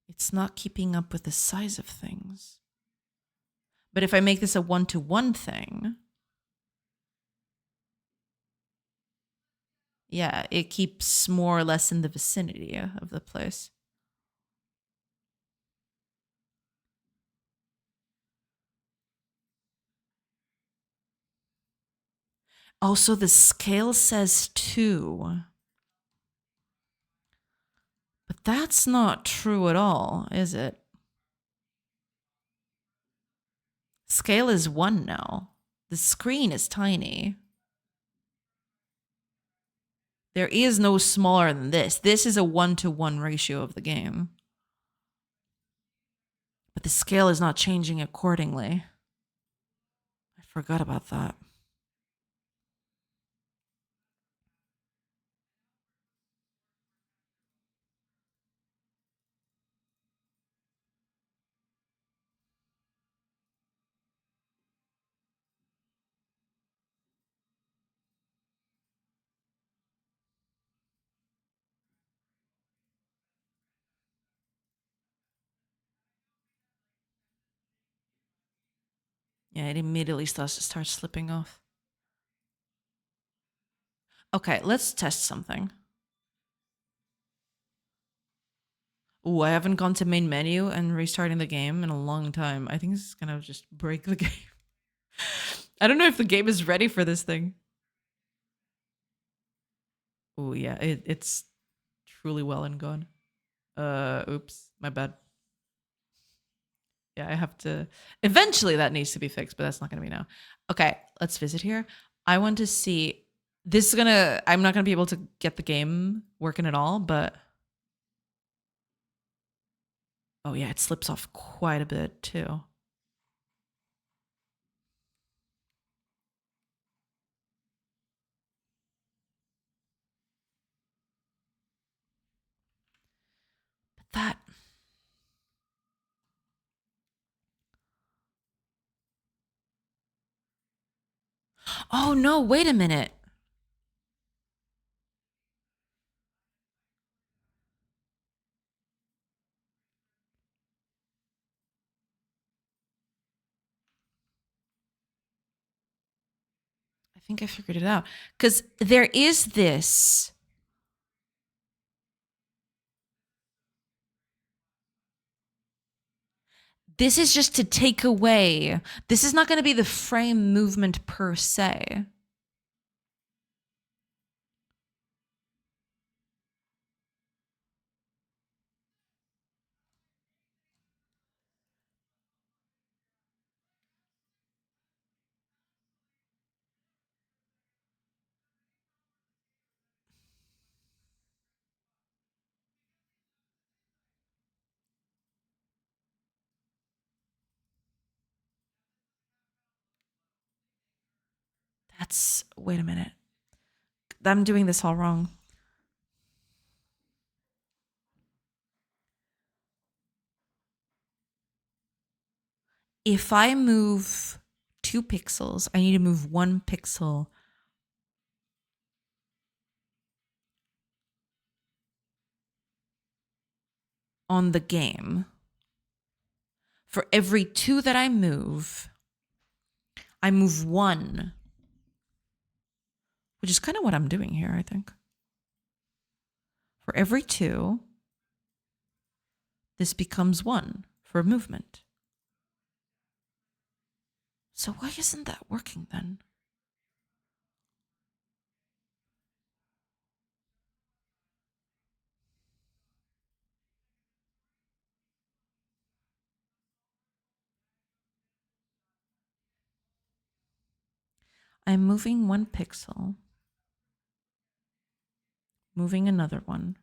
It's It's not keeping up with the size of things. But if I make this a 1-to-1 thing, yeah, it keeps more or less in the vicinity of the place. Also, the scale says 2. But that's not true at all, is it? Scale is 1 now. The screen is tiny. There is no smaller than this. This is a 1-to-1 ratio of the game. But the scale is not changing accordingly. I forgot about that. Yeah, it immediately starts slipping off. Okay, let's test something. Ooh, I haven't gone to main menu and restarting the game in a long time. I think this is gonna just break the game. I don't know if the game is ready for this thing. Oh yeah, it's truly well and gone. Oops, my bad. Yeah, I have to. Eventually, that needs to be fixed, but that's not gonna be now. Okay, let's visit here. I want to see. This is gonna. I'm not gonna be able to get the game working at all, but. Oh yeah, it slips off quite a bit too. But that. Oh no! Wait a minute. I think I figured it out. Because there is this. This is just to take away. This is not going to be the frame movement per se. That's. Wait a minute. I'm doing this all wrong. If I move 2 pixels, I need to move 1 pixel on the game. For every 2 that I move 1, which is kind of what I'm doing here, I think. For every 2, this becomes 1 for movement. So why isn't that working then? I'm moving 1 pixel, moving another one.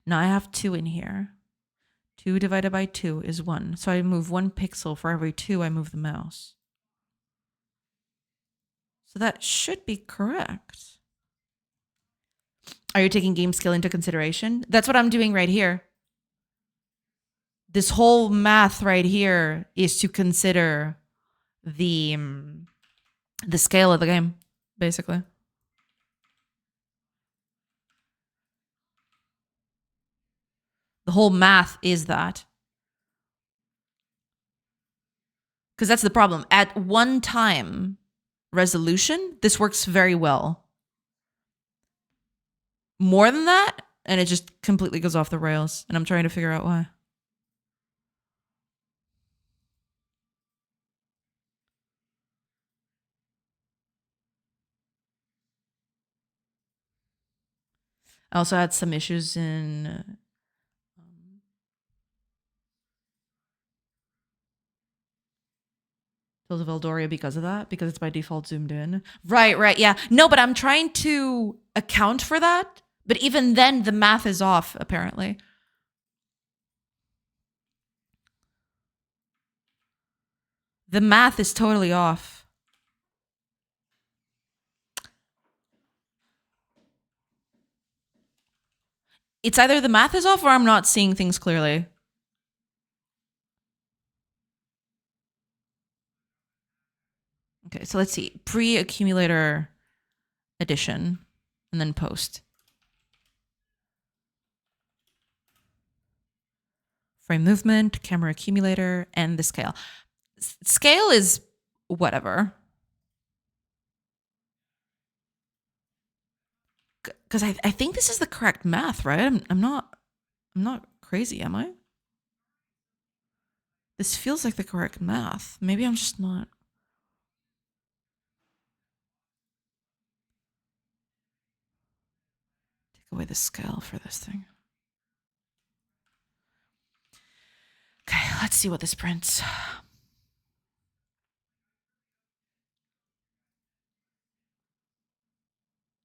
Now I have 2 in here. 2 divided by 2 is 1. So I move 1 pixel for every 2 I move the mouse. So that should be correct. Are you taking game skill into consideration? That's what I'm doing right here. This whole math right here is to consider the scale of the game, basically. The whole math is that. Because that's the problem. At one time resolution, this works very well. More than that, and it just completely goes off the rails. And I'm trying to figure out why. I also had some issues in Tales of Eldoria because of that, because it's by default zoomed in. Right, yeah. No, but I'm trying to account for that. But even then, the math is off, apparently. The math is totally off. It's either the math is off or I'm not seeing things clearly. Okay, so let's see. Pre-accumulator addition and then post. Frame movement, camera accumulator, and the scale. Scale is whatever. Because I think this is the correct math, right? I'm not crazy, am I? This feels like the correct math. Maybe I'm just not. Take away the scale for this thing. Okay, let's see what this prints.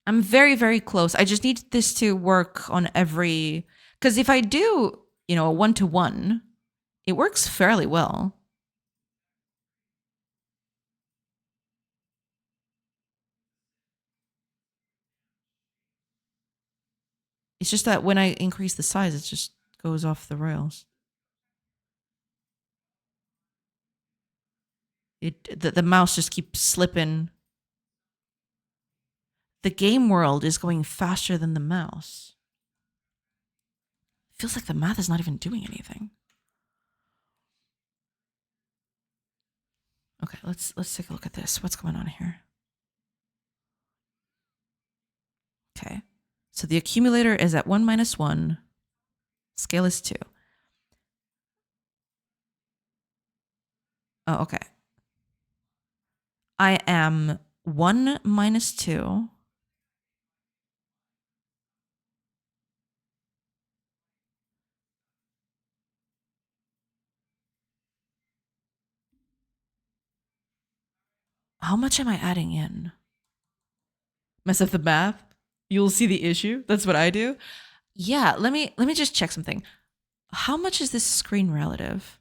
I'm very, very close. I just need this to work on every... Because if I do, a 1-to-1, it works fairly well. It's just that when I increase the size, it just goes off the rails. The mouse just keeps slipping. The game world is going faster than the mouse. Feels like the math is not even doing anything. Okay, let's take a look at this. What's going on here? Okay, so the accumulator is at 1 - 1. Scale is 2. Oh, okay. I am 1 - 2. How much am I adding in? Mess up the math. You'll see the issue. That's what I do. Yeah, let me just check something. How much is this screen relative?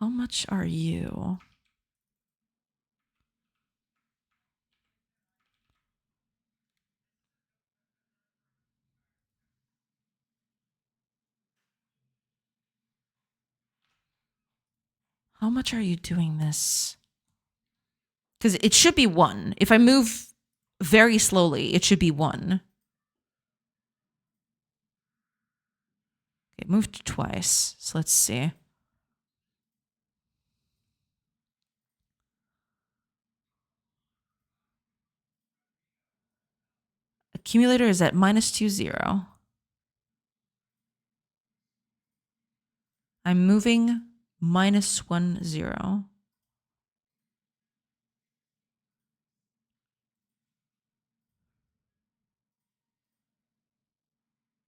How much are you? How much are you doing this? Because it should be 1. If I move very slowly, it should be 1. It moved twice, so let's see. Accumulator is at -2, 0. I'm moving -1, 0.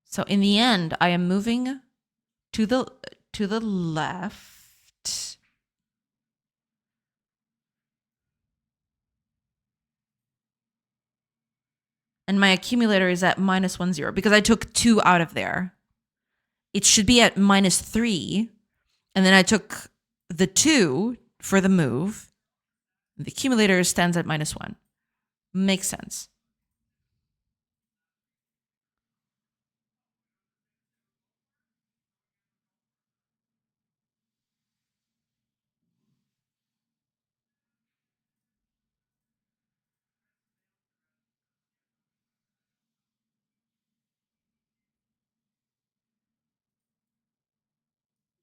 So in the end, I am moving to the left. And my accumulator is at -1, 0 because I took 2 out of there. It should be at -3. And then I took the 2 for the move. The accumulator stands at -1. Makes sense.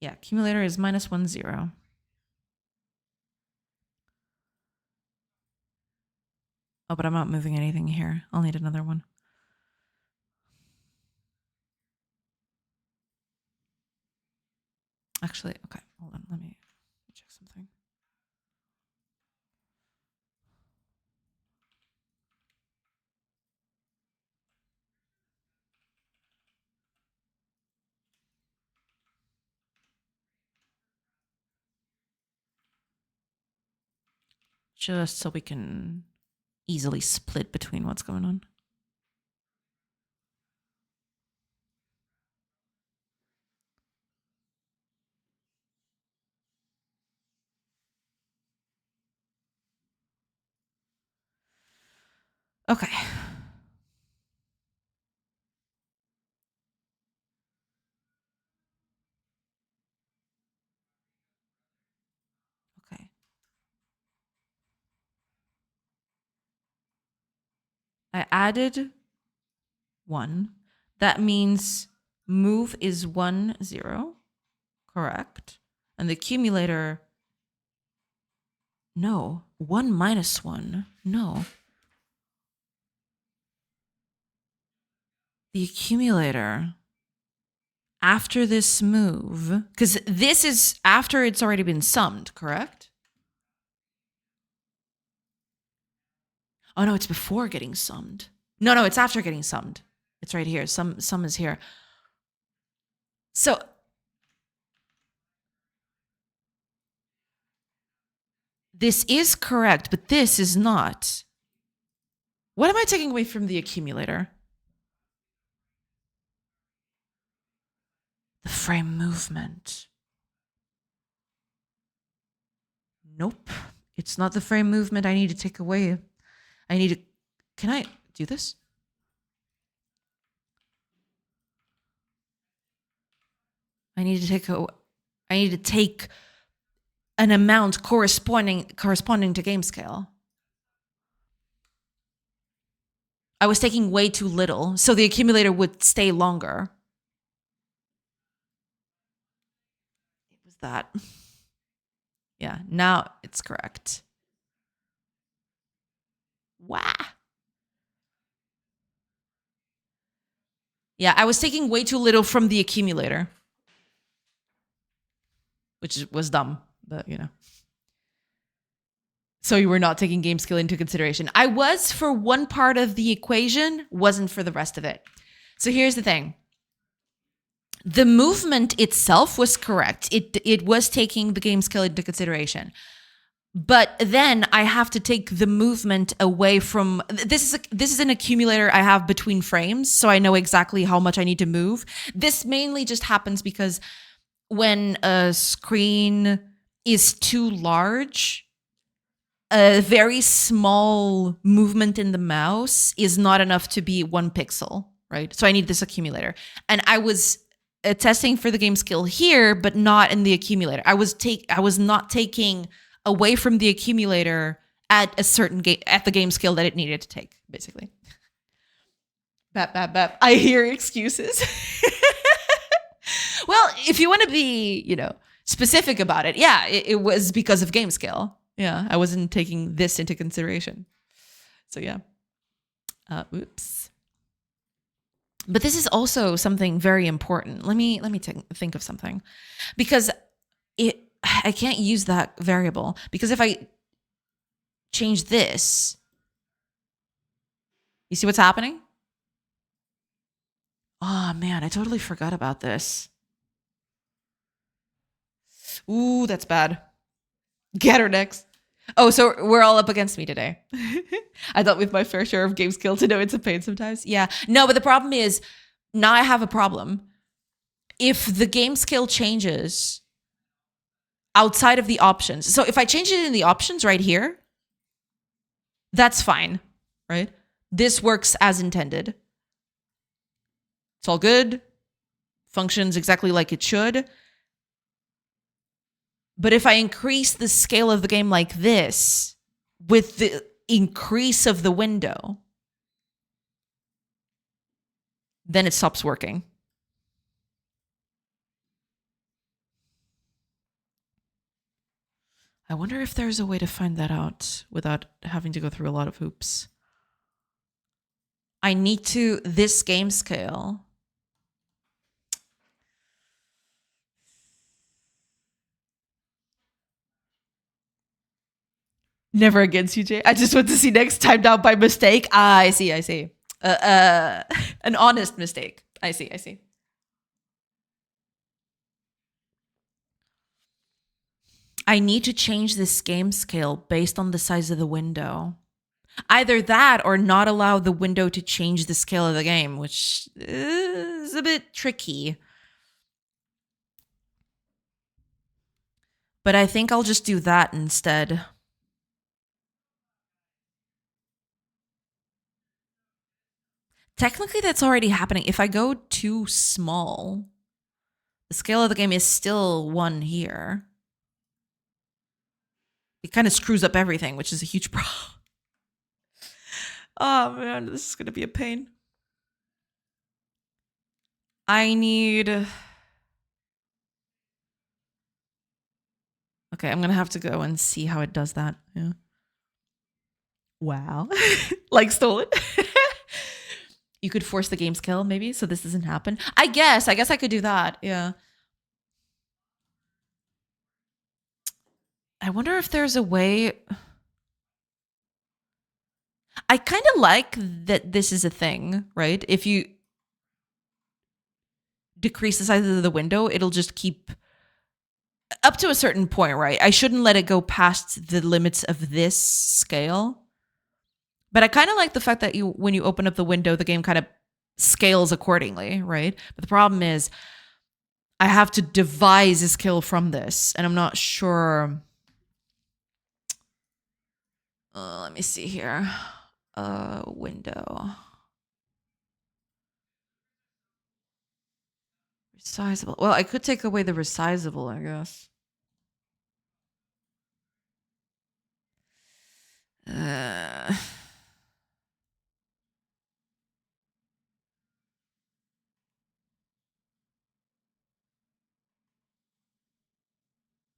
Yeah, accumulator is -1, 0. Oh, but I'm not moving anything here. I'll need another one. Actually, okay, hold on. Let me check something. Just so we can easily split between what's going on. Okay. Okay. I added 1. That means move is 1, 0. Correct. And the accumulator, no. 1 minus 1. No. The accumulator, after this move, because this is after it's already been summed, correct? Oh, no, it's before getting summed. No, it's after getting summed. It's right here. Sum is here. So this is correct, but this is not. What am I taking away from the accumulator? The frame movement. Nope. It's not the frame movement I need to take away. I need to... Can I do this? I need to take an amount corresponding to game scale. I was taking way too little, so the accumulator would stay longer. It was that. Yeah, now it's correct. Wow. Yeah, I was taking way too little from the accumulator, which was dumb, but you know. So you were not taking game skill into consideration. I was for one part of the equation, wasn't for the rest of it. So here's the thing. The movement itself was correct. It was taking the game skill into consideration. But then I have to take the movement away from... This is an accumulator I have between frames, so I know exactly how much I need to move. This mainly just happens because when a screen is too large, a very small movement in the mouse is not enough to be 1 pixel, right? So I need this accumulator. And I was testing for the game skill here, but not in the accumulator. I was not taking away from the accumulator at a certain at the game skill that it needed to take, basically. Bap. I hear excuses. Well, if you want to be, specific about it, yeah, it was because of game scale. Yeah, I wasn't taking this into consideration. So yeah. Oops. But this is also something very important. Let me think of something, because I can't use that variable, because if I change this, you see what's happening? Oh man, I totally forgot about this. Ooh, that's bad. Get her next. Oh, so we're all up against me today. I thought with my fair share of game skill to know it's a pain sometimes. Yeah. No, but the problem is, now I have a problem. If the game skill changes outside of the options, so if I change it in the options right here, that's fine, right? This works as intended. It's all good. Functions exactly like it should. But if I increase the scale of the game like this, with the increase of the window, then it stops working. I wonder if there's a way to find that out without having to go through a lot of hoops. I need to, this game scale. Never again, CJ. I just want to see next time down by mistake. Ah, I see. An honest mistake. I see. I need to change this game scale based on the size of the window. Either that or not allow the window to change the scale of the game, which is a bit tricky. But I think I'll just do that instead. Technically, that's already happening. If I go too small, the scale of the game is still 1 here. It kind of screws up everything, which is a huge problem. Oh man, this is going to be a pain. I need... Okay, I'm going to have to go and see how it does that. Yeah. Wow. Like stolen. You could force the game scale maybe so this doesn't happen. I guess I could do that. Yeah. I wonder if there's a way. I kind of like that this is a thing, right? If you decrease the size of the window, it'll just keep up to a certain point, right? I shouldn't let it go past the limits of this scale. But I kind of like the fact that when you open up the window, the game kind of scales accordingly, right? But the problem is I have to devise a scale from this, and I'm not sure. Let me see here. Window. Resizable. Well, I could take away the resizable, I guess.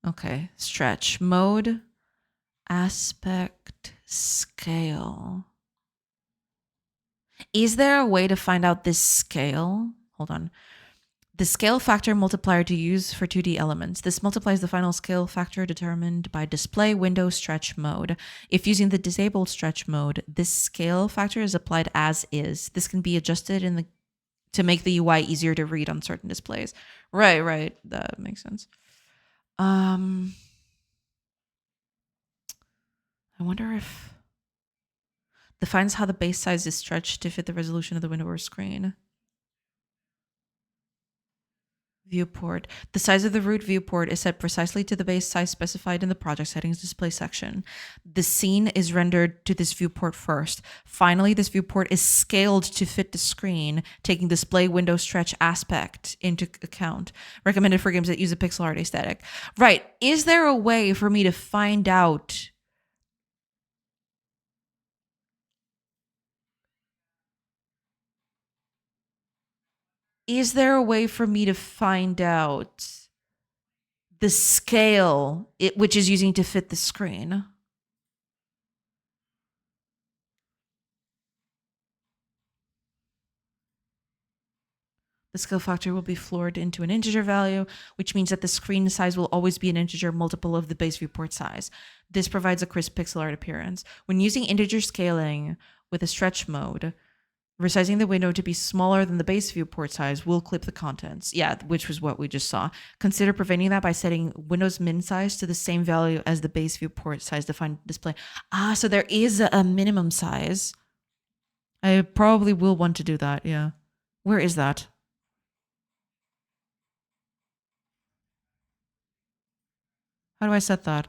Okay, stretch mode, aspect, scale. Is there a way to find out this scale? Hold on. The scale factor multiplier to use for 2D elements. This multiplies the final scale factor determined by display window stretch mode. If using the disabled stretch mode, this scale factor is applied as is. This can be adjusted to make the UI easier to read on certain displays. Right. That makes sense. I wonder if defines how the base size is stretched to fit the resolution of the window or screen. Viewport. The size of the root viewport is set precisely to the base size specified in the project settings display section. The scene is rendered to this viewport first. Finally, this viewport is scaled to fit the screen, taking display window stretch aspect into account. Recommended for games that use a pixel art aesthetic. Right. Is there a way for me to find out? Is there a way for me to find out the scale which is using to fit the screen? The scale factor will be floored into an integer value, which means that the screen size will always be an integer multiple of the base viewport size. This provides a crisp pixel art appearance. When using integer scaling with a stretch mode, resizing the window to be smaller than the base viewport size will clip the contents. Yeah, which was what we just saw. Consider preventing that by setting Windows min size to the same value as the base viewport size defined display. So there is a minimum size. I probably will want to do that, yeah. Where is that? How do I set that?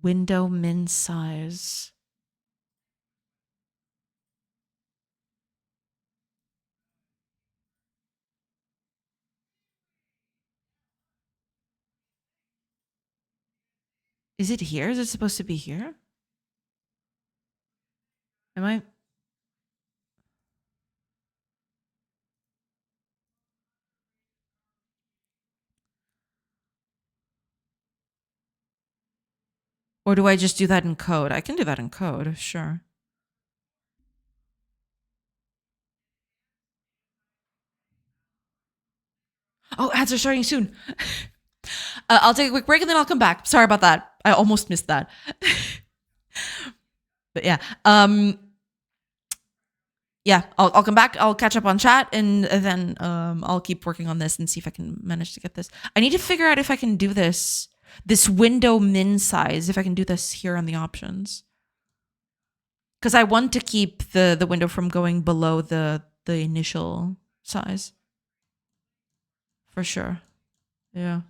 Window min size. Is it here? Is it supposed to be here? Am I? Or do I just do that in code? I can do that in code, sure. Oh, ads are starting soon. I'll take a quick break and then I'll come back. Sorry about that. I almost missed that. But yeah. Yeah, I'll come back. I'll catch up on chat and then I'll keep working on this and see if I can manage to get this. I need to figure out if I can do this window min size, if I can do this here on the options. Because I want to keep the window from going below the initial size. For sure. Yeah.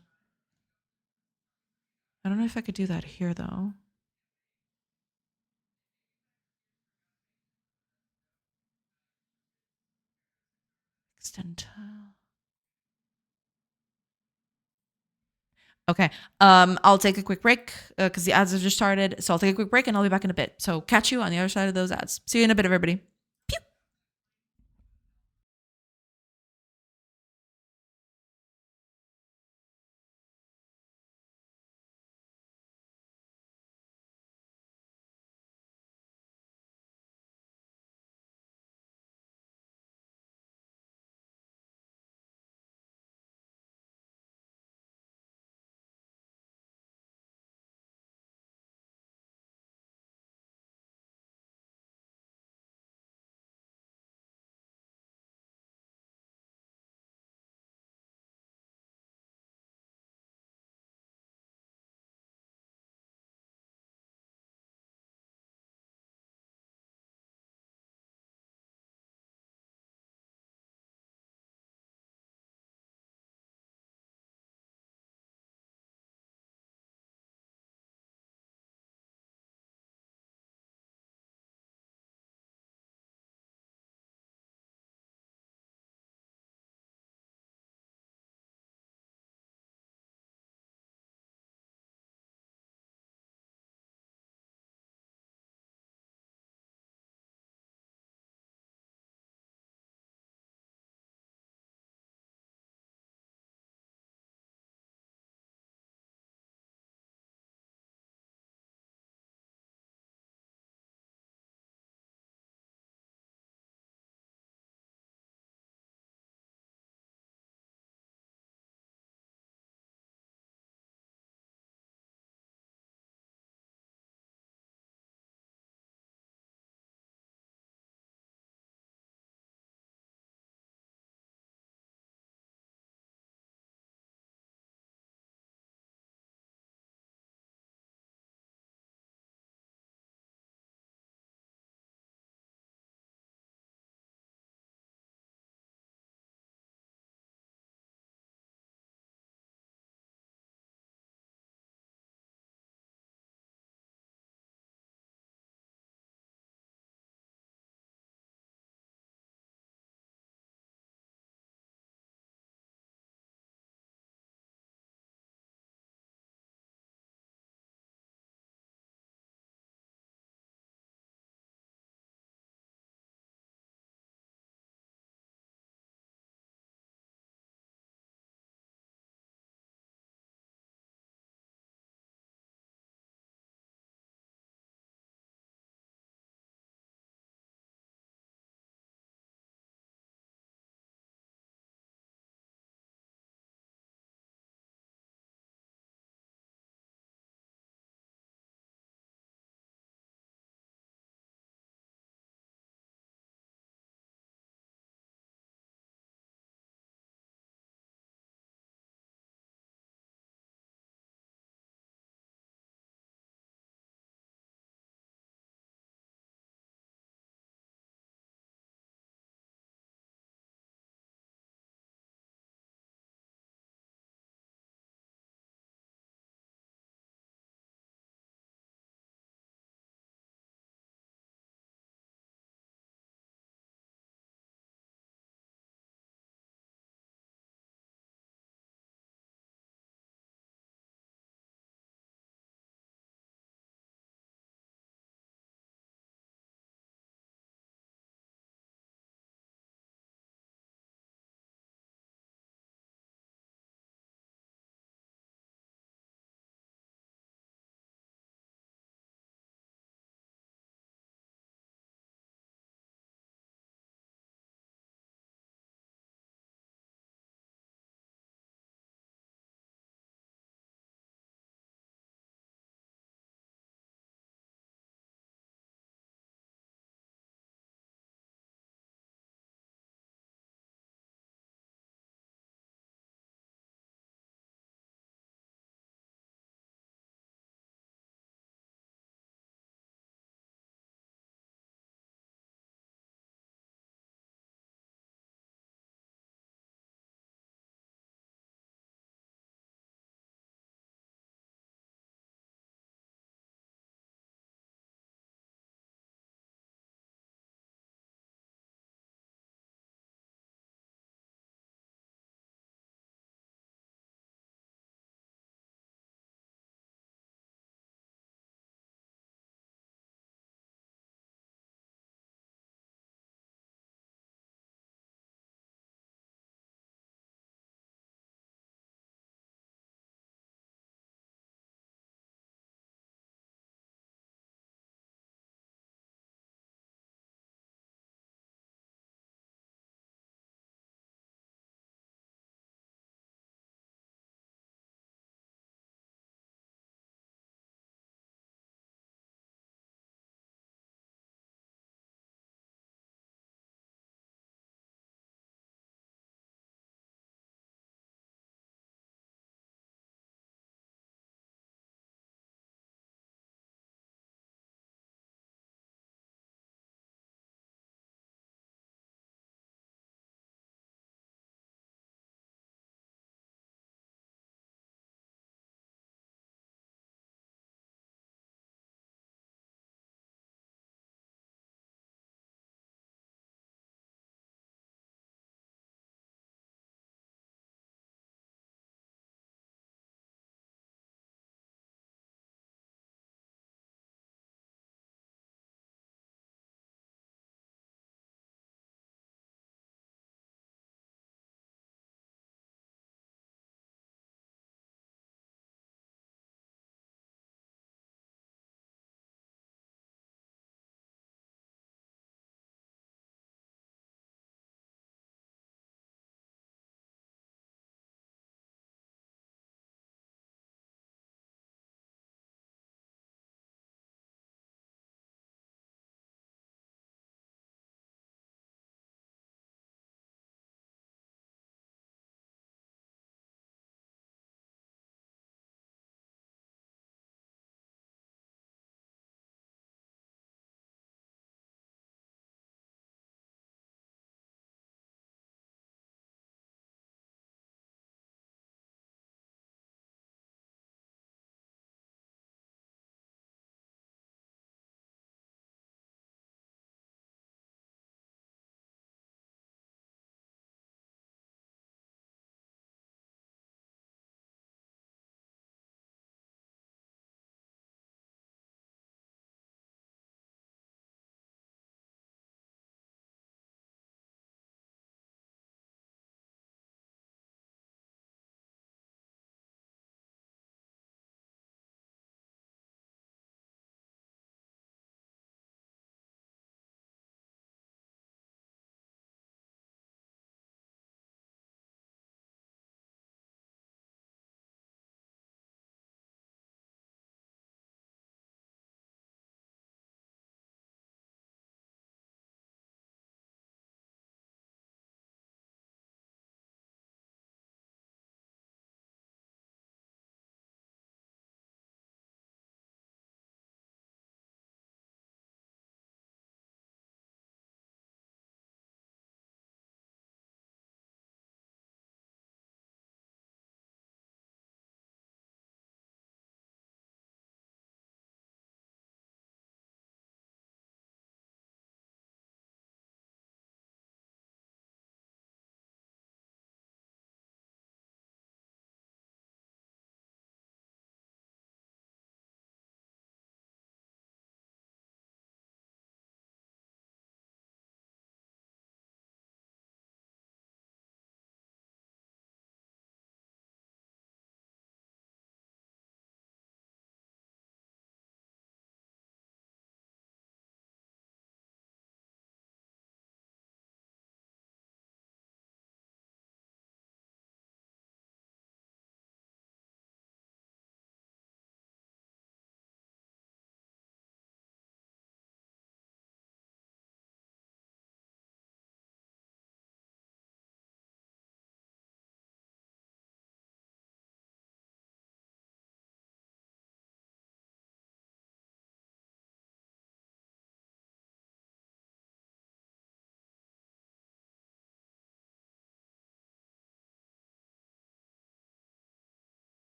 I don't know if I could do that here though. Extend. Okay. I'll take a quick break because the ads have just started. So I'll take a quick break and I'll be back in a bit. So catch you on the other side of those ads. See you in a bit, everybody.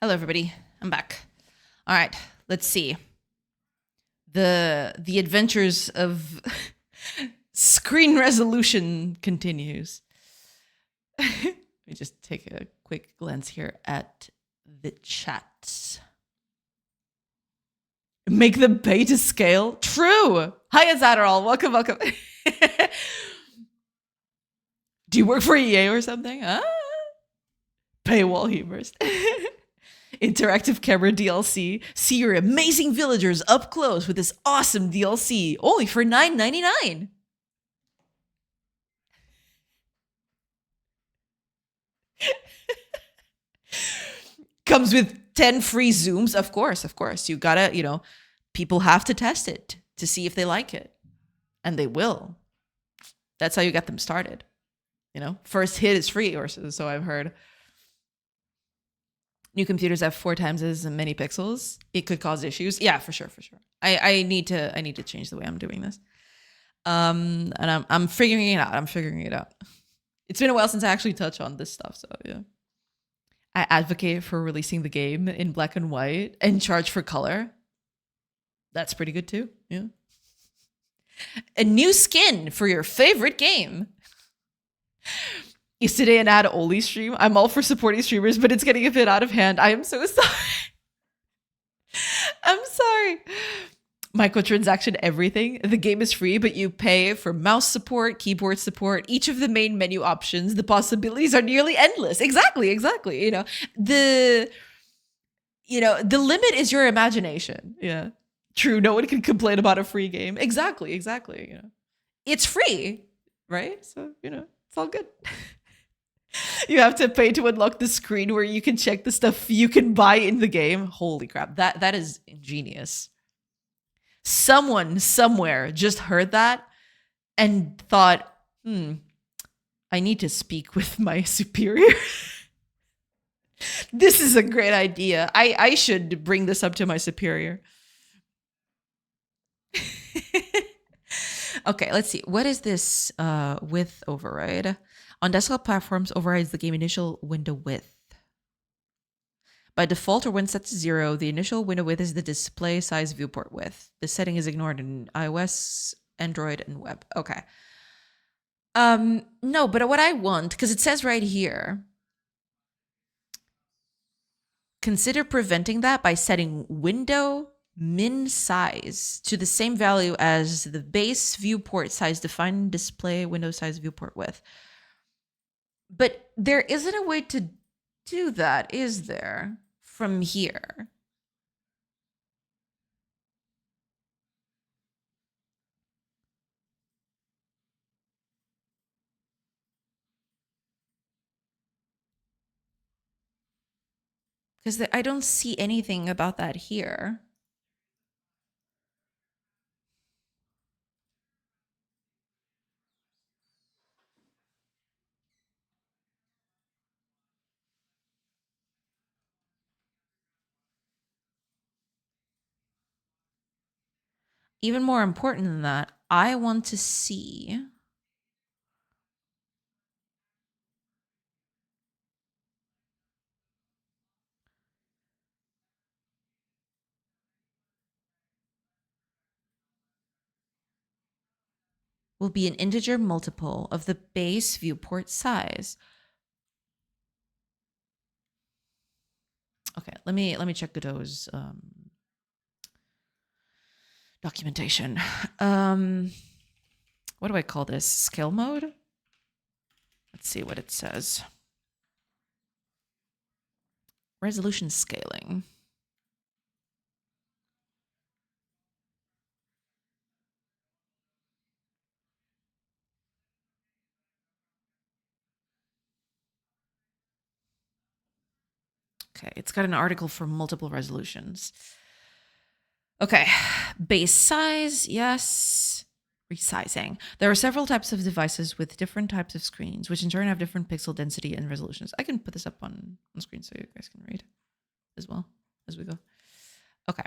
Hello, everybody. I'm back. All right, let's see. The adventures of screen resolution continues. Let me just take a quick glance here at the chat. Make the pay to scale. True. Hi, Azadderall. Welcome, welcome. Do you work for EA or something? Paywall humors. Interactive camera DLC. See your amazing villagers up close with this awesome DLC, only for $9.99. Comes with 10 free zooms. Of course. You gotta, people have to test it to see if they like it. And they will. That's how you get them started. First hit is free, or so I've heard. New computers have 4 times as many pixels. It could cause issues. Yeah, for sure. I need to change the way I'm doing this. And I'm figuring it out. It's been a while since I actually touched on this stuff, so yeah. I advocate for releasing the game in black and white and charge for color. That's pretty good too. Yeah. A new skin for your favorite game. Is today an ad-only stream? I'm all for supporting streamers, but it's getting a bit out of hand. I am so sorry. I'm sorry. Microtransaction everything. The game is free, but you pay for mouse support, keyboard support, each of the main menu options. The possibilities are nearly endless. Exactly. The limit is your imagination. Yeah. True. No one can complain about a free game. Exactly. It's free, right? So, it's all good. You have to pay to unlock the screen where you can check the stuff you can buy in the game. Holy crap. That is ingenious. Someone somewhere just heard that and thought, I need to speak with my superior. This is a great idea. I should bring this up to my superior. Okay, let's see. What is this width override? On desktop platforms, overrides the game initial window width. By default, or when set to 0, the initial window width is the display size viewport width. This setting is ignored in iOS, Android, and web. Okay. No, but what I want, because it says right here, consider preventing that by setting window min size to the same value as the base viewport size defined in display window size viewport width. But there isn't a way to do that, is there? From here. Because I don't see anything about that here. Even more important than that, I want to see will be an integer multiple of the base viewport size. Okay, let me check Godot's documentation. What do I call this? Scale mode? Let's see what it says. Resolution scaling. Okay, it's got an article for multiple resolutions. Okay, base size, yes. Resizing. There are several types of devices with different types of screens, which in turn have different pixel density and resolutions. I can put this up on screen so you guys can read as well as we go. Okay.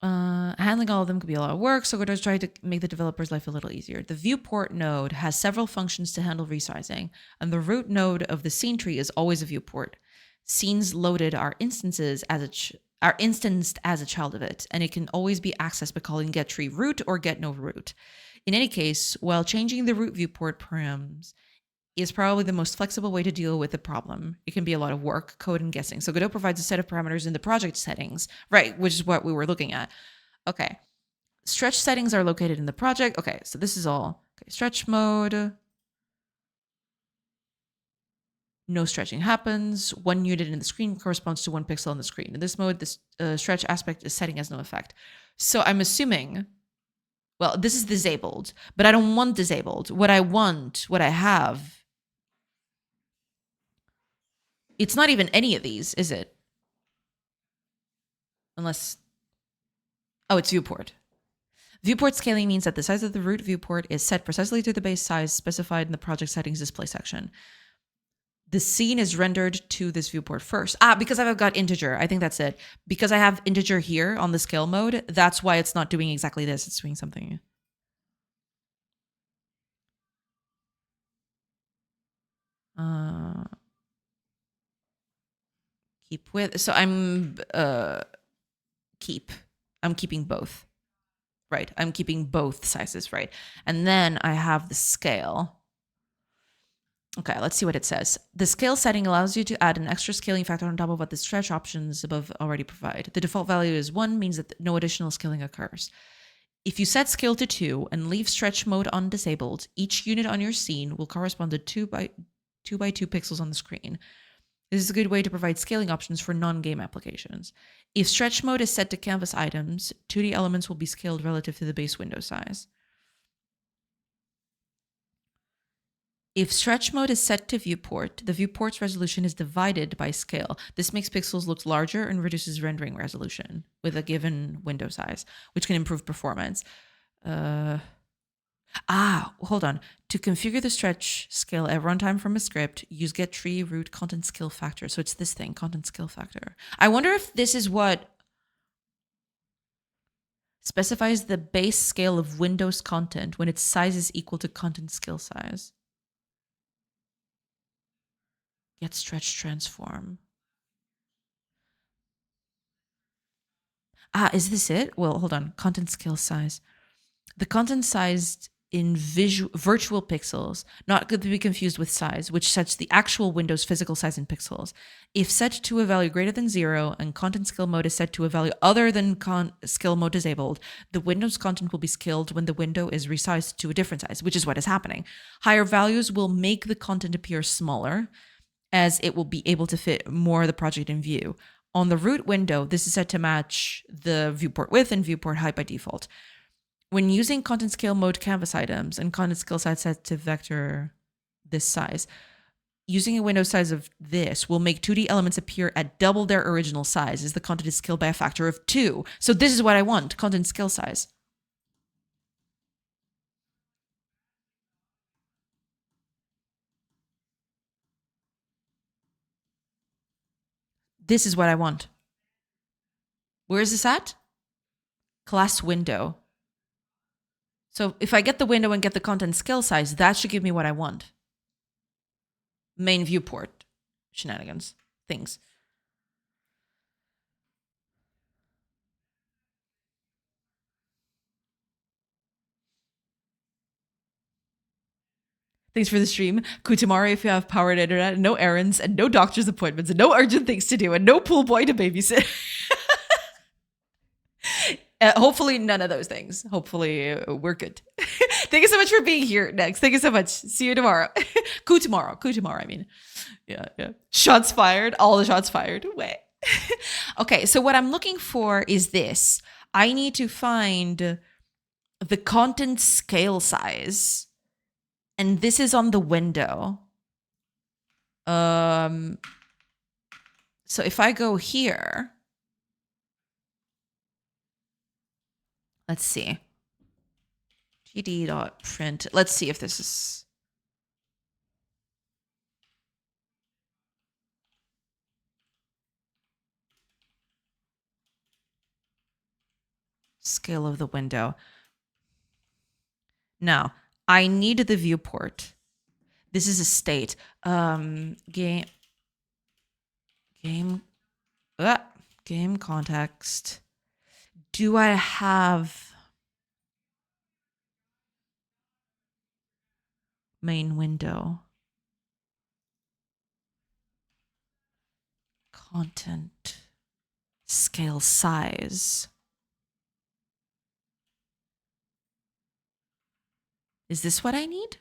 Handling all of them could be a lot of work, so Godot's trying to make the developer's life a little easier. The viewport node has several functions to handle resizing, and the root node of the scene tree is always a viewport. Scenes loaded are instances as are instanced as a child of it, and it can always be accessed by calling getTreeRoot or getNoRoot. In any case, while changing the root viewport params is probably the most flexible way to deal with the problem, it can be a lot of work, code, and guessing. So Godot provides a set of parameters in the project settings, right, which is what we were looking at. Okay. Stretch settings are located in the project. Okay, so this is all. Okay, stretch mode. No stretching happens. 1 unit in the screen corresponds to 1 pixel on the screen. In this mode, this stretch aspect is setting has no effect. So I'm assuming, well, this is disabled, but I don't want disabled. What I want, what I have, it's not even any of these, is it? Unless, oh, it's viewport. Viewport scaling means that the size of the root viewport is set precisely to the base size specified in the project settings display section. The scene is rendered to this viewport first. Because I've got integer. I think that's it. Because I have integer here on the scale mode, that's why it's not doing exactly this. It's doing something. Keep with. So I'm keep. I'm keeping both. Right. I'm keeping both sizes, right? And then I have the scale. Okay, let's see what it says. The scale setting allows you to add an extra scaling factor on top of what the stretch options above already provide. The default value is 1, means that no additional scaling occurs. If you set scale to 2 and leave stretch mode on disabled, each unit on your scene will correspond to 2 by 2 pixels on the screen. This is a good way to provide scaling options for non-game applications. If stretch mode is set to canvas items, 2D elements will be scaled relative to the base window size. If stretch mode is set to viewport, the viewport's resolution is divided by scale. This makes pixels look larger and reduces rendering resolution with a given window size, which can improve performance. Hold on. To configure the stretch scale at runtime from a script, use getTreeRoot content scale factor. So it's this thing, content scale factor. I wonder if this is what specifies the base scale of Windows content when its size is equal to content scale size. Get stretch transform. Is this it? Well, hold on. Content scale size. The content sized in virtual pixels, not to be confused with size, which sets the actual Windows physical size in pixels. If set to a value greater than 0 and content scale mode is set to a value other than scale mode disabled, the Windows content will be scaled when the window is resized to a different size, which is what is happening. Higher values will make the content appear smaller, as it will be able to fit more of the project in view. On the root window, this is set to match the viewport width and viewport height by default. When using content scale mode canvas items and content scale size set to vector this size, using a window size of this will make 2D elements appear at double their original size as the content is scaled by a factor of 2. So this is what I want, content scale size. This is what I want. Where is this at? Class window. So if I get the window and get the content scale size, that should give me what I want. Main viewport shenanigans, things. Thanks for the stream. Tomorrow, if you have powered internet, no errands, and no doctor's appointments, and no urgent things to do, and no pool boy to babysit. Hopefully, none of those things. Hopefully, we're good. Thank you so much for being here. Next, thank you so much. See you tomorrow. Tomorrow, I mean. Yeah. Shots fired. All the shots fired. Way. Okay, so what I'm looking for is this. I need to find the content scale size. And this is on the window. So if I go here, let's see. gd.print. Let's see if this is. Scale of the window. Now, I need the viewport. This is a state. Game Game, game context. Do I have main window? Content. Scale size. Is this what I need?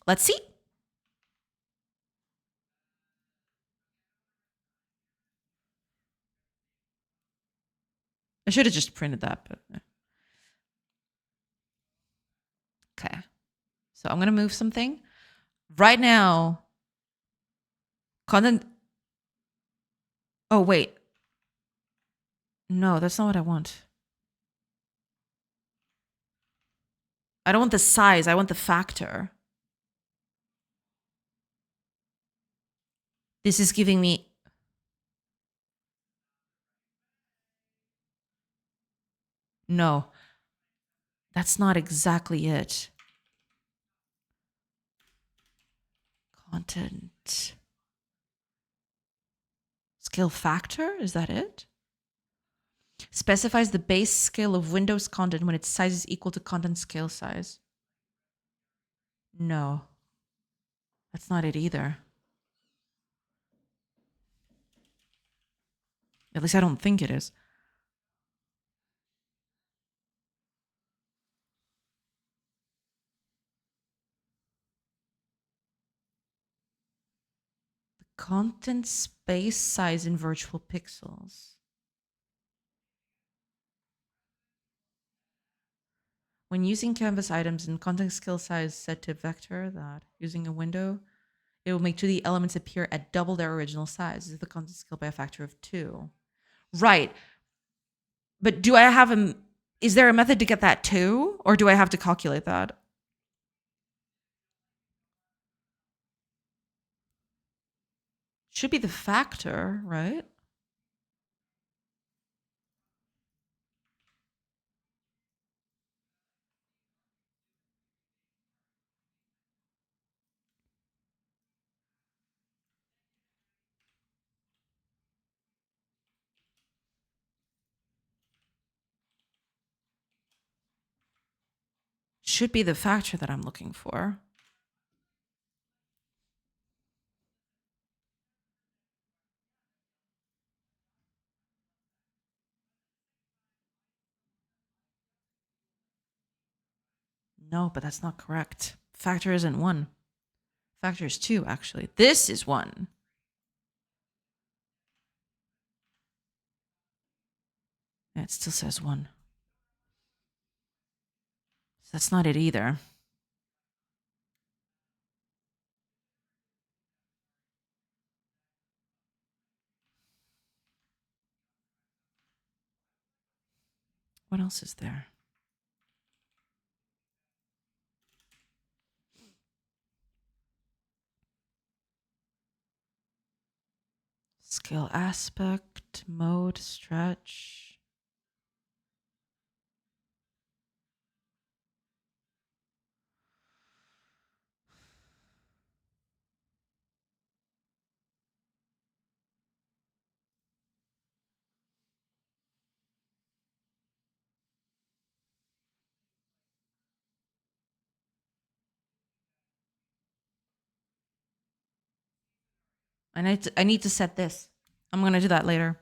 Let's see. I should have just printed that, but okay. So I'm going to move something. Right now, content. Oh, wait. No, that's not what I want. I don't want the size. I want the factor. This is giving me... No, that's not exactly it. Content. Scale factor? Is that it? Specifies the base scale of Windows content when its size is equal to content scale size. No, that's not it either. At least I don't think it is. The content space size in virtual pixels. When using canvas items and content scale size set to vector, that using a window, it will make 2D elements appear at double their original size. This is the content scale by a factor of 2. Right. But do I have a... Is there a method to get that too? Or do I have to calculate that? Should be the factor, right? Should be the factor that I'm looking for. No, but that's not correct. Factor isn't 1. Factor is 2, actually. This is 1. Yeah, it still says 1. So that's not it either. What else is there? Scale aspect, mode, stretch. I need to set this. I'm going to do that later.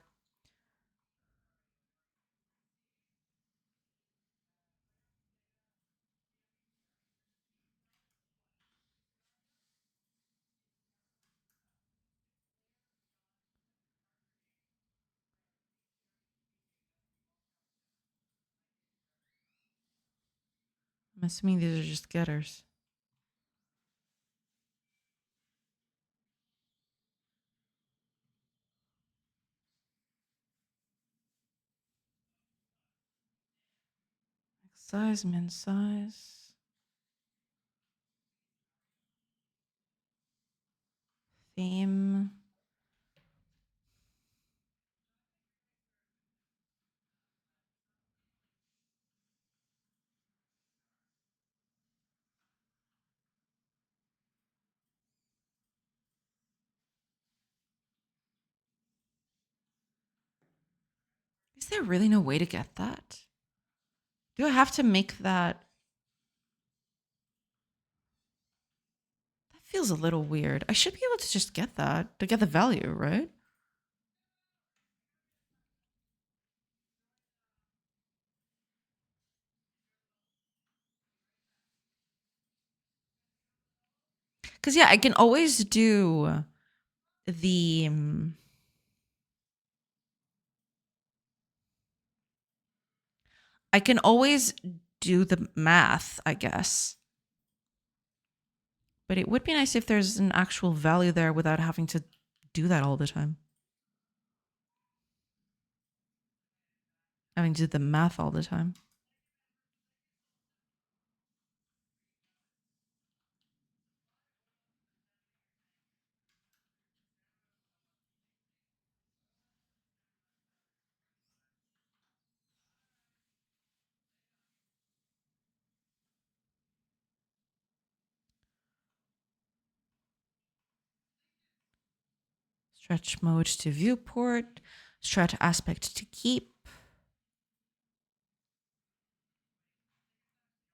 I'm assuming these are just getters. Size, min size. Theme. there really no way to get that? Do I have to make that? That feels a little weird. I should be able to just get that to get the value, right? Because yeah, I can always do the I can always do the math, I guess. But it would be nice if there's an actual value there without having to do that all the time. Having to do the math all the time. Stretch mode to viewport. Stretch aspect to keep.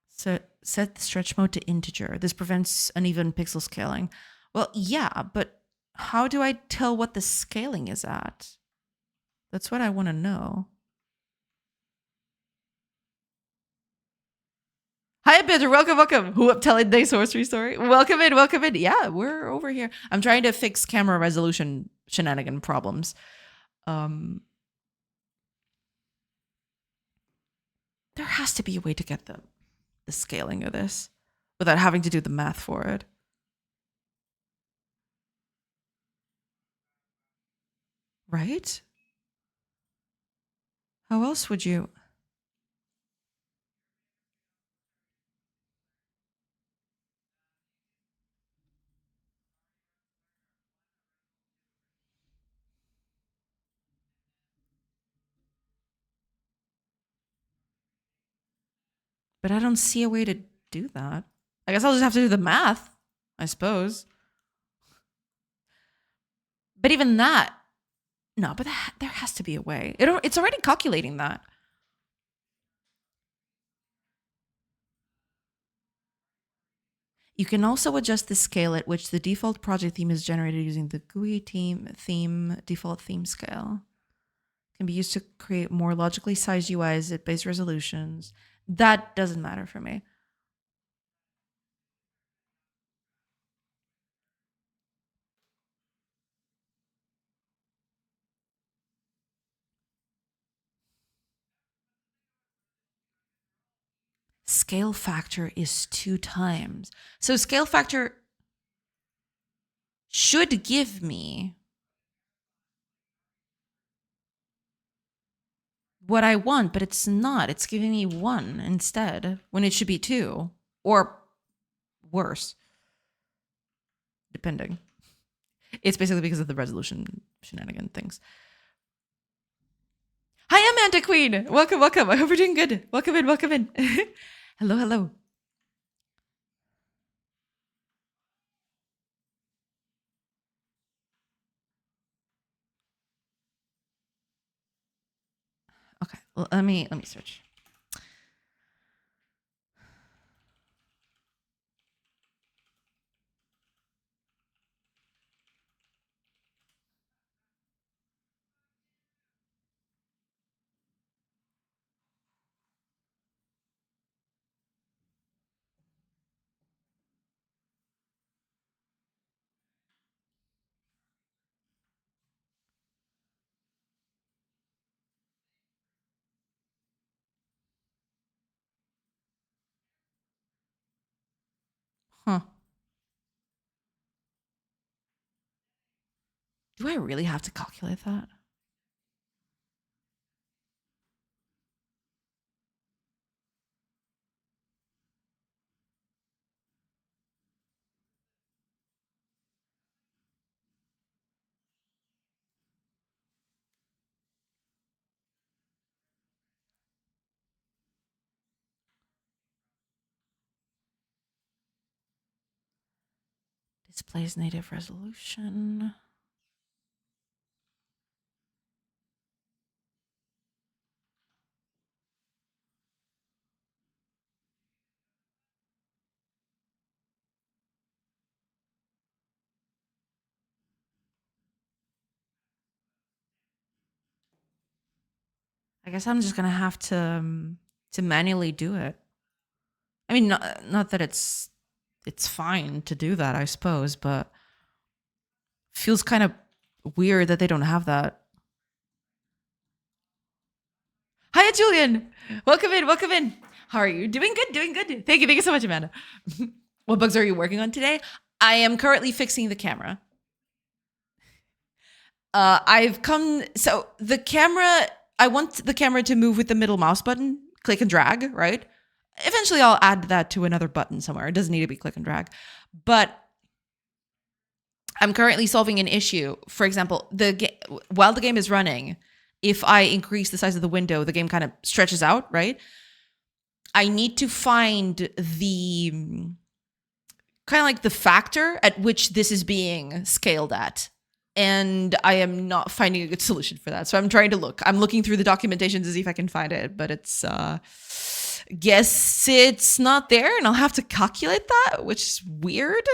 So set the stretch mode to integer. This prevents uneven pixel scaling. Well, yeah, but how do I tell what the scaling is at? That's what I want to know. Hi, Bitter. Welcome, welcome. Who up telling the sorcery story? Welcome in, welcome in. Yeah, we're over here. I'm trying to fix camera resolution shenanigan problems. There has to be a way to get the scaling of this without having to do the math for it. Right? How else would you? But I don't see a way to do that. I guess I'll just have to do the math, I suppose. But even that, no, but there has to be a way. It's already calculating that. You can also adjust the scale at which the default project theme is generated using the GUI theme default theme scale. It can be used to create more logically sized UIs at base resolutions. That doesn't matter for me. Scale factor is 2 times. So scale factor should give me what I want, but it's not. It's giving me 1 instead when it should be 2 or worse, depending. It's basically because of the resolution shenanigan things. Hi, Amanda Queen. Welcome, welcome. I hope you're doing good. Welcome in, welcome in. Hello, hello. Okay, well, let me search. Huh. Do I really have to calculate that? Displays native resolution. I guess I'm just gonna have to manually do it. I mean, not that it's fine to do that, I suppose, but feels kind of weird that they don't have that. Hiya, Julian. Welcome in. Welcome in. How are you? Doing good. Doing good. Thank you. Thank you so much, Amanda. What bugs are you working on today? I am currently fixing the camera. So the camera, I want the camera to move with the middle mouse button, click and drag, right? Eventually I'll add that to another button somewhere. It doesn't need to be click and drag. But I'm currently solving an issue. For example, while the game is running, if I increase the size of the window, the game kind of stretches out, right? I need to find the kind of like the factor at which this is being scaled at. And I am not finding a good solution for that. So I'm trying to look. I'm looking through the documentation to see if I can find it, but it's guess it's not there, and I'll have to calculate that, which is weird.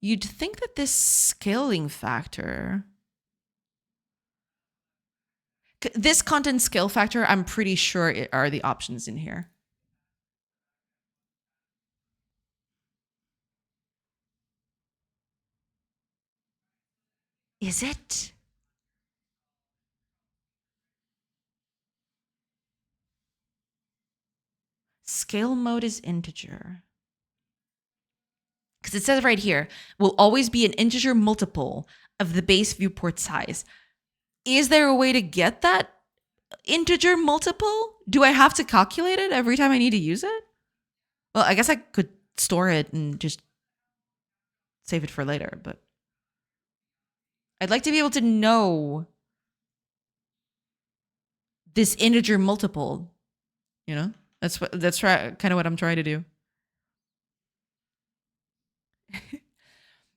You'd think that this scaling factor, this content scale factor, I'm pretty sure it are the options in here. Is it? Scale mode is integer. Because it says right here, will always be an integer multiple of the base viewport size. Is there a way to get that integer multiple? Do I have to calculate it every time I need to use it? Well, I guess I could store it and just save it for later, but I'd like to be able to know this integer multiple, you know? That's kind of what I'm trying to do.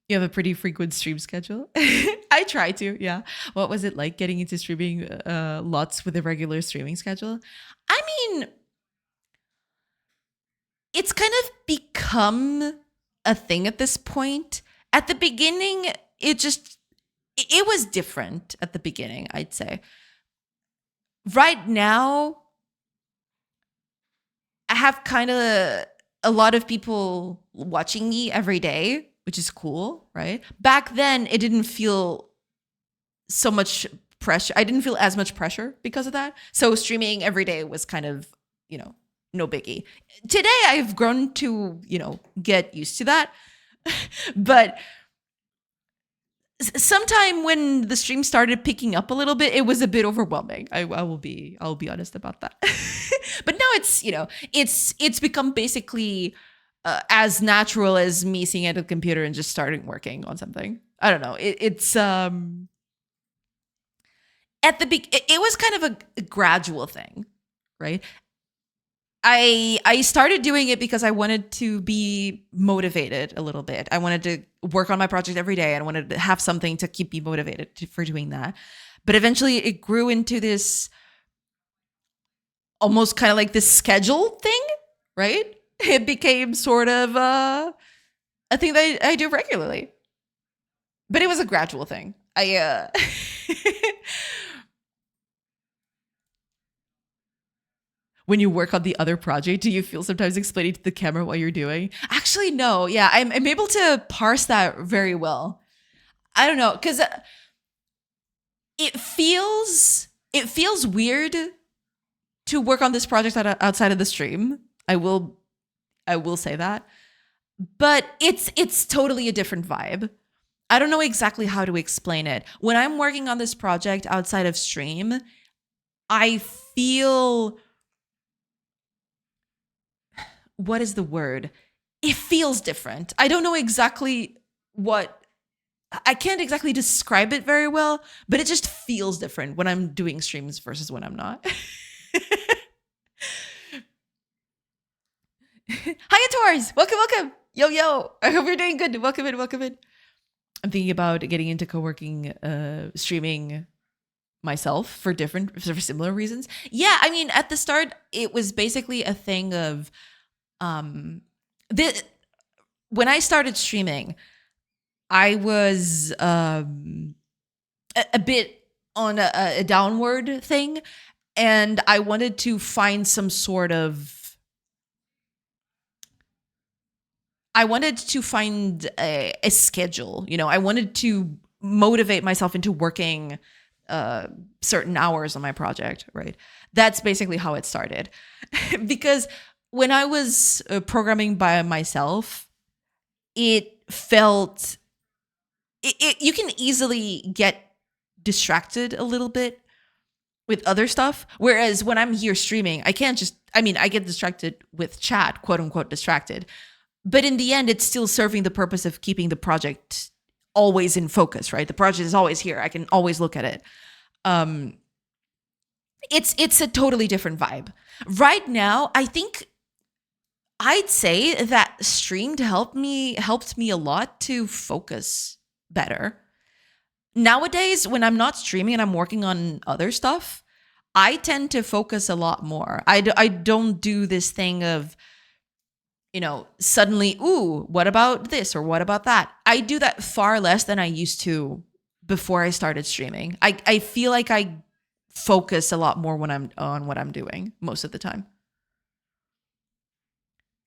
You have a pretty frequent stream schedule. I try to, yeah. What was it like getting into streaming lots with a regular streaming schedule? I mean, it's kind of become a thing at this point. At the beginning, it was different at the beginning, I'd say. Right now, I have kind of a lot of people watching me every day, which is cool, right? Back then, it didn't feel so much pressure. I didn't feel as much pressure because of that. So streaming every day was kind of, no biggie. Today, I've grown to, get used to that. But sometime when the stream started picking up a little bit, it was a bit overwhelming. I'll be honest about that. But now it's become basically as natural as me sitting at a computer and just starting working on something. I don't know. It's at it was kind of a gradual thing, right? I started doing it because I wanted to be motivated a little bit. I wanted to work on my project every day. And I wanted to have something to keep me motivated for doing that. But eventually it grew into this almost kind of like this schedule thing, right? It became sort of a thing that I do regularly. But it was a gradual thing. When you work on the other project, do you feel sometimes explaining to the camera what you're doing? Actually, no. Yeah, I'm able to parse that very well. I don't know, because it feels weird to work on this project outside of the stream. I will say that, but it's totally a different vibe. I don't know exactly how to explain it. When I'm working on this project outside of stream, I feel, what is the word? It feels different. I don't know exactly I can't exactly describe it very well, but it just feels different when I'm doing streams versus when I'm not. Hiya, Tors! Welcome. Yo. I hope you're doing good. Welcome in. I'm thinking about getting into co-working, streaming myself for similar reasons. Yeah, I mean, at the start, it was basically a thing of, when I started streaming, I was a bit on a downward thing, and I wanted to find some sort of I wanted to find a schedule. You know, I wanted to motivate myself into working uh, certain hours on my project, right? That's basically how it started. Because when I was programming by myself, it felt you can easily get distracted a little bit with other stuff. Whereas when I'm here streaming, I can't just, I mean, I get distracted with chat, quote unquote, distracted. But in the end, it's still serving the purpose of keeping the project always in focus, right? The project is always here. I can always look at it. Um, it's a totally different vibe. Right now, I think I'd say that streamed helped me a lot to focus better. Nowadays, when I'm not streaming and I'm working on other stuff, I tend to focus a lot more. I don't do this thing of, you know, suddenly, ooh, what about this or what about that? I do that far less than I used to before I started streaming. I feel like I focus a lot more when I'm on what I'm doing most of the time.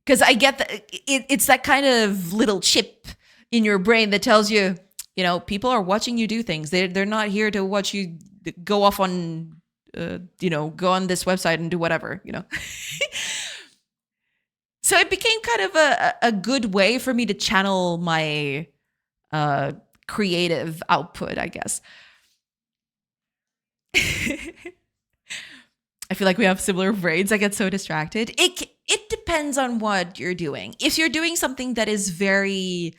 Because I get that it's that kind of little chip in your brain that tells you, you know, people are watching you do things. They're not here to watch you go off on, you know, go on this website and do whatever, you know. So it became kind of a good way for me to channel my uh, creative output, I guess. I feel like we have similar brains. I get so distracted. It depends on what you're doing. If you're doing something that is very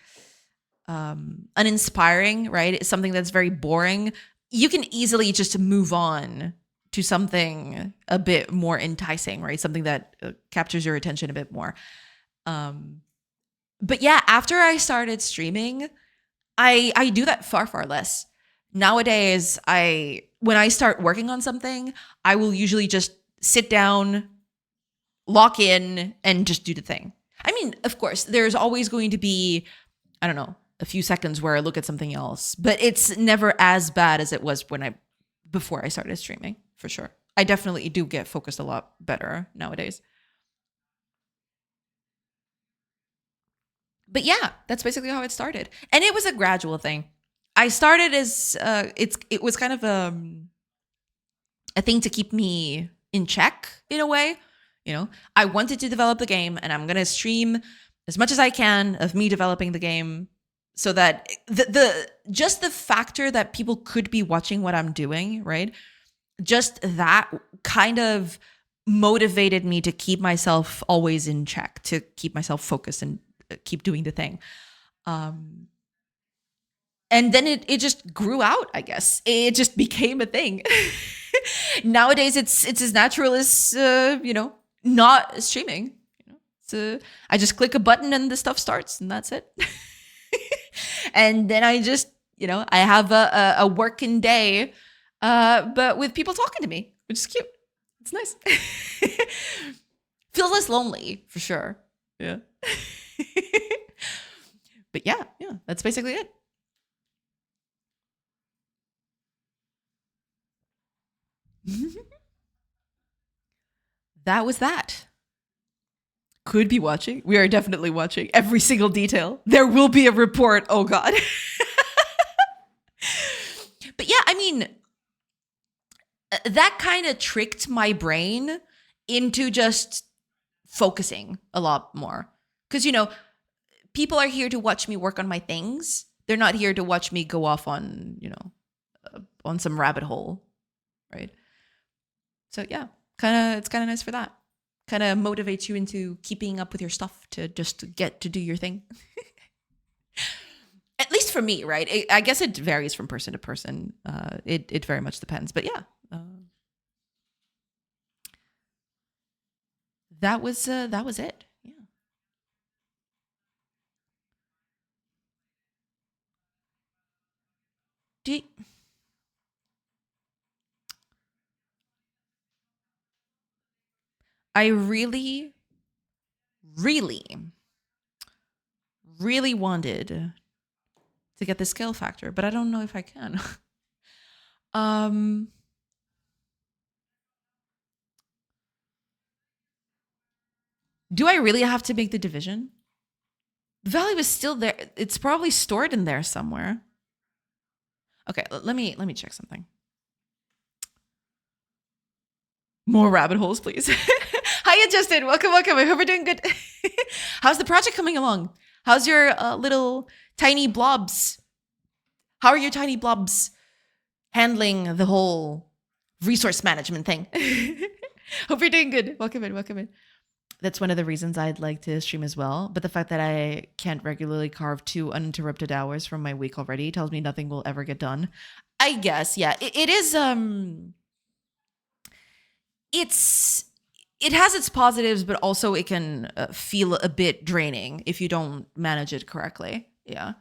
uninspiring, right? It's something that's very boring, you can easily just move on to something a bit more enticing, right? Something that captures your attention a bit more. But yeah, after I started streaming, I do that far less. Nowadays, I when I start working on something, I will usually just sit down, lock in, and just do the thing. I mean, of course, there's always going to be, I don't know, a few seconds where I look at something else, but it's never as bad as it was before I started streaming, for sure. I definitely do get focused a lot better nowadays. But yeah, that's basically how it started. And it was a gradual thing. I started as it was kind of a thing to keep me in check in a way. You know, I wanted to develop the game, and I'm gonna stream as much as I can of me developing the game, so that the just the factor that people could be watching what I'm doing, right? Just that kind of motivated me to keep myself always in check, to keep myself focused and keep doing the thing. Um, and then it just grew out, I guess. It just became a thing. Nowadays it's as natural as you know, not streaming, you know. So I just click a button and the stuff starts, and that's it. And then I just, you know, I have a working day, but with people talking to me, which is cute. It's nice. Feels less lonely for sure. Yeah. But yeah, that's basically it. That was that. Could be watching. We are definitely watching every single detail. There will be a report. Oh God. But yeah, I mean, that kind of tricked my brain into just focusing a lot more. Because, you know, people are here to watch me work on my things. They're not here to watch me go off on, you know, on some rabbit hole, right? So yeah, it's kind of nice for that. Kind of motivates you into keeping up with your stuff to just get to do your thing. At least for me, right? I guess it varies from person to person. It very much depends, but yeah, that was it. Yeah. Do I really, really wanted to get the scale factor, but I don't know if I can. um, do I really have to make the division? The value is still there. It's probably stored in there somewhere. Okay, let me check something. More rabbit holes, please. Hiya, Justin. Welcome, welcome. I hope you're doing good. How's the project coming along? How's your little tiny blobs? How are your tiny blobs handling the whole resource management thing? Hope you're doing good. Welcome in, welcome in. That's one of the reasons I'd like to stream as well. But the fact that I can't regularly carve 2 uninterrupted hours from my week already tells me nothing will ever get done. I guess, yeah. It is, it has its positives, but also it can feel a bit draining if you don't manage it correctly. Yeah.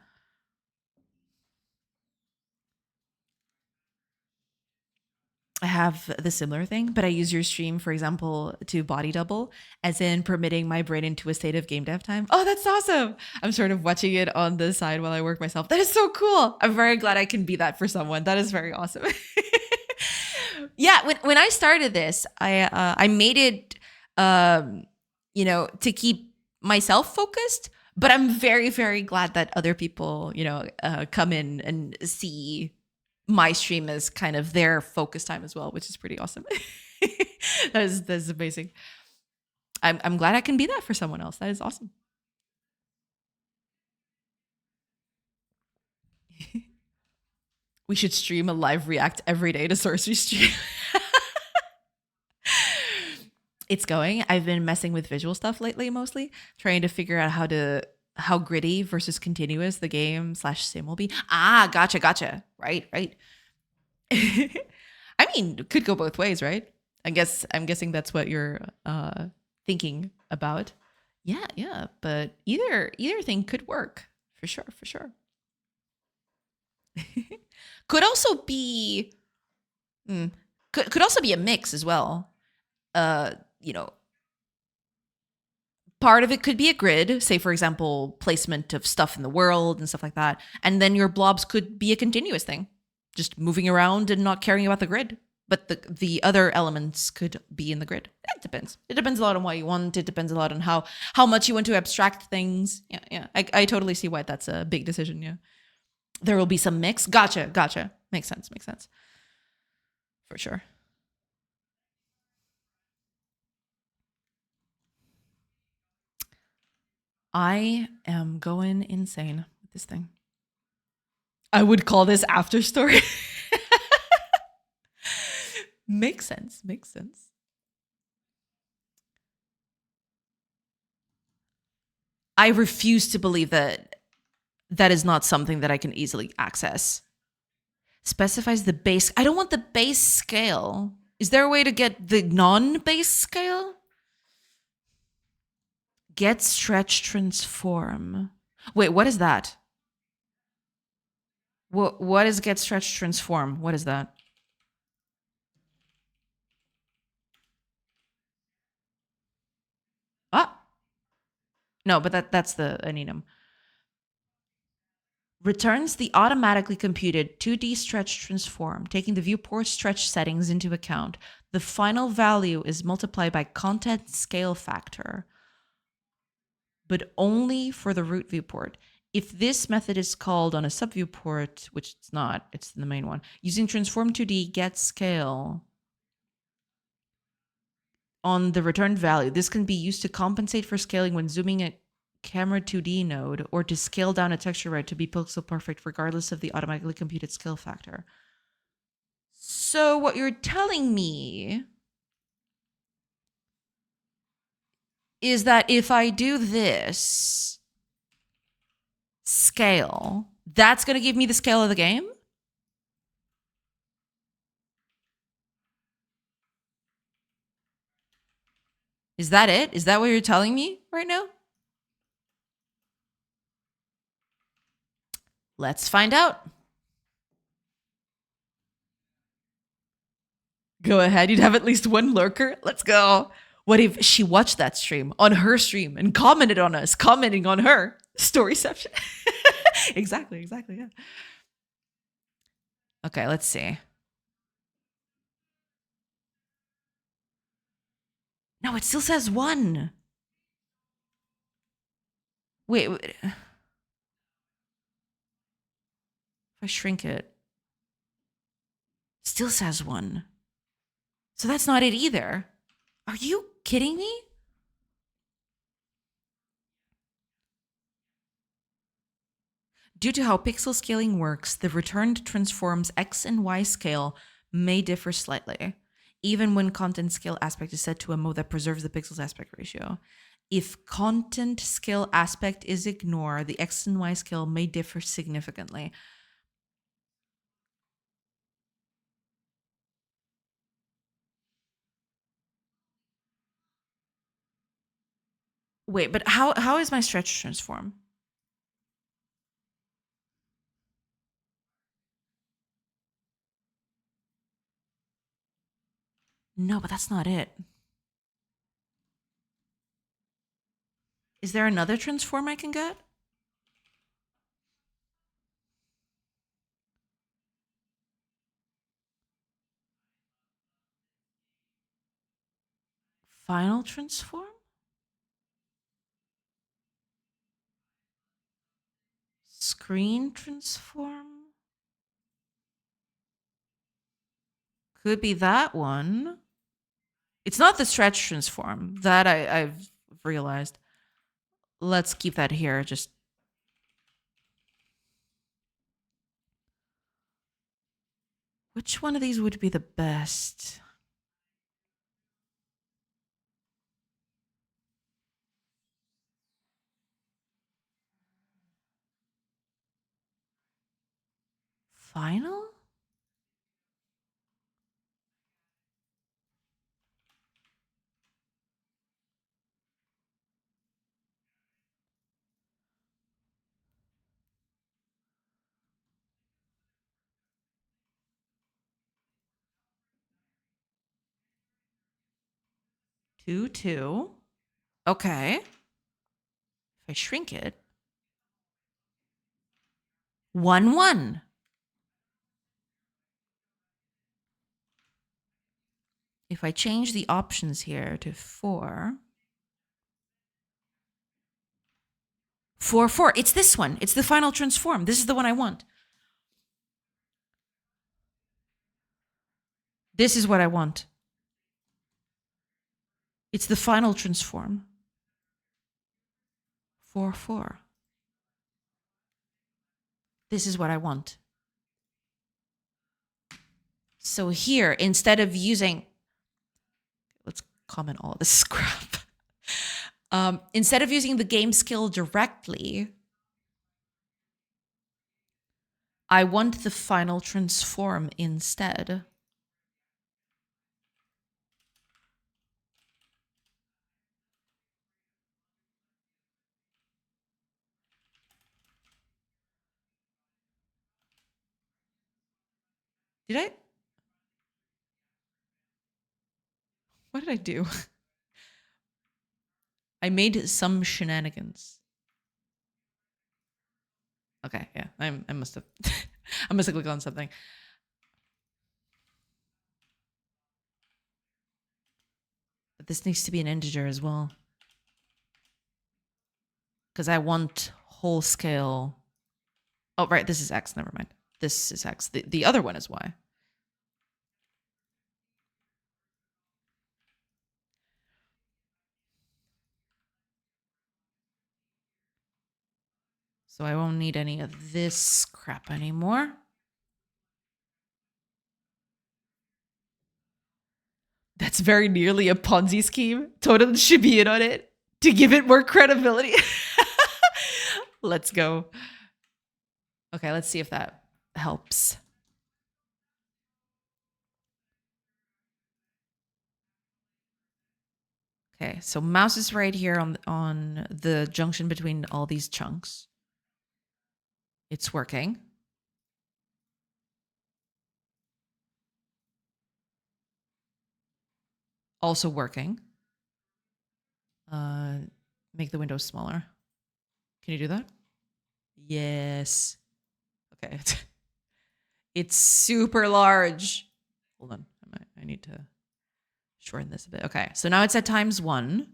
I have the similar thing, but I use your stream, for example, to body double, as in permitting my brain into a state of game dev time. Oh, that's awesome. I'm sort of watching it on the side while I work myself. That is so cool. I'm very glad I can be that for someone. That is very awesome. Yeah, when I started this, I made it, to keep myself focused. But I'm very, very glad that other people, come in and see my stream as kind of their focus time as well, which is pretty awesome. That is amazing. I'm glad I can be that for someone else. That is awesome. We should stream a live react every day to Sorcery Stream. It's going. I've been messing with visual stuff lately, mostly trying to figure out how gritty versus continuous the game /sim will be. Ah, gotcha. Right. I mean, it could go both ways, right? I'm guessing that's what you're thinking about. Yeah. But either thing could work for sure. Could also be could also be a mix as well. Part of it could be a grid, say for example, placement of stuff in the world and stuff like that. And then your blobs could be a continuous thing, just moving around and not caring about the grid. But the other elements could be in the grid. It depends. It depends a lot on what you want. It depends a lot on how much you want to abstract things. Yeah. I totally see why that's a big decision. Yeah. There will be some mix. Gotcha. Makes sense. For sure. I am going insane with this thing. I would call this after story. Makes sense. I refuse to believe that is not something that I can easily access. Specifies the base. I don't want the base scale. Is there a way to get the non-base scale? Get stretch transform. Wait, what is that? What is get stretch transform? What is that? No, but that's the Aninum. Returns the automatically computed 2D stretch transform, taking the viewport stretch settings into account. The final value is multiplied by content scale factor, but only for the root viewport. If this method is called on a subviewport, which it's not, it's the main one, using transform 2D get scale on the returned value. This can be used to compensate for scaling when zooming a camera 2D node or to scale down a texture right to be pixel perfect regardless of the automatically computed scale factor. So what you're telling me is that if I do this scale, that's going to give me the scale of the game? Is that it? Is that what you're telling me right now? Let's find out. Go ahead. You'd have at least one lurker. Let's go. What if she watched that stream on her stream and commented on us, commenting on her storyception? Exactly, yeah. Okay, let's see. No, it still says 1. Wait, if I shrink it, still says 1. So that's not it either. Are you kidding me? Due to how pixel scaling works, the returned transform's X and Y scale may differ slightly, even when content scale aspect is set to a mode that preserves the pixels aspect ratio. If content scale aspect is ignored, the X and Y scale may differ significantly. Wait, but how is my stretch transform? No, but that's not it. Is there another transform I can get? Final transform? Screen transform? Could be that one. It's not the stretch transform. That I've realized. Let's keep that here. Just which one of these would be the best? Final? Two, two. Okay. If I shrink it. 1, 1. If I change the options here to 4. 4, 4. It's this one. It's the final transform. This is the one I want. This is what I want. It's the final transform. 4, 4. This is what I want. So here, instead of using, let's comment all this crap. Instead of using the game skill directly, I want the final transform instead. Did I? What did I do? I made some shenanigans. Okay, yeah, I must have I must have clicked on something. But this needs to be an integer as well. Because I want whole scale. Oh, right, this is X, never mind. This is X. The other one is Y. So I won't need any of this crap anymore. That's very nearly a Ponzi scheme. Totem should be in on it to give it more credibility. Let's go. Okay, let's see if that helps. Okay, so mouse is right here on the junction between all these chunks. It's working. Also working. Make the window smaller. Can you do that? Yes. Okay. It's super large. Hold on. I need to shorten this a bit. Okay. So now it's at ×1.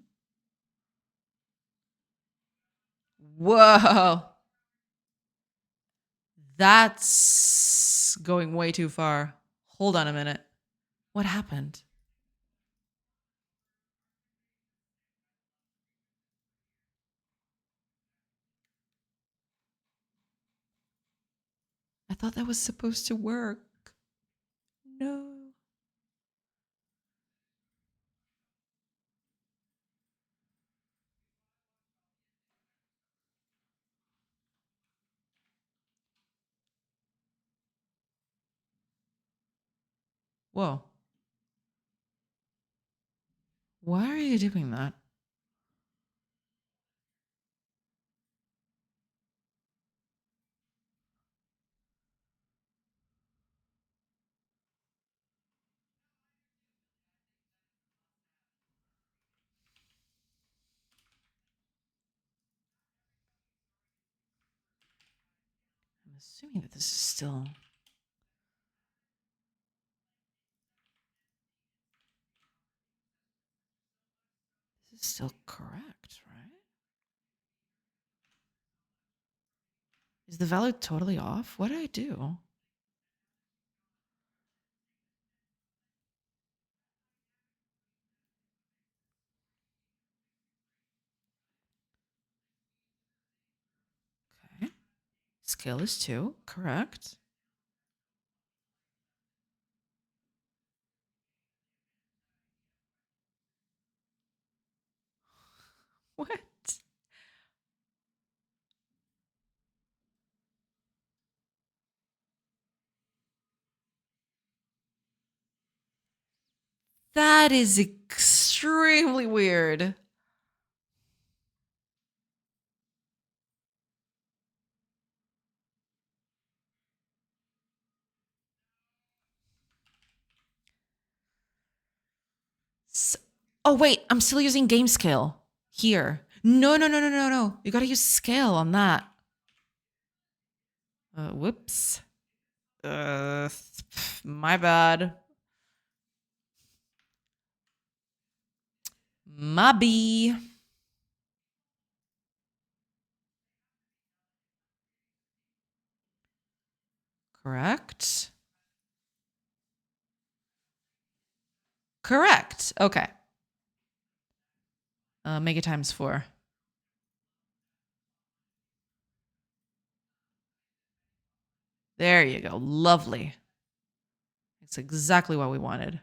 Whoa. That's going way too far. Hold on a minute. What happened? I thought that was supposed to work. No. Whoa. Why are you doing that? I'm assuming that this is still... This is still correct, right? Is the value totally off? What did I do? Okay. Scale is 2. Correct. What? That is extremely weird. Oh, wait. I'm still using game scale here. No. You gotta use scale on that. Whoops. My bad. Mabby. Correct. Correct. Okay. Make it ×4. There you go. Lovely. It's exactly what we wanted.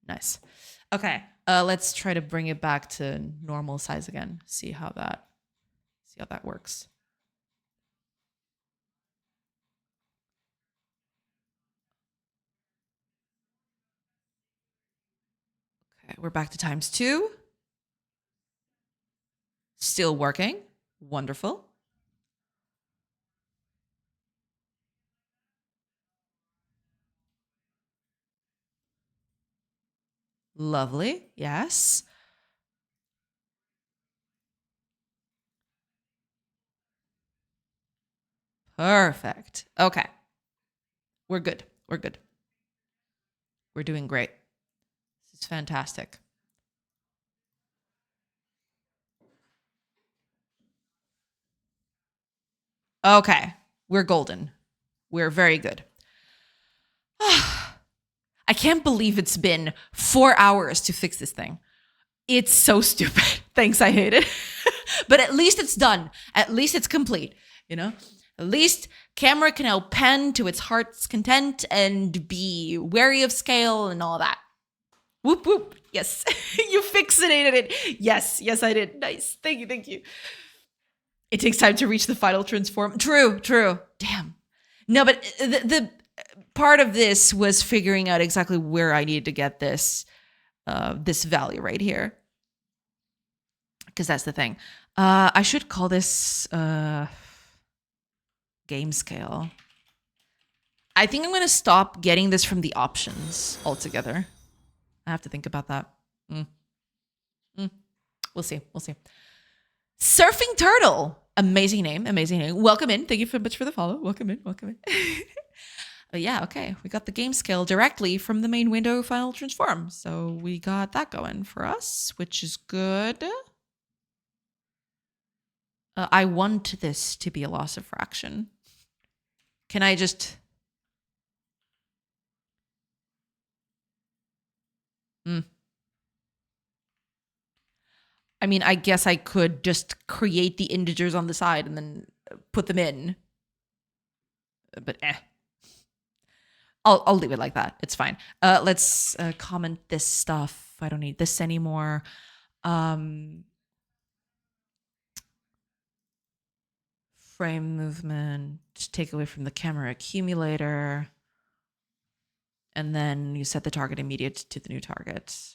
Nice. Okay. Let's try to bring it back to normal size again. See how that works. Okay, we're back to ×2. Still working. Wonderful. Lovely. Yes. Perfect. Okay. We're good. We're good. We're doing great. This is fantastic. Okay. We're golden. We're very good. I can't believe it's been 4 hours to fix this thing. It's so stupid. Thanks, I hate it. But at least it's done. At least it's complete, you know? At least camera can now pan to its heart's content and be wary of scale and all that. Whoop, whoop. Yes. You fixated it. Yes, I did. Nice. Thank you. It takes time to reach the final transform. True. Damn. No, but the part of this was figuring out exactly where I needed to get this value right here. Because that's the thing. I should call this game scale. I think I'm going to stop getting this from the options altogether. I have to think about that. We'll see. Surfing turtle. Amazing name. Amazing name. Welcome in. Thank you so much for the follow. Welcome in. Welcome in. But yeah, okay. We got the game scale directly from the main window final transform. So we got that going for us, which is good. I want this to be a loss of fraction. Can I just... I mean, I guess I could just create the integers on the side and then put them in. But I'll leave it like that. It's fine. Let's comment this stuff. I don't need this anymore. Frame movement, take away from the camera accumulator. And then you set the target immediate to the new target,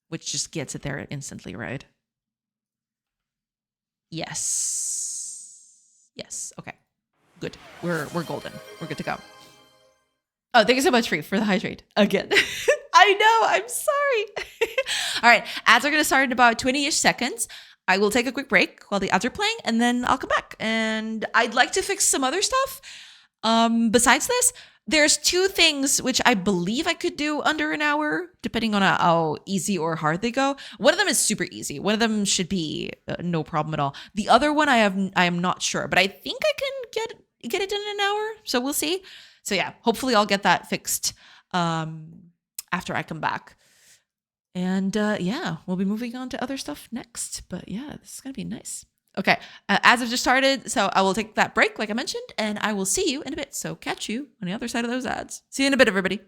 which just gets it there instantly, right? Yes. Yes. Okay. Good. We're golden. We're good to go. Oh, thank you so much, Free, for the hydrate again. I know. I'm sorry. All right. Ads are going to start in about 20-ish seconds. I will take a quick break while the ads are playing, and then I'll come back. And I'd like to fix some other stuff. Besides this, there's two things which I believe I could do under an hour, depending on how easy or hard they go. One of them is super easy. One of them should be no problem at all. The other one I am not sure, but I think I can get it done in an hour. So we'll see. So yeah, hopefully I'll get that fixed after I come back. And yeah, we'll be moving on to other stuff next. But yeah, this is gonna be nice. Okay, ads have just started, so I will take that break, like I mentioned, and I will see you in a bit. So catch you on the other side of those ads. See you in a bit, everybody.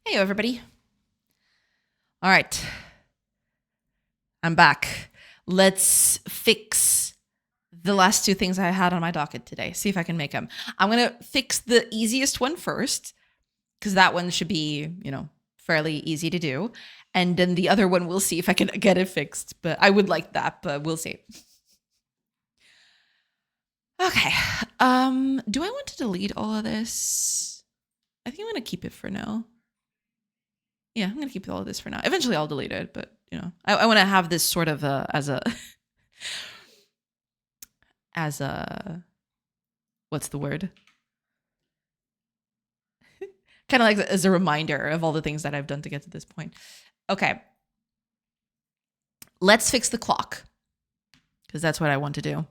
Hey, everybody. All right. I'm back. Let's fix the last two things I had on my docket today. See if I can make them. I'm going to fix the easiest one first, because that one should be, fairly easy to do. And then the other one, we'll see if I can get it fixed. But I would like that, but we'll see. Okay. Do I want to delete all of this? I think I'm going to keep it for now. Yeah, I'm going to keep all of this for now. Eventually I'll delete it, but I want to have this sort of as a as a what's the word? Kind of like as a reminder of all the things that I've done to get to this point. Okay. Let's fix the clock, because that's what I want to do.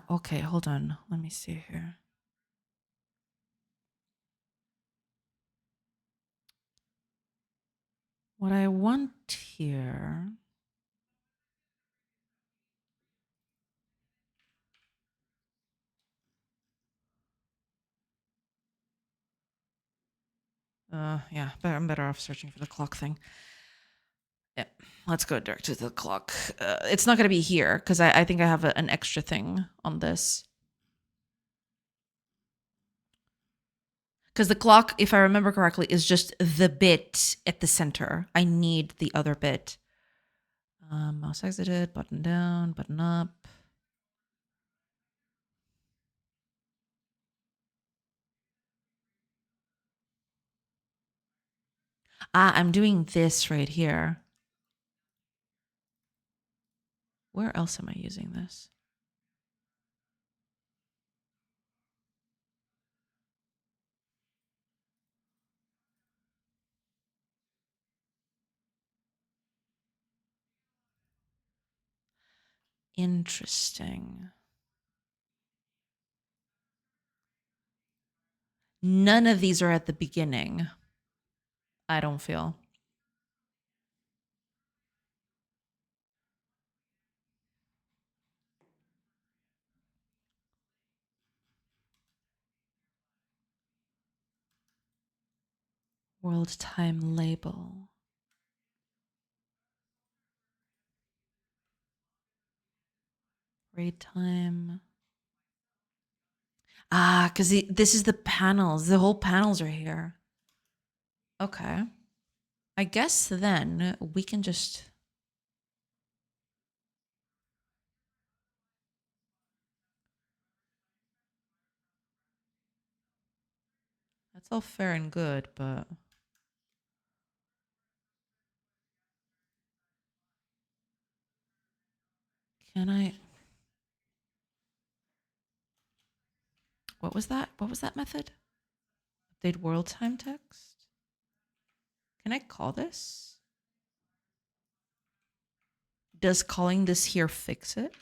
Okay, hold on. Let me see here. What I want here. Yeah, but I'm better off searching for the clock thing. Yeah, let's go direct to the clock. It's not going to be here, because I think I have an extra thing on this. Because the clock, if I remember correctly, is just the bit at the center. I need the other bit. Mouse exited, button down, button up. I'm doing this right here. Where else am I using this? Interesting. None of these are at the beginning, I don't feel. World time label. Raid time. Because this is the panels. The whole panels are here. Okay. I guess then we can just... That's all fair and good, but... Can I... What was that? What was that method? Update world time text? Can I call this? Does calling this here fix it?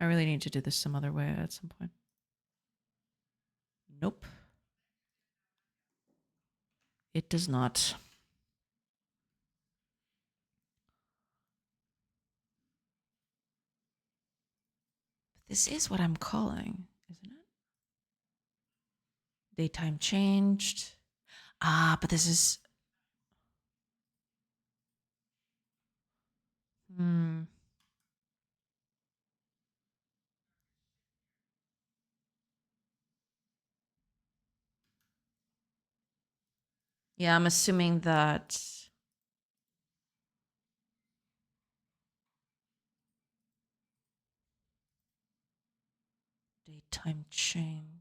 I really need to do this some other way at some point. Nope. It does not. This is what I'm calling, isn't it? Daytime changed. But this is... Yeah, I'm assuming that... Daytime changed.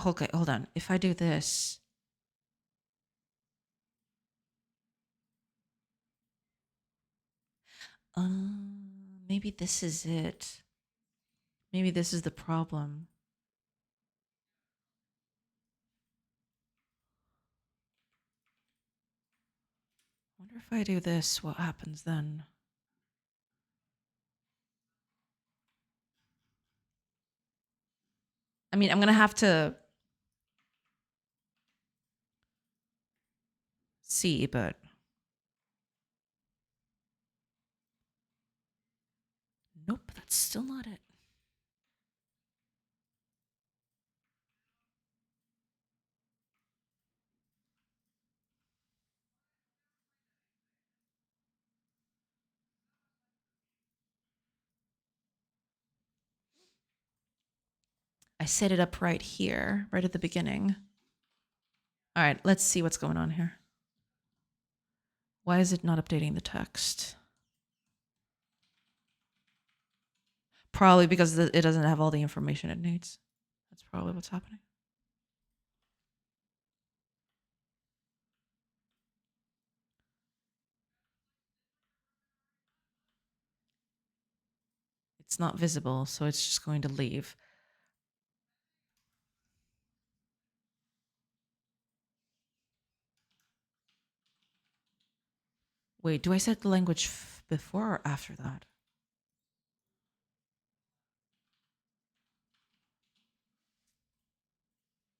Okay, hold on. If I do this... maybe this is it. Maybe this is the problem. What if I do this? What happens then? I mean, I'm going to have to see, but nope, that's still not it. I set it up right here, right at the beginning. All right, let's see what's going on here. Why is it not updating the text? Probably because it doesn't have all the information it needs. That's probably what's happening. It's not visible, so it's just going to leave. Wait, do I set the language before or after that?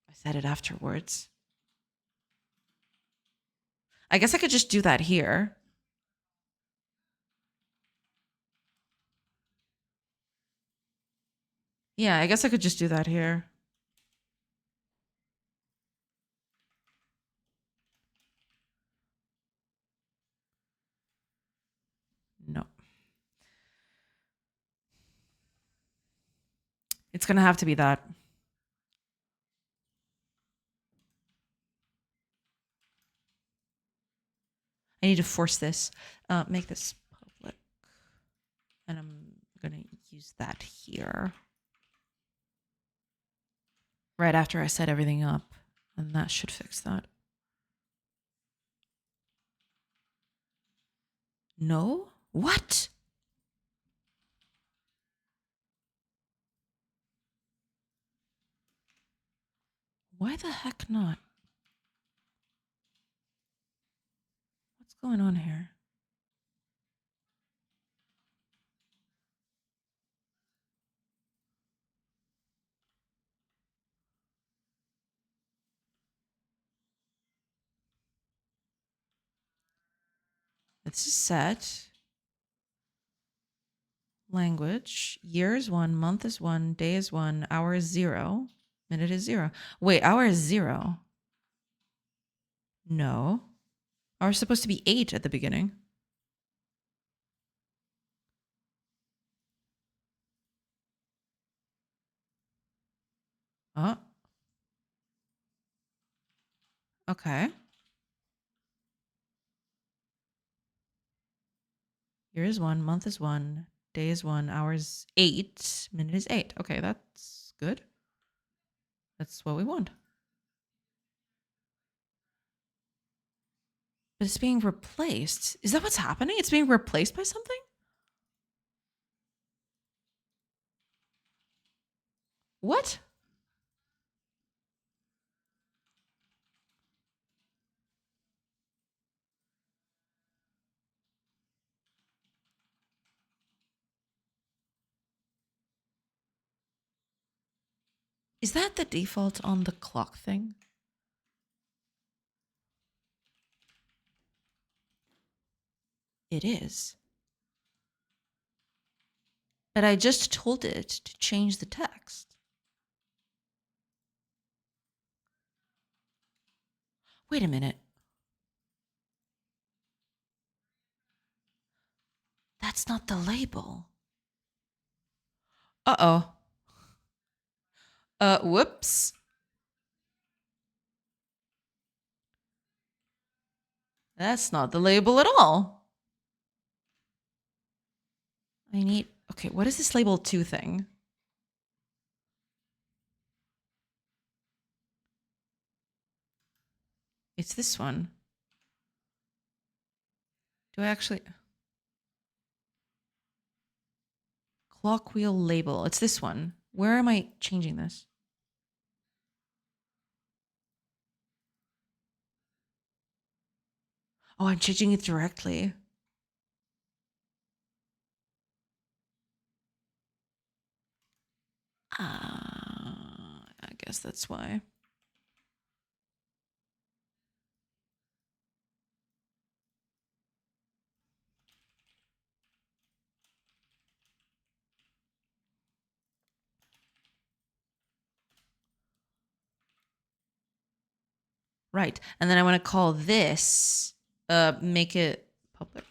I set it afterwards. I guess I could just do that here. Yeah, I guess I could just do that here. No. It's going to have to be that. I need to force this. Make this public. And I'm going to use that here. Right after I set everything up. And that should fix that. No? What? Why the heck not? What's going on here? This is set. Language. Year is 1, month is 1, day is 1, hour is 0, minute is 0. Wait, hour is 0. No. Hour is supposed to be 8 at the beginning. Oh. Okay. Year is 1, month is 1, day is 1, hour is 8, minute is 8. Okay, that's good. That's what we want. But it's being replaced. Is that what's happening? It's being replaced by something? What? Is that the default on the clock thing? It is. But I just told it to change the text. Wait a minute. That's not the label. Uh-oh. Whoops. That's not the label at all. I need... Okay, what is this label 2 thing? It's this one. Do I actually... Clock wheel label. It's this one. Where am I changing this? Oh, I'm changing it directly. I guess that's why. Right. And then I want to call this, make it public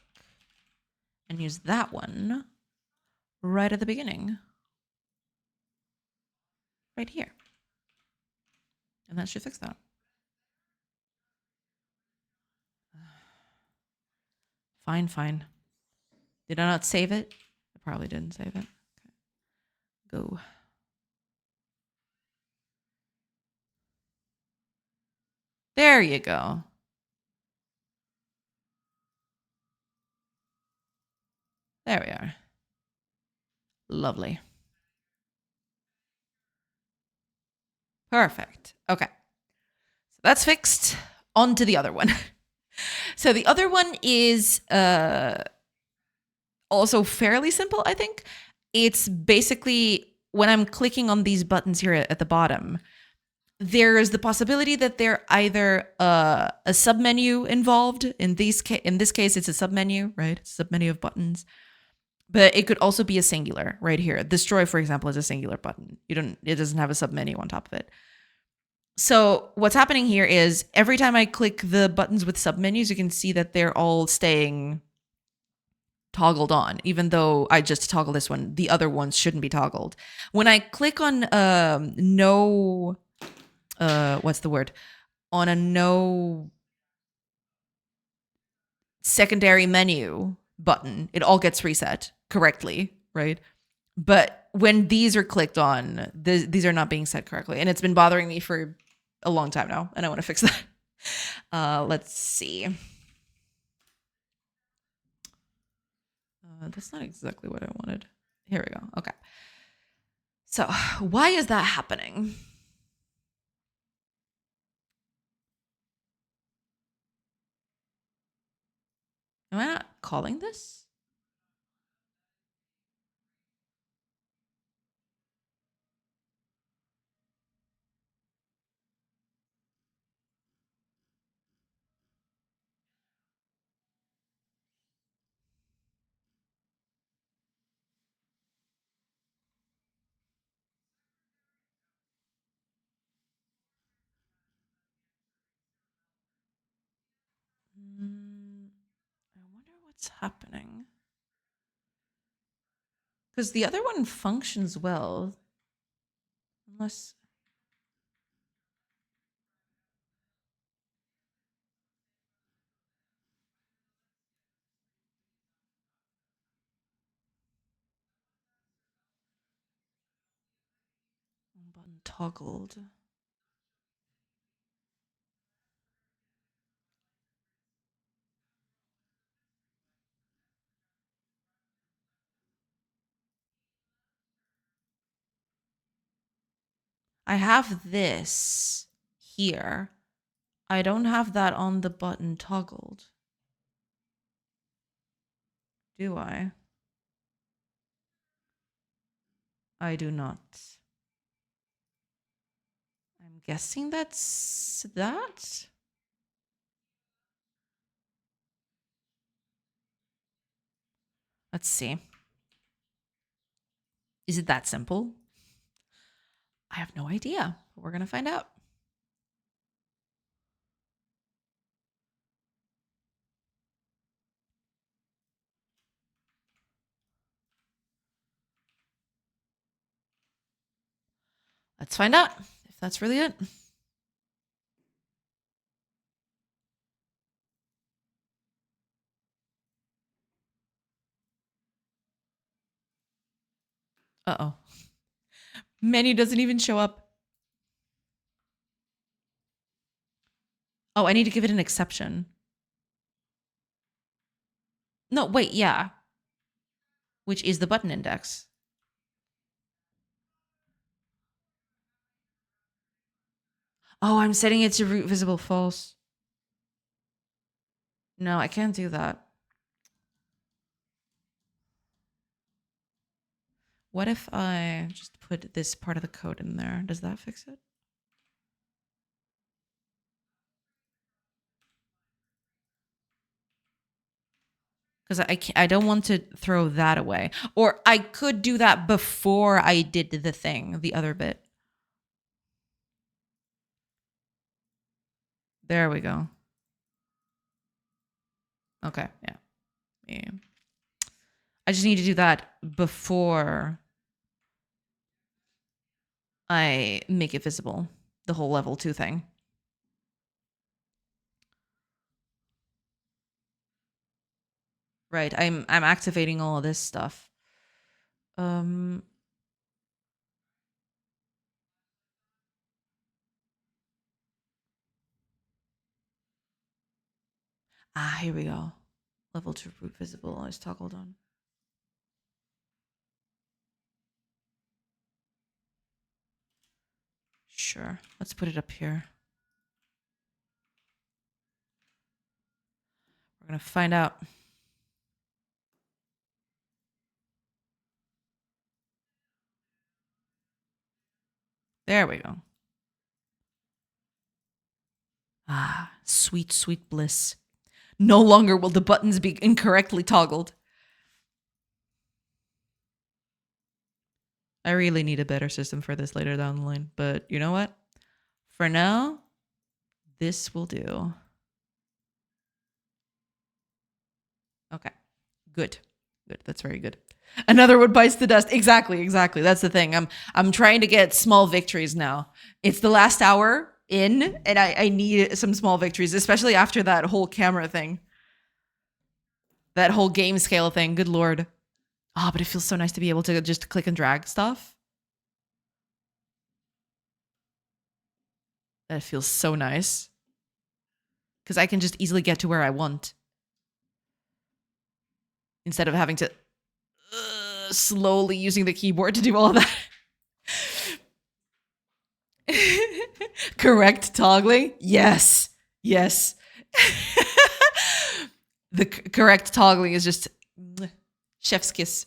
and use that one right at the beginning. Right here. And that should fix that. Fine, fine. Did I not save it? I probably didn't save it. Okay. Go. There you go. There we are. Lovely. Perfect. Okay. So that's fixed. On to the other one. So the other one is also fairly simple, I think. It's basically when I'm clicking on these buttons here at the bottom, there's the possibility that they're either a submenu involved. In this case, it's a submenu, right? Submenu of buttons. But it could also be a singular right here. Destroy, for example, is a singular button. It doesn't have a submenu on top of it. So what's happening here is every time I click the buttons with submenus, you can see that they're all staying toggled on, even though I just toggle this one. The other ones shouldn't be toggled. When I click on no, what's the word? On a no secondary menu button, it all gets reset correctly, right? But when these are clicked on, these are not being set correctly. And it's been bothering me for a long time now, and I want to fix that. Let's see. That's not exactly what I wanted. Here we go. Okay. So why is that happening? Am I not calling this? I wonder what's happening. Because the other one functions well. Unless... button toggled. I have this here. I don't have that on the button toggled. Do I? I do not. I'm guessing that's that. Let's see. Is it that simple? I have no idea. We're going to find out. Let's find out if that's really it. Uh-oh. Menu doesn't even show up. Oh, I need to give it an exception. No, wait, yeah. Which is the button index. Oh, I'm setting it to root visible false. No, I can't do that. What if I just put this part of the code in there? Does that fix it? Because I don't want to throw that away. Or I could do that before I did the thing, the other bit. There we go. Okay, yeah. I just need to do that before I make it visible, the whole level 2 thing. Right, I'm activating all of this stuff. Here we go. Level 2 visible is toggled on. Sure, let's put it up here. We're gonna find out. There we go. Sweet, sweet bliss. No longer will the buttons be incorrectly toggled. I really need a better system for this later down the line, but you know what? For now, this will do. Okay, good. That's very good. Another one bites the dust. Exactly. That's the thing. I'm trying to get small victories now. It's the last hour in, and I need some small victories, especially after that whole camera thing. That whole game scale thing. Good lord. But it feels so nice to be able to just click and drag stuff. That feels so nice. Because I can just easily get to where I want. Instead of having to slowly using the keyboard to do all of that. Correct toggling? Yes. The correct toggling is just chef's kiss.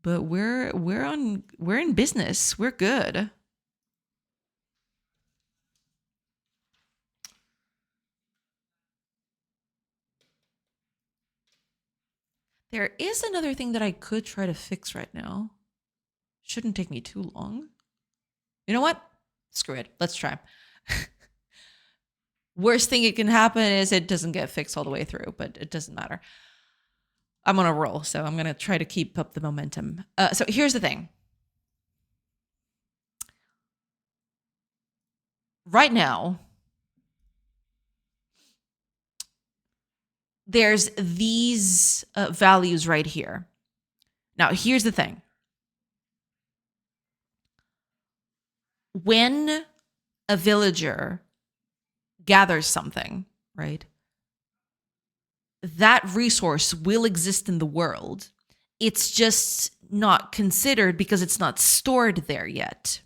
But we're in business. We're good. There is another thing that I could try to fix right now. Shouldn't take me too long. You know what? Screw it. Let's try. Worst thing it can happen is it doesn't get fixed all the way through, but it doesn't matter. I'm on a roll, so I'm going to try to keep up the momentum. So here's the thing. Right now, there's these values right here. Now, here's the thing. When a villager gathers something, right? That resource will exist in the world. It's just not considered because it's not stored there yet.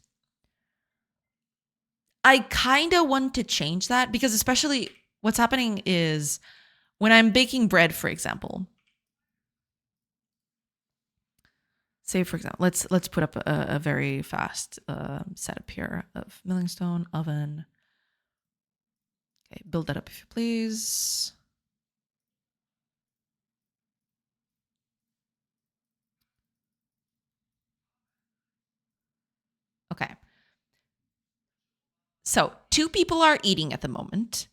I kind of want to change that because especially what's happening is when I'm baking bread, for example, say for example, let's put up a very fast setup here of milling stone, oven. Okay, build that up if you please. Okay. So 2 people are eating at the moment,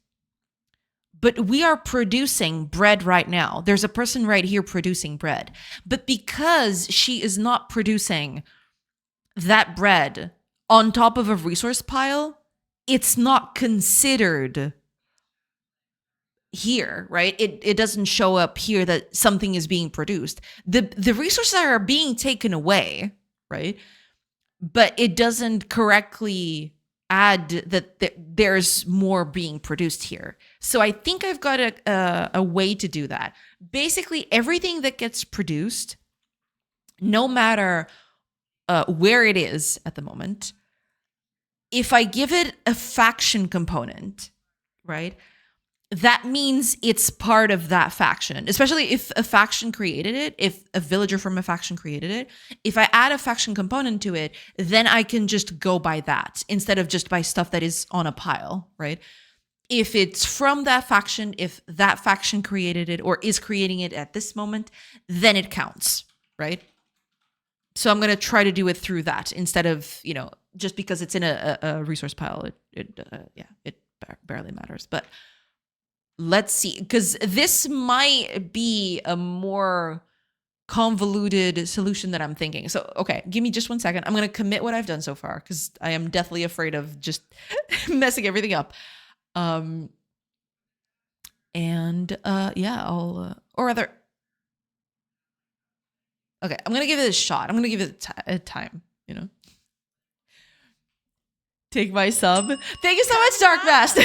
but we are producing bread right now. There's a person right here producing bread. But because she is not producing that bread on top of a resource pile, it's not considered here, right? It doesn't show up here that something is being produced. The resources are being taken away, right? But it doesn't correctly add that there's more being produced here. So I think I've got a way to do that. Basically, everything that gets produced, no matter where it is at the moment, if I give it a faction component, right? That means it's part of that faction, especially if a faction created it, if a villager from a faction created it. If I add a faction component to it, then I can just go by that instead of just by stuff that is on a pile, right? If it's from that faction, if that faction created it or is creating it at this moment, then it counts, right? So I'm going to try to do it through that instead of, just because it's in a resource pile, it barely matters. But let's see, because this might be a more convoluted solution that I'm thinking. So, okay, give me just 1 second. I'm going to commit what I've done so far because I am deathly afraid of just messing everything up. I'll, or rather, okay, I'm going to give it a shot. I'm going to give it a time, Take my sub. Thank you so much, Dark Master.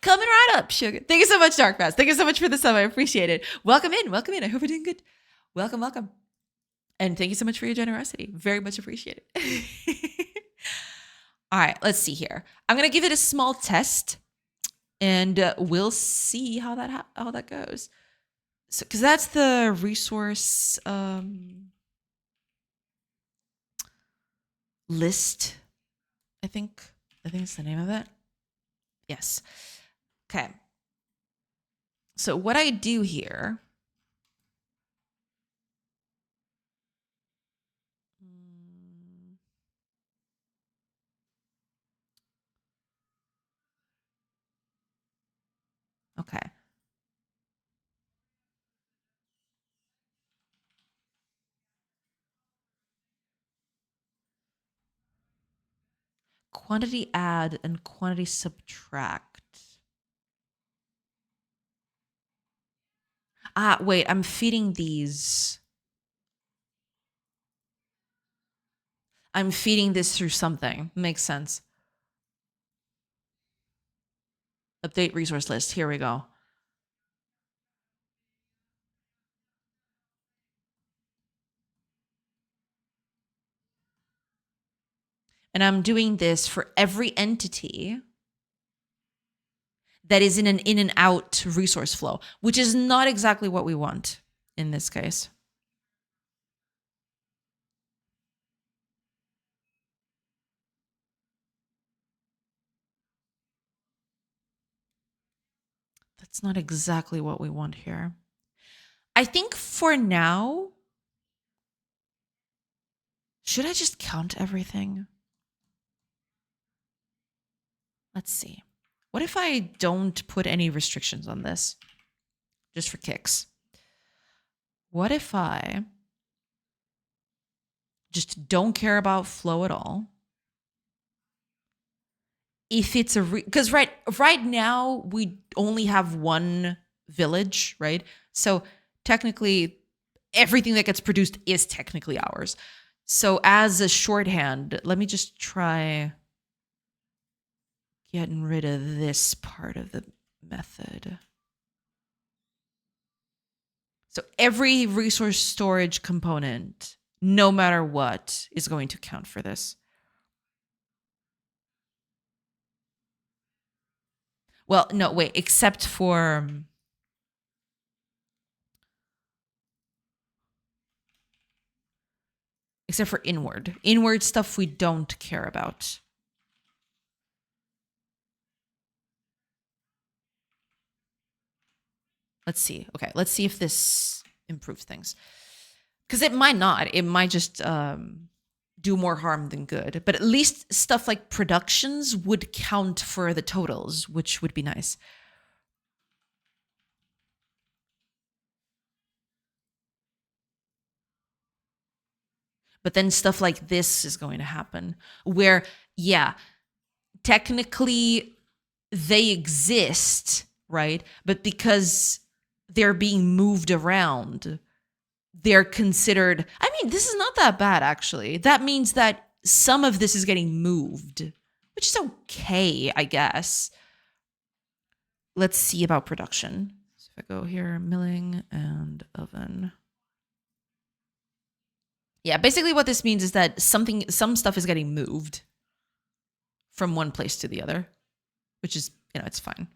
Coming right up, sugar. Thank you so much, Dark Master. Thank you so much for the sub. I appreciate it. Welcome in. I hope you're doing good. Welcome. And thank you so much for your generosity. Very much appreciated. All right, let's see here. I'm going to give it a small test. And we'll see how that goes. So, because that's the resource list. I think it's the name of it. Yes. Okay. So what I do here. Okay. Quantity add and quantity subtract. Wait, I'm feeding these. I'm feeding this through something. Makes sense. Update resource list. Here we go. And I'm doing this for every entity that is in an in and out resource flow, which is not exactly what we want in this case. That's not exactly what we want here. I think for now, should I just count everything? Let's see. What if I don't put any restrictions on this? Just for kicks. What if I just don't care about flow at all? If it's because right now we only have one village, right? So technically everything that gets produced is technically ours. So as a shorthand, let me just try getting rid of this part of the method. So every resource storage component, no matter what, is going to count for this. Well, no, wait, except for inward. Inward stuff we don't care about. Let's see. Okay, let's see if this improves things. Because it might not. It might just do more harm than good. But at least stuff like productions would count for the totals, which would be nice. But then stuff like this is going to happen where, yeah, technically they exist, right? But because they're being moved around, they're considered, I mean, this is not that bad, actually. That means that some of this is getting moved, which is okay, I guess. Let's see about production. So if I go here, milling and oven. Yeah, basically what this means is that some stuff is getting moved. from one place to the other, which is, it's fine.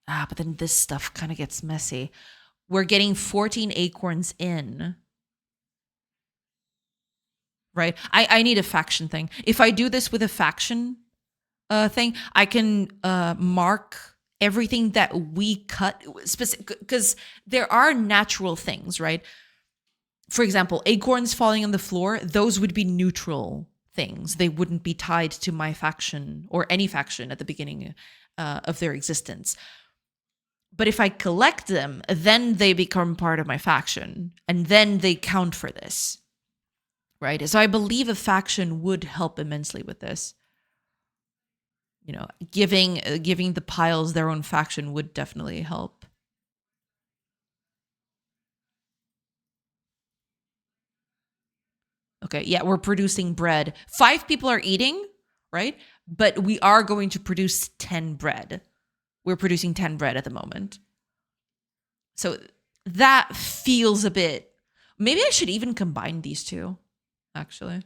But then this stuff kind of gets messy. We're getting 14 acorns in. Right? I need a faction thing. If I do this with a faction thing, I can mark everything that we cut, because there are natural things, right? For example, acorns falling on the floor, those would be neutral things. They wouldn't be tied to my faction or any faction at the beginning of their existence. But if I collect them, then they become part of my faction, and then they count for this, right? So I believe a faction would help immensely with this. Giving the piles their own faction would definitely help. Okay, yeah, we're producing bread. 5 people are eating, right? But we are going to produce 10 bread. We're producing 10 bread at the moment. So that feels a bit... Maybe I should even combine these two, actually.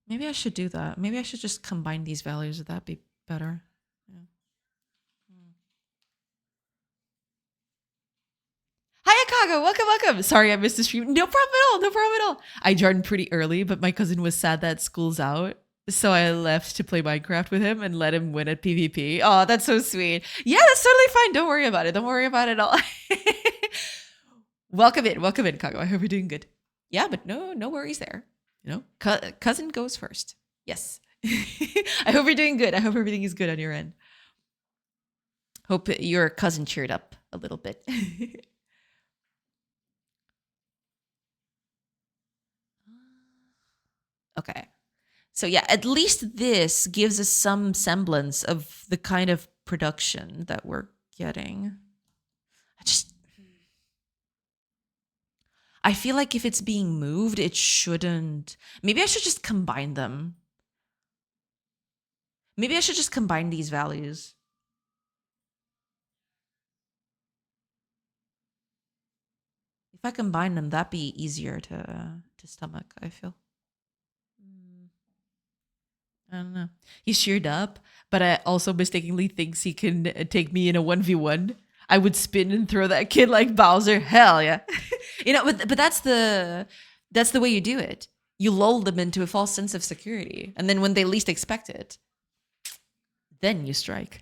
Maybe I should do that. Maybe I should just combine these values. Would that be better? Yeah. Hi, Akago. Welcome. Sorry, I missed the stream. No problem at all. I joined pretty early, but my cousin was sad that school's out. So I left to play Minecraft with him and let him win at PvP. Oh, that's so sweet. Yeah, that's totally fine. Don't worry about it. Don't worry about it at all. Welcome in, Kago. I hope you're doing good. Yeah, but no worries there. Cousin goes first. Yes. I hope you're doing good. I hope everything is good on your end. Hope your cousin cheered up a little bit. Okay. So yeah, at least this gives us some semblance of the kind of production that we're getting. I feel like if it's being moved, it shouldn't. Maybe I should just combine them. Maybe I should just combine these values. If I combine them, that'd be easier to stomach, I feel. I don't know. He's cheered up, but I also mistakenly thinks he can take me in a 1v1. I would spin and throw that kid like Bowser. Hell yeah. But that's the way you do it. You lull them into a false sense of security. And then when they least expect it, then you strike.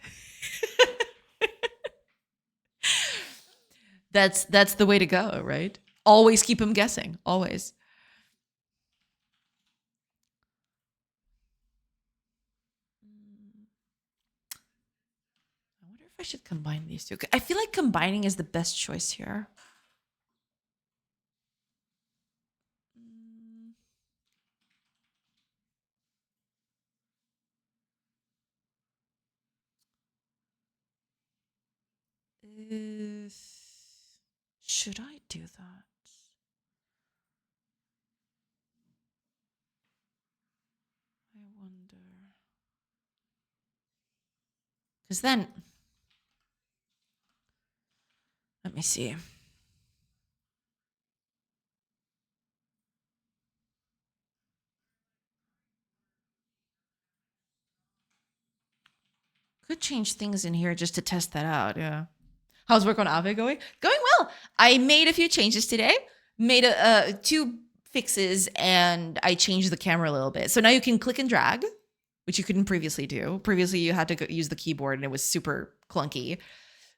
That's the way to go, right? Always keep them guessing. Always. I wonder if I should combine these two. I feel like combining is the best choice here. Should I do that? I wonder. Because then, let me see. Could change things in here just to test that out. Yeah. How's work on Aave going? Going well. I made a few changes today. Made 2 fixes, and I changed the camera a little bit. So now you can click and drag, which you couldn't previously do. Previously, you had to use the keyboard, and it was super clunky.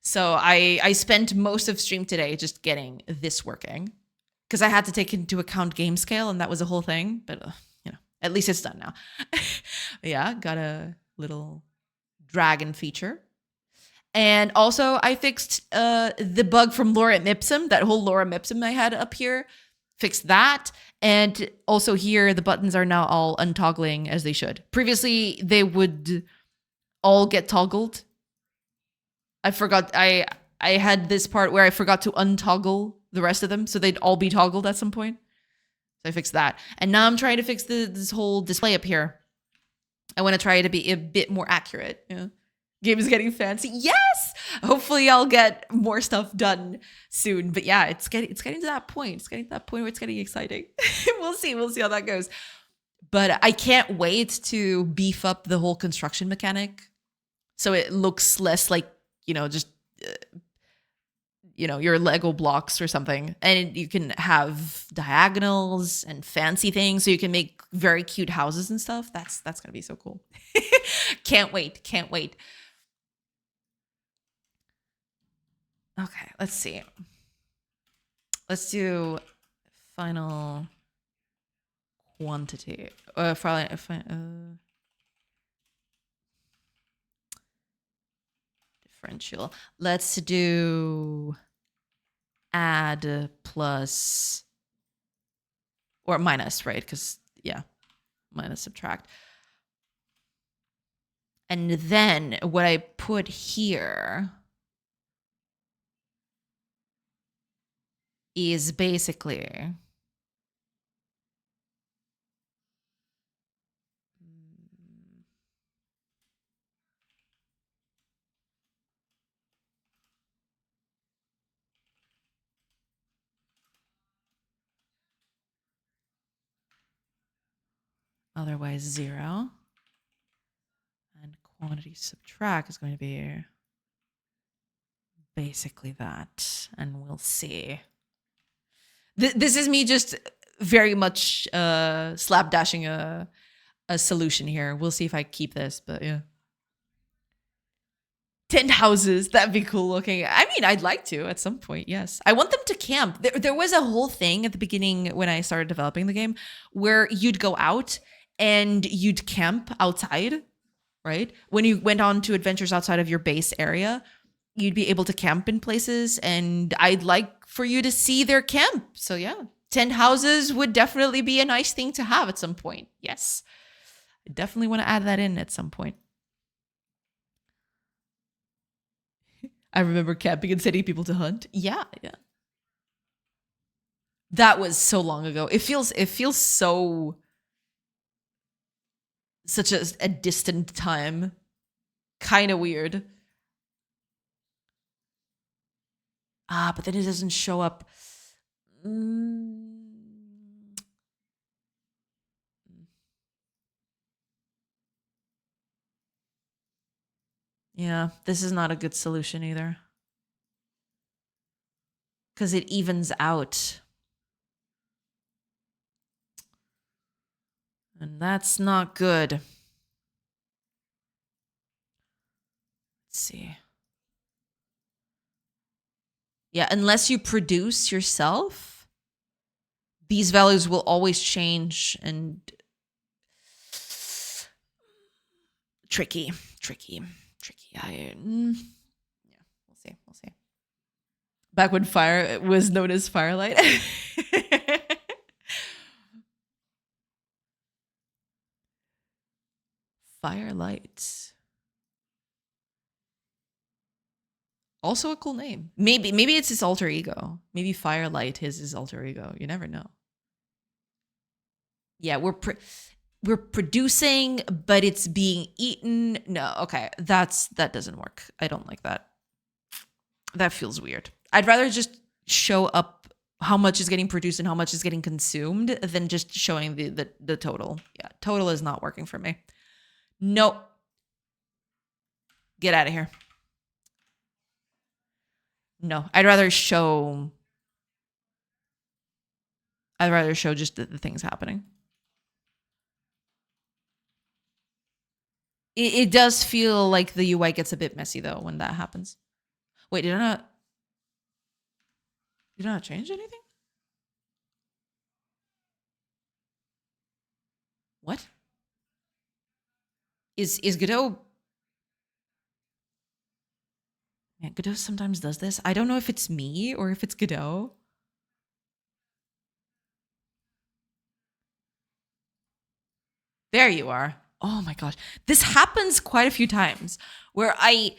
So I spent most of stream today just getting this working, because I had to take into account game scale, and that was a whole thing. But at least it's done now. Yeah, got a little dragon feature. And also I fixed the bug from Lorem Ipsum, that whole Lorem Ipsum I had up here. Fixed that. And also here, the buttons are now all untoggling as they should. Previously, they would all get toggled. I forgot, I had this part where I forgot to untoggle the rest of them, so they'd all be toggled at some point. So I fixed that. And now I'm trying to fix this whole display up here. I want to try to be a bit more accurate. Yeah. Game is getting fancy. Yes. Hopefully I'll get more stuff done soon. But yeah, it's getting to that point. It's getting to that point where it's getting exciting. We'll see. We'll see how that goes. But I can't wait to beef up the whole construction mechanic so it looks less like, just your Lego blocks or something, and you can have diagonals and fancy things, so you can make very cute houses and stuff. That's gonna be so cool. Can't wait. Okay, let's see. Let's do final quantity. Differential. Let's do add plus or minus, right? Because minus subtract. And then what I put here is basically otherwise 0. And quantity subtract is going to be basically that. And we'll see. This is me just very much slapdashing a solution here. We'll see if I keep this, but yeah. 10 houses, that'd be cool looking. I mean, I'd like to at some point, yes. I want them to camp. There was a whole thing at the beginning when I started developing the game where you'd go out and you'd camp outside, right? When you went on to adventures outside of your base area, you'd be able to camp in places, and I'd like for you to see their camp. So yeah, 10 houses would definitely be a nice thing to have at some point. Yes, I definitely want to add that in at some point. I remember camping and sending people to hunt. Yeah. That was so long ago. It feels so such a distant time. Kind of weird. But then it doesn't show up. Yeah, this is not a good solution either. Because it evens out. And that's not good. Let's see. Yeah, unless you produce yourself, these values will always change, and tricky. Yeah, we'll see. Back when fire was known as Firelight. Firelight. Also a cool name. Maybe it's his alter ego. Maybe Firelight is his alter ego. You never know. Yeah, we're producing, but it's being eaten. No, okay, that doesn't work. I don't like that. That feels weird. I'd rather just show up how much is getting produced and how much is getting consumed than just showing the total. Yeah, total is not working for me. Nope. Get out of here. No, I'd rather show just the things happening. It does feel like the UI gets a bit messy though when that happens. Wait, did I not change anything? What? Is Godot? Man, Godot sometimes does this. I don't know if it's me or if it's Godot. There you are. Oh my gosh. This happens quite a few times where I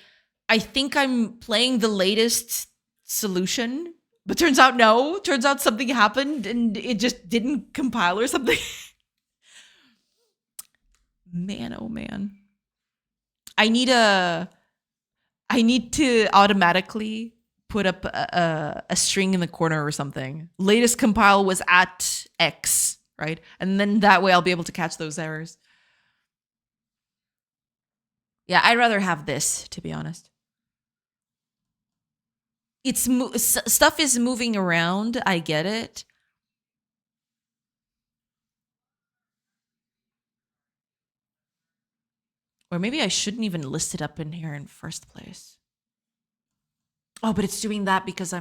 think I'm playing the latest solution, but turns out no. Turns out something happened and it just didn't compile or something. Man, oh man. I need a I need to automatically put up a string in the corner or something. Latest compile was at X, right? And then that way I'll be able to catch those errors. Yeah, I'd rather have this, to be honest. Stuff is moving around. I get it. Or maybe I shouldn't even list it up in here in first place. Oh, but it's doing that because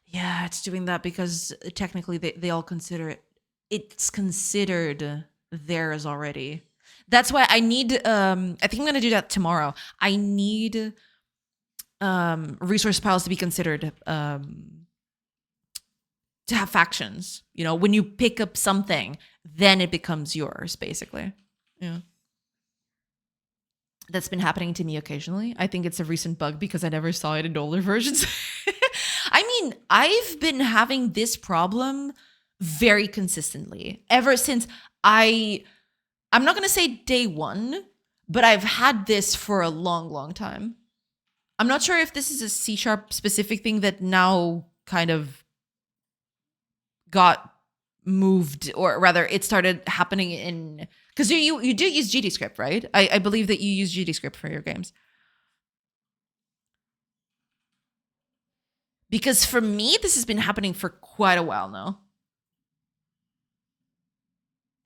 it's doing that because technically they all consider it. It's considered theirs already. That's why I need, I think I'm going to do that tomorrow. I need resource piles to be considered to have factions. You know, when you pick up something, then it becomes yours, basically. Yeah. That's been happening to me occasionally. I think it's a recent bug because I never saw it in older versions. I mean, I've been having this problem very consistently ever since I'm not going to say day one, but I've had this for a long, long time. I'm not sure if this is a C# specific thing that now kind of got moved, or rather it started happening in, because you do use GDScript, right? I believe that you use GDScript for your games. Because for me, this has been happening for quite a while now.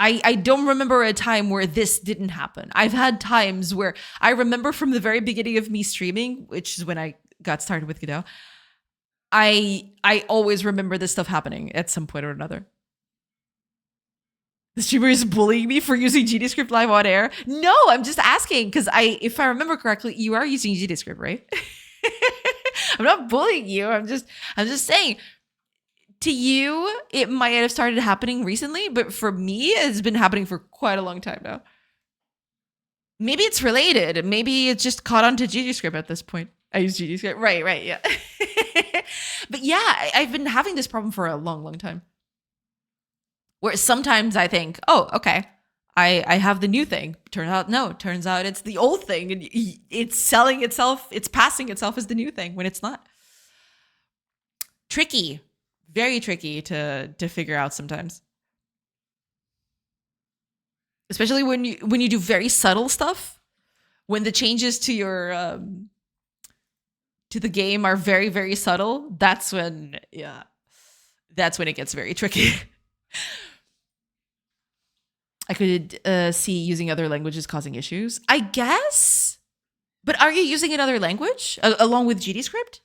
I don't remember a time where this didn't happen. I've had times where I remember from the very beginning of me streaming, which is when I got started with Godot, I always remember this stuff happening at some point or another. The streamer is bullying me for using GDScript live on air. No, I'm just asking because if I remember correctly, you are using GDScript, right? I'm not bullying you. I'm just saying, to you, it might have started happening recently, but for me, it's been happening for quite a long time now. Maybe it's related. Maybe it's just caught on to GDScript at this point. I use GDScript. Right, yeah. But yeah, I've been having this problem for a long, long time. Where sometimes I think, oh, okay, I have the new thing. Turns out it's the old thing. And it's selling itself, it's passing itself as the new thing when it's not. Tricky. Very tricky to figure out sometimes. Especially when you do very subtle stuff. When the changes to your to the game are very, very subtle, that's when it gets very tricky. I could see using other languages causing issues, I guess. But are you using another language along with GDScript?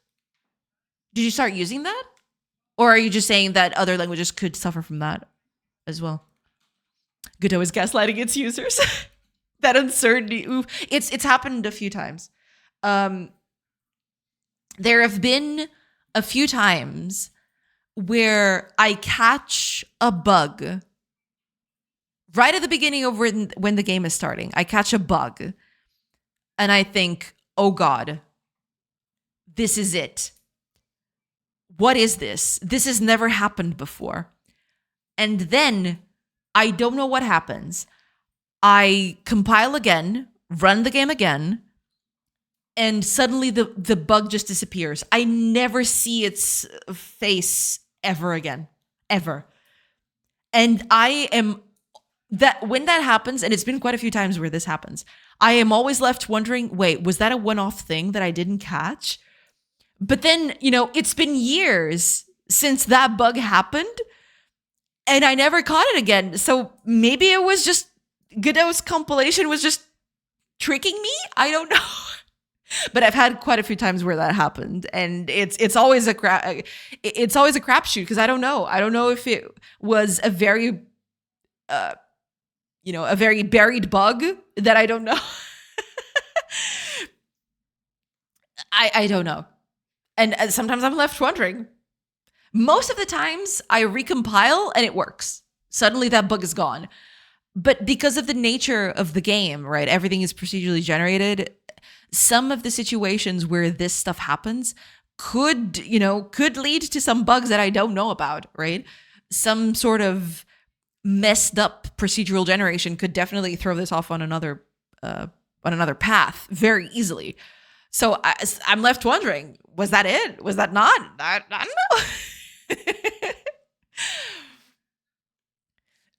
Did you start using that? Or are you just saying that other languages could suffer from that as well? Godot is gaslighting its users. That uncertainty. Oof. It's happened a few times. There have been a few times where I catch a bug right at the beginning of when the game is starting. I catch a bug and I think, oh God, this is it. What is this? This has never happened before. And then I don't know what happens. I compile again, run the game again, and suddenly the bug just disappears. I never see its face ever again, ever. And when that happens, and it's been quite a few times where this happens, I am always left wondering, wait, was that a one-off thing that I didn't catch? But then, it's been years since that bug happened and I never caught it again. So maybe it was just Godot's compilation was just tricking me. I don't know. But I've had quite a few times where that happened, and it's always a crapshoot because I don't know. I don't know if it was a very a very buried bug that I don't know. I don't know. And sometimes I'm left wondering. Most of the times I recompile and it works. Suddenly that bug is gone. But because of the nature of the game, right? Everything is procedurally generated. Some of the situations where this stuff happens could lead to some bugs that I don't know about, right? Some sort of messed up procedural generation could definitely throw this off on another path very easily. So I'm left wondering, was that it? Was that not? I don't know.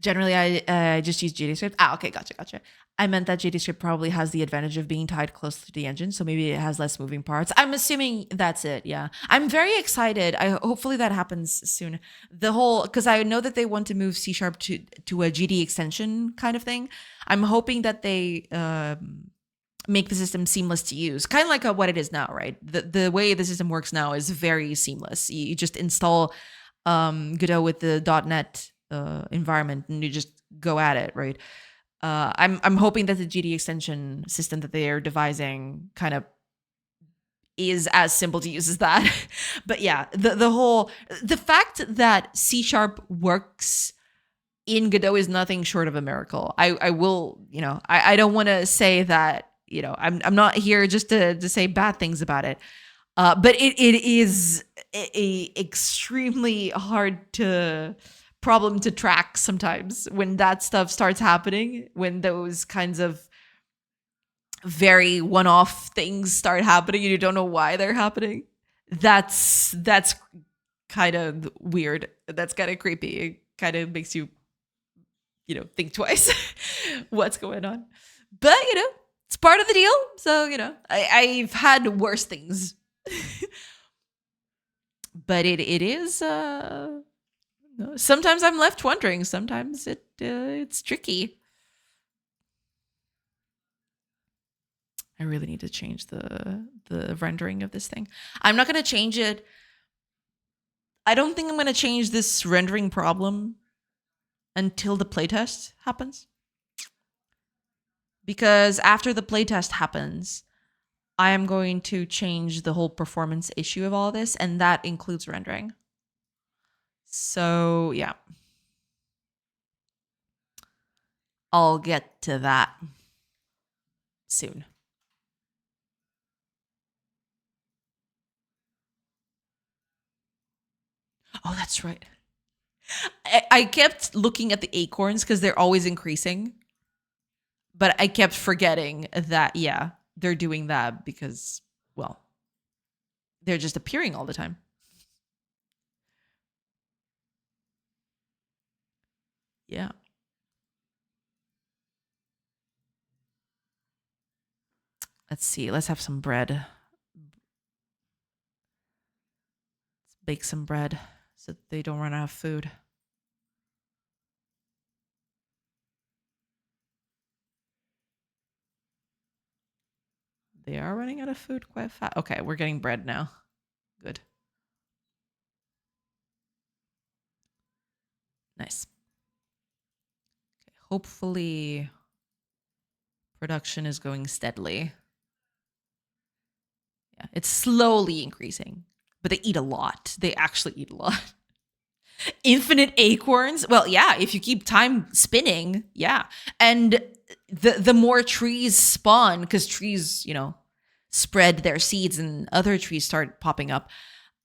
Generally, I just use GDScript. Okay, gotcha. I meant that GDScript probably has the advantage of being tied close to the engine, so maybe it has less moving parts. I'm assuming that's it. Yeah, I'm very excited. Hopefully that happens soon. The whole, because I know that they want to move C# to a GD extension kind of thing. I'm hoping that they make the system seamless to use, kind of like what it is now, right? The way the system works now is very seamless. You just install Godot with the .NET environment and you just go at it, right? I'm hoping that the GD extension system that they are devising kind of is as simple to use as that. But yeah, the fact that C# works in Godot is nothing short of a miracle. I will, I don't want to say that, I'm not here just to say bad things about it. But it is a extremely hard problem to track sometimes when that stuff starts happening, when those kinds of very one-off things start happening and you don't know why they're happening. That's kind of weird. That's kind of creepy. It kind of makes you, think twice what's going on. But, it's part of the deal. So, I've had worse things. But it is sometimes I'm left wondering. Sometimes it's tricky. I really need to change the rendering of this thing. I'm not going to change it. I don't think I'm going to change this rendering problem until the playtest happens. Because after the playtest happens, I am going to change the whole performance issue of all this, and that includes rendering. So, yeah. I'll get to that soon. Oh, that's right. I kept looking at the acorns because they're always increasing. But I kept forgetting that, yeah, they're doing that because, well, they're just appearing all the time. Yeah. Let's see. Let's have some bread. Let's bake some bread so that they don't run out of food. They are running out of food quite fast. Okay, we're getting bread now. Good. Nice. Okay, hopefully production is going steadily. Yeah, it's slowly increasing, but they eat a lot. They actually eat a lot. Infinite acorns? Well, yeah, if you keep time spinning, yeah. And the more trees spawn, because trees, spread their seeds and other trees start popping up.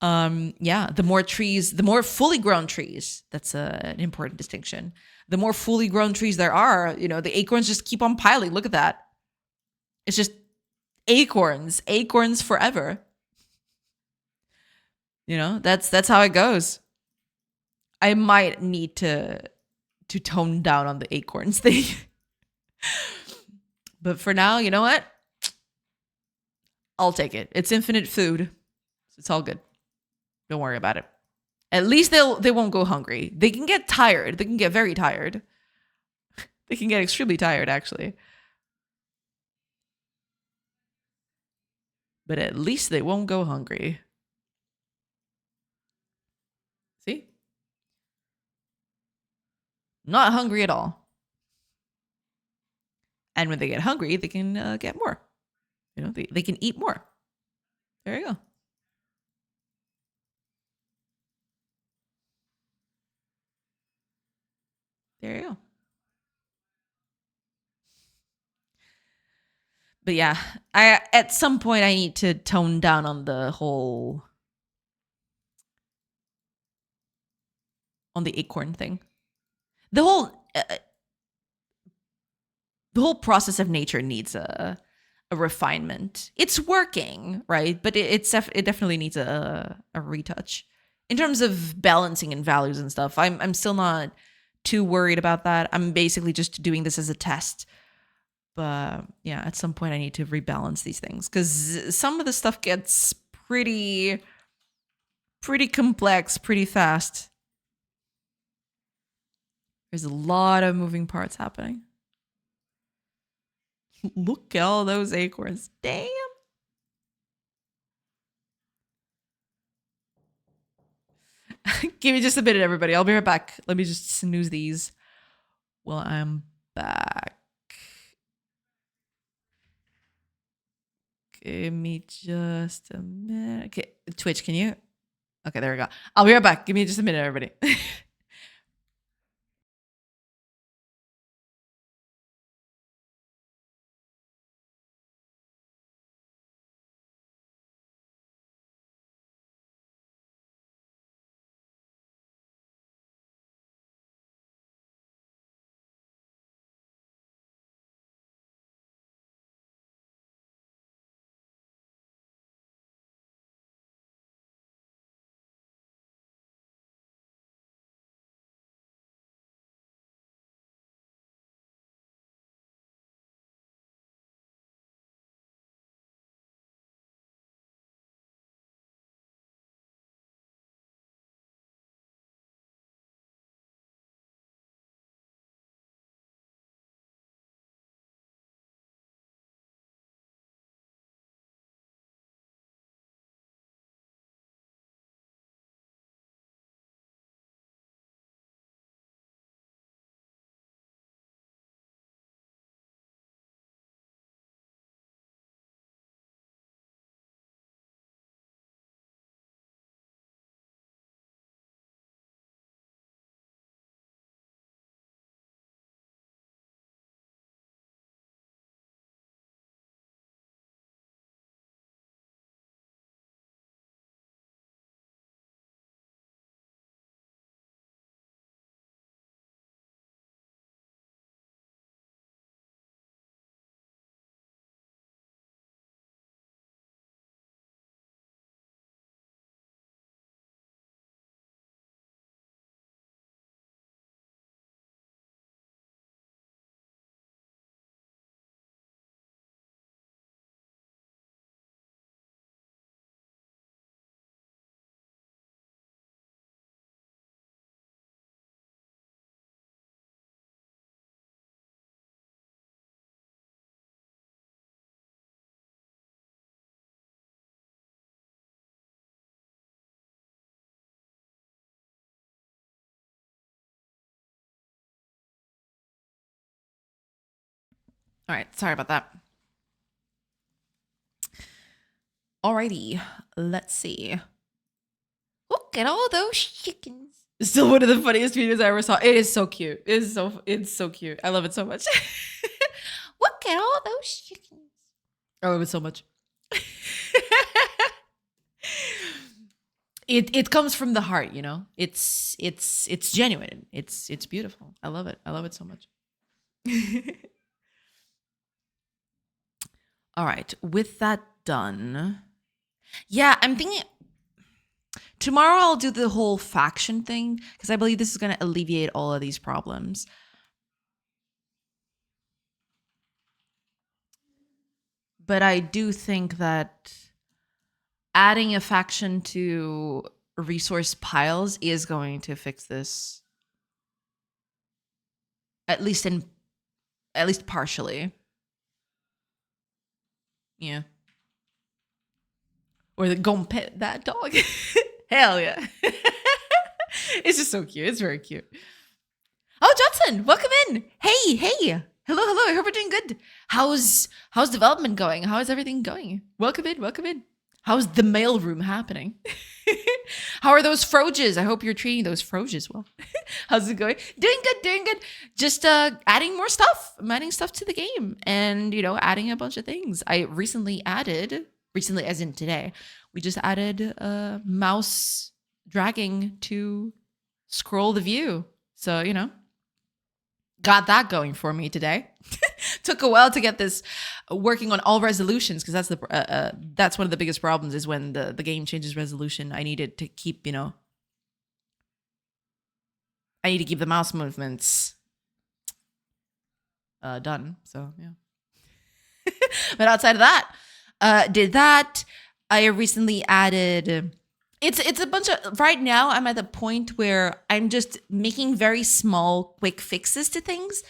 Yeah, the more trees, the more fully grown trees. That's an important distinction. The more fully grown trees there are, the acorns just keep on piling. Look at that. It's just acorns forever. That's how it goes. I might need to tone down on the acorns thing. But for now, you know what? I'll take it. It's infinite food. It's all good. Don't worry about it. At least they won't go hungry. They can get tired. They can get very tired. They can get extremely tired, actually. But at least they won't go hungry. See? Not hungry at all. And when they get hungry, they can get more. They can eat more. There you go. There you go. But yeah, at some point I need to tone down on the whole on the acorn thing. The whole process of nature needs a a refinement. It's working, right? But it definitely needs a retouch in terms of balancing and values and stuff. I'm still not too worried about that. I'm basically just doing this as a test. But yeah, at some point I need to rebalance these things because some of the stuff gets pretty complex pretty fast. There's a lot of moving parts happening. Look at all those acorns. Damn. Give me just a minute, everybody. I'll be right back. Let me just snooze these while I'm back. Give me just a minute. Okay, Twitch, can you? Okay, there we go. I'll be right back. Give me just a minute, everybody. All right, sorry about that. Alrighty, let's see. Look at all those chickens. It's still one of the funniest videos I ever saw. It is so cute. It's so cute. I love it so much. Look at all those chickens. I love it so much. It comes from the heart, you know. It's genuine. It's beautiful. I love it. I love it so much. All right, with that done, yeah, I'm thinking tomorrow I'll do the whole faction thing because I believe this is going to alleviate all of these problems. But I do think that adding a faction to resource piles is going to fix this, at least partially. Yeah. Or the go and pet that dog. Hell yeah. It's just so cute. It's very cute. Oh, Johnson, welcome in. Hey. Hello. I hope you're doing good. How's development going? How is everything going? Welcome in. How's the mailroom happening? How are those froges? I hope you're treating those froges well. How's it going? Doing good. Just adding more stuff. I'm adding stuff to the game and, adding a bunch of things. I recently as in today, we just added mouse dragging to scroll the view. So, got that going for me today. took a while to get this working on all resolutions, because that's one of the biggest problems is when the game changes resolution. I needed to keep, I need to keep the mouse movements done. So yeah. But outside of that, did that. I recently added. It's a bunch of. Right now, I'm at the point where I'm just making very small, quick fixes to things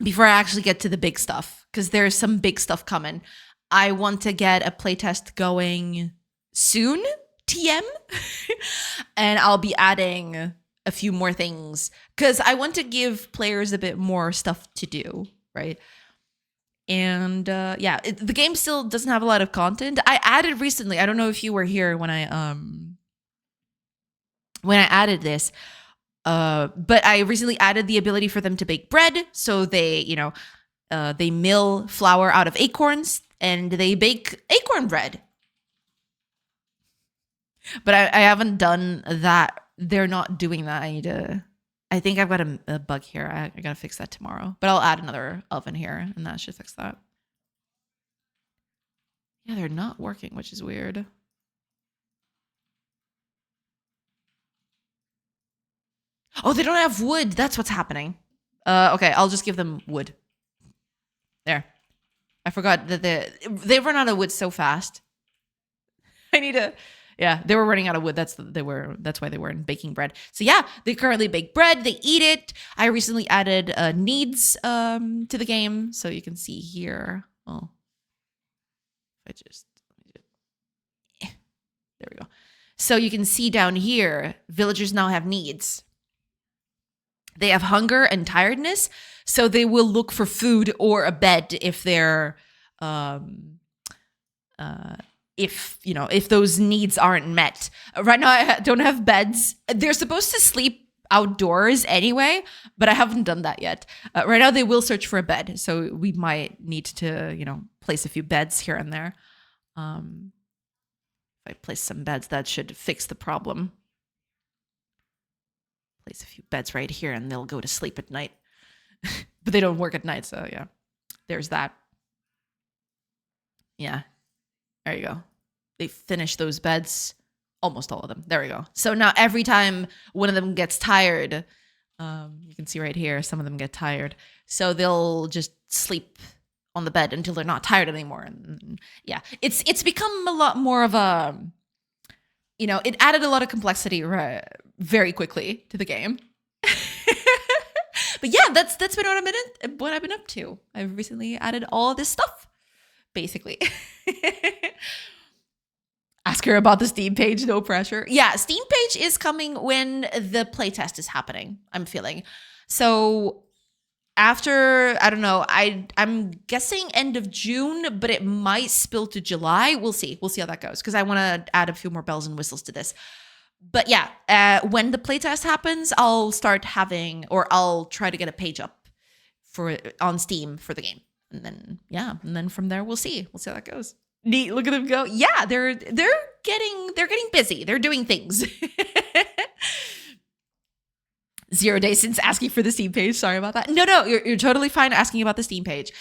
before I actually get to the big stuff, because there's some big stuff coming. I want to get a playtest going soon, TM, and I'll be adding a few more things because I want to give players a bit more stuff to do, right? And the game still doesn't have a lot of content. I added recently. I don't know if you were here when I added this. But I recently added the ability for them to bake bread. So they mill flour out of acorns and they bake acorn bread. But I haven't done that. They're not doing that. I think I've got a bug here. I got to fix that tomorrow. But I'll add another oven here and that should fix that. Yeah, they're not working, which is weird. Oh, they don't have wood. That's what's happening. Okay, I'll just give them wood. There. I forgot that they run out of wood so fast. I need to. Yeah, they were running out of wood. That's why they weren't baking bread. So yeah, they currently bake bread. They eat it. I recently added needs to the game, so you can see here. Oh, there we go. So you can see down here, villagers now have needs. They have hunger and tiredness, so they will look for food or a bed if they're, if those needs aren't met. Right now, I don't have beds. They're supposed to sleep outdoors anyway, but I haven't done that yet. Right now, they will search for a bed, so we might need to, place a few beds here and there. If I place some beds, that should fix the problem. Place a few beds right here and they'll go to sleep at night. But they don't work at night, so yeah. There's that. Yeah. There you go. They finish those beds. Almost all of them. There we go. So now every time one of them gets tired, you can see right here, some of them get tired. So they'll just sleep on the bed until they're not tired anymore. And yeah, it's become a lot more of a, it added a lot of complexity very quickly to the game. But yeah, that's been what I've been up to. I've recently added all this stuff, basically. Ask her about the Steam page, no pressure. Yeah, Steam page is coming when the playtest is happening, I'm feeling. So after, I don't know, I'm guessing end of June, but it might spill to July. We'll see how that goes, because I want to add a few more bells and whistles to this. But yeah, when the playtest happens, I'll start having, or I'll try to get a page up on Steam for the game. And then from there we'll see how that goes. Neat, look at them go. Yeah, they're getting busy. They're doing things. 0 days since asking for the Steam page. Sorry about that. No, you're totally fine asking about the Steam page.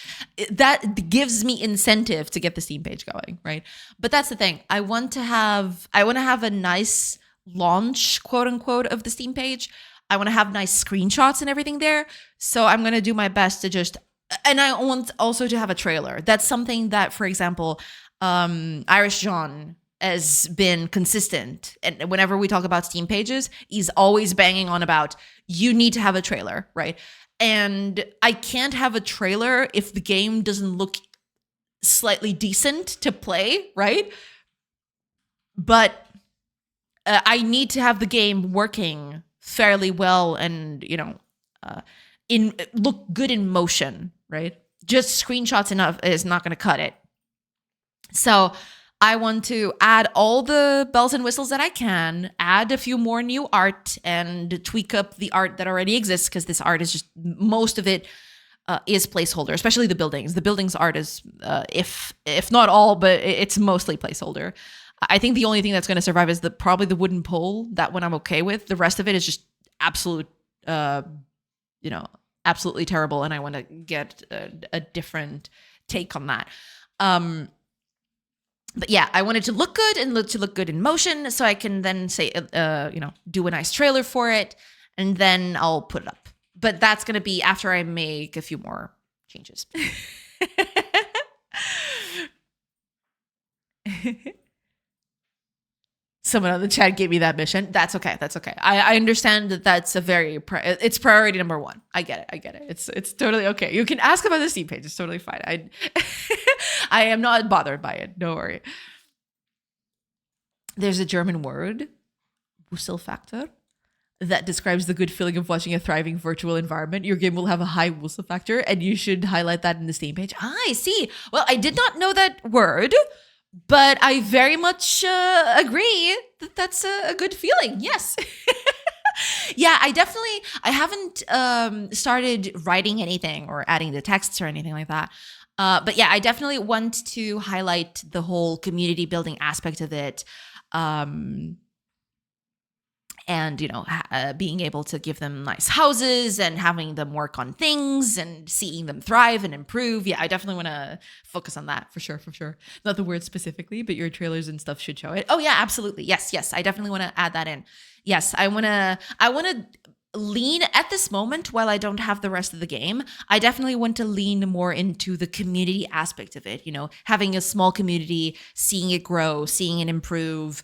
That gives me incentive to get the Steam page going, right? But that's the thing. I want to have a nice launch, quote unquote, of the Steam page. I want to have nice screenshots and everything there. So I'm going to do my best to just, and I want also to have a trailer. That's something that, for example, Irish John has been consistent. And whenever we talk about Steam pages, he's always banging on about, you need to have a trailer, right? And I can't have a trailer if the game doesn't look slightly decent to play, right? But I need to have the game working fairly well and, look good in motion, right? Just screenshots enough is not going to cut it. So I want to add all the bells and whistles that I can, add a few more new art, and tweak up the art that already exists, because this art is just, most of it is placeholder, especially the buildings. The buildings art is, if not all, but it's mostly placeholder. I think the only thing that's going to survive is probably the wooden pole. That one I'm okay with. The rest of it is just absolute, absolutely terrible, and I want to get a different take on that. But yeah, I want it to look good and to look good in motion, so I can then say, do a nice trailer for it, and then I'll put it up. But that's going to be after I make a few more changes. Someone on the chat gave me that mission. That's okay. That's okay. I understand that that's a very it's priority number one. I get it. It's totally okay. You can ask about the Steam page. It's totally fine. I am not bothered by it. Don't worry. There's a German word, Wusselfaktor, that describes the good feeling of watching a thriving virtual environment. Your game will have a high Wusselfaktor, and you should highlight that in the Steam page. I see. Well, I did not know that word, but I very much agree that that's a good feeling. Yes. Yeah, I haven't started writing anything or adding the texts or anything like that. But yeah, I definitely want to highlight the whole community building aspect of it. And, being able to give them nice houses and having them work on things and seeing them thrive and improve. Yeah, I definitely want to focus on that for sure. Not the word specifically, but your trailers and stuff should show it. Oh yeah, absolutely. Yes. I definitely want to add that in. Yes, I want to lean at this moment while I don't have the rest of the game. I definitely want to lean more into the community aspect of it, having a small community, seeing it grow, seeing it improve,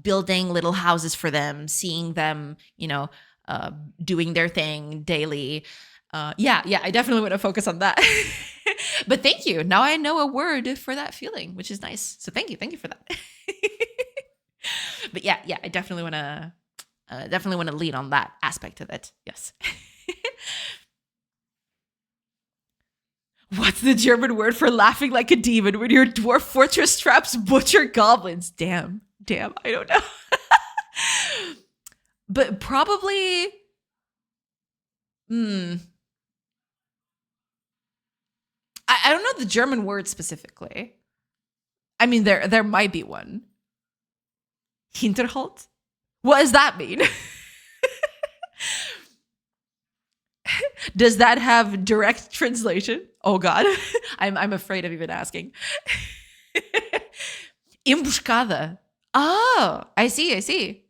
building little houses for them, seeing them, doing their thing daily. Yeah, I definitely want to focus on that. But thank you. Now I know a word for that feeling, which is nice. So thank you for that. But yeah, I definitely want to lean on that aspect of it. Yes. What's the German word for laughing like a demon when your dwarf fortress traps butcher goblins? Damn, I don't know. But probably, I don't know the German word specifically. I mean, there might be one. Hinterhalt? What does that mean? Does that have direct translation? Oh God, I'm afraid of even asking. Emboscada. Oh, I see.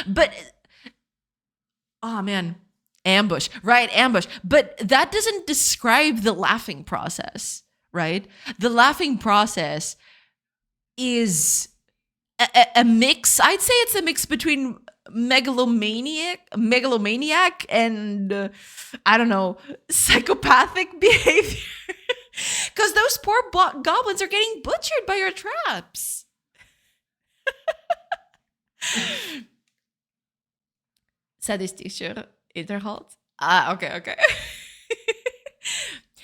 But, oh man, ambush, right? Ambush. But that doesn't describe the laughing process, right? The laughing process is a mix. I'd say it's a mix between megalomaniac and I don't know, psychopathic behavior. Because those poor goblins are getting butchered by your traps. Sadistischer Hinterhalt. Okay.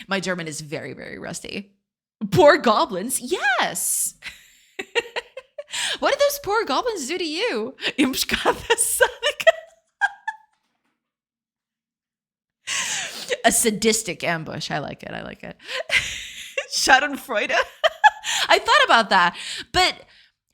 My German is very, very rusty. Poor goblins. Yes. What did those poor goblins do to you? A sadistic ambush. I like it. Schadenfreude. I thought about that. But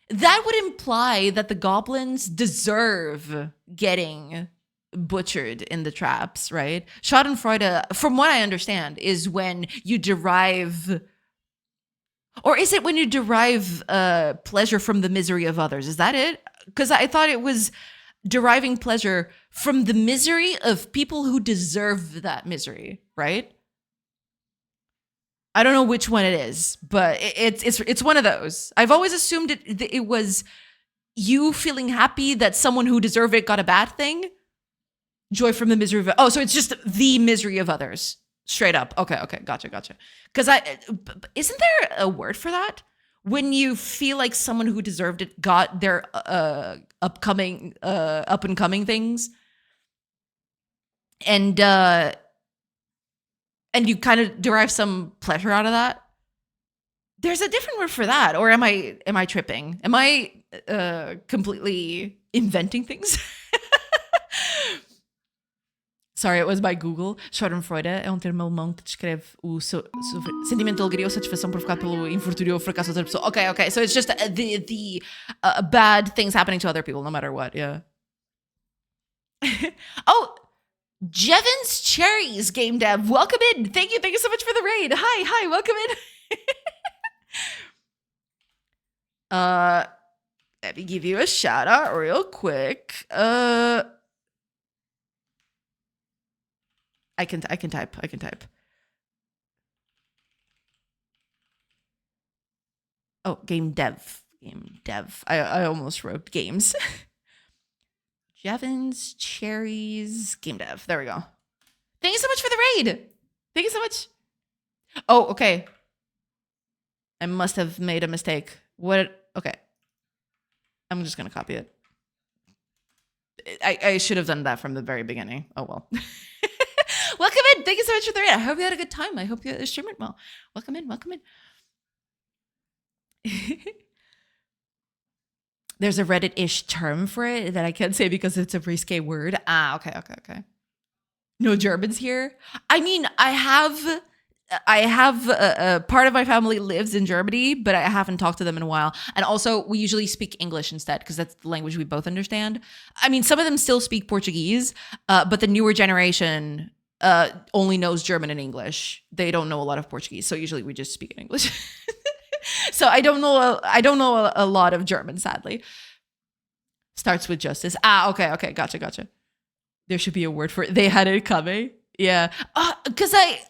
that would imply that the goblins deserve getting butchered in the traps, right? Schadenfreude, from what I understand, is when you derive... Or is it when you derive pleasure from the misery of others? Is that it? Because I thought it was deriving pleasure from the misery of people who deserve that misery, right? I don't know which one it is, but it's one of those. I've always assumed it was you feeling happy that someone who deserved it got a bad thing. Joy from the misery of... Oh, so it's just the misery of others. Straight up. Okay. Gotcha. Because isn't there a word for that? When you feel like someone who deserved it got their up and coming things, and you kind of derive some pleasure out of that. There's a different word for that, or am I tripping? Am I completely inventing things? Sorry, it was by Google. Schadenfreude é termo alemão que descreve o sentimento de alegria ou satisfação provocado pelo infortúnio ou fracasso de outra pessoa. Okay. So it's just the bad things happening to other people, no matter what. Yeah. Oh, Jevons Cherries Game Dev, welcome in. Thank you so much for the raid. Hi, welcome in. Let me give you a shout out real quick. I can type. Oh, Game Dev. I almost wrote games. Jevons Cherries Game Dev. There we go. Thank you so much for the raid. Thank you so much. Oh, okay. I must have made a mistake. What? Okay. I'm just gonna copy it. I should have done that from the very beginning. Oh well. Welcome in. Thank you so much for the raid. I hope you had a good time. I hope the stream went well. Welcome in. There's a Reddit-ish term for it that I can't say because it's a risque word. Okay. No Germans here. I mean, I have a part of my family lives in Germany, but I haven't talked to them in a while. And also, we usually speak English instead because that's the language we both understand. I mean, some of them still speak Portuguese, but the newer generation only knows German and English. They don't know a lot of Portuguese, so usually we just speak in English. So I don't know a lot of German, sadly. Starts with justice. Okay, gotcha. There should be a word for it. They had it coming. Yeah, because I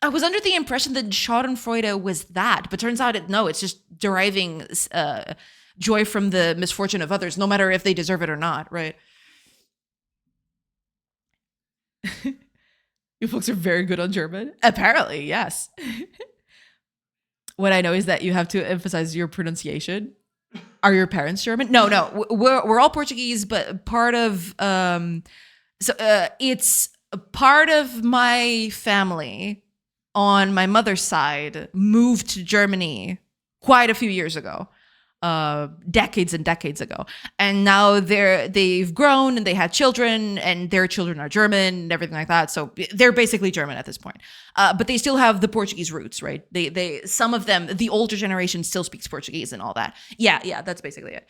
was under the impression that Schadenfreude was that, but turns out it's just deriving joy from the misfortune of others, no matter if they deserve it or not, right? You folks are very good on German. Apparently, yes. What I know is that you have to emphasize your pronunciation. Are your parents German? No. We're all Portuguese, but part of it's a part of my family on my mother's side moved to Germany quite a few years ago, decades and decades ago. And now they've grown and they had children and their children are German and everything like that. So they're basically German at this point. But they still have the Portuguese roots, right? Some of them, the older generation still speaks Portuguese and all that. Yeah, that's basically it.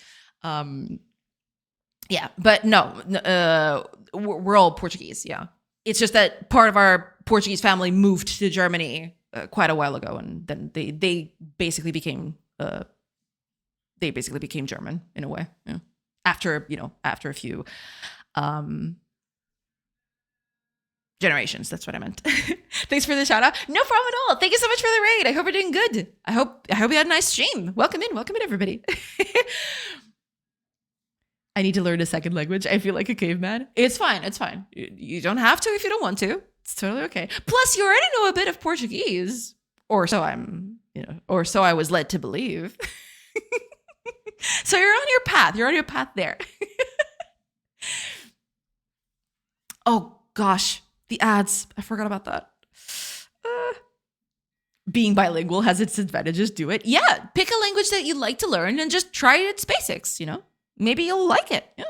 Yeah, but no, we're all Portuguese. Yeah, it's just that part of our Portuguese family moved to Germany quite a while ago, and then they basically became German in a way. Yeah. After a few generations. That's what I meant. Thanks for the shout out. No problem at all. Thank you so much for the raid. I hope you're doing good. I hope you had a nice stream. Welcome in, everybody. I need to learn a second language. I feel like a caveman. It's fine. You don't have to if you don't want to. It's totally okay. Plus, you already know a bit of Portuguese, or so I was led to believe. So you're on your path. You're on your path there. Oh gosh, the ads. I forgot about that. Being bilingual has its advantages. Do it. Yeah, pick a language that you like to learn and just try its basics. Maybe you'll like it. Yeah.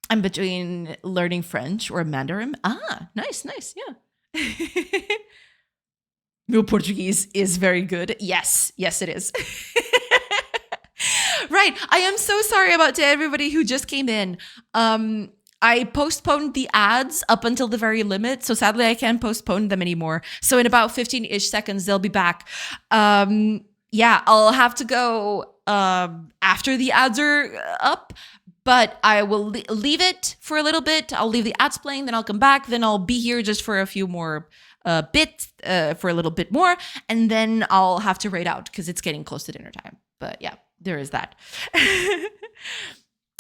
I'm between learning French or Mandarin. Nice. Yeah. Meu Portuguese is very good. Yes, it is. Right. I am so sorry to everybody who just came in. I postponed the ads up until the very limit, so sadly I can't postpone them anymore. So in about 15-ish seconds, they'll be back. Yeah, I'll have to go after the ads are up, but I will leave it for a little bit. I'll leave the ads playing, then I'll come back. Then I'll be here just for a few more bits, for a little bit more, and then I'll have to raid out because it's getting close to dinner time. But yeah, there is that.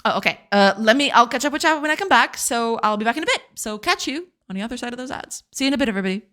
Oh, okay. I'll catch up with you when I come back. So I'll be back in a bit. So catch you on the other side of those ads. See you in a bit, everybody.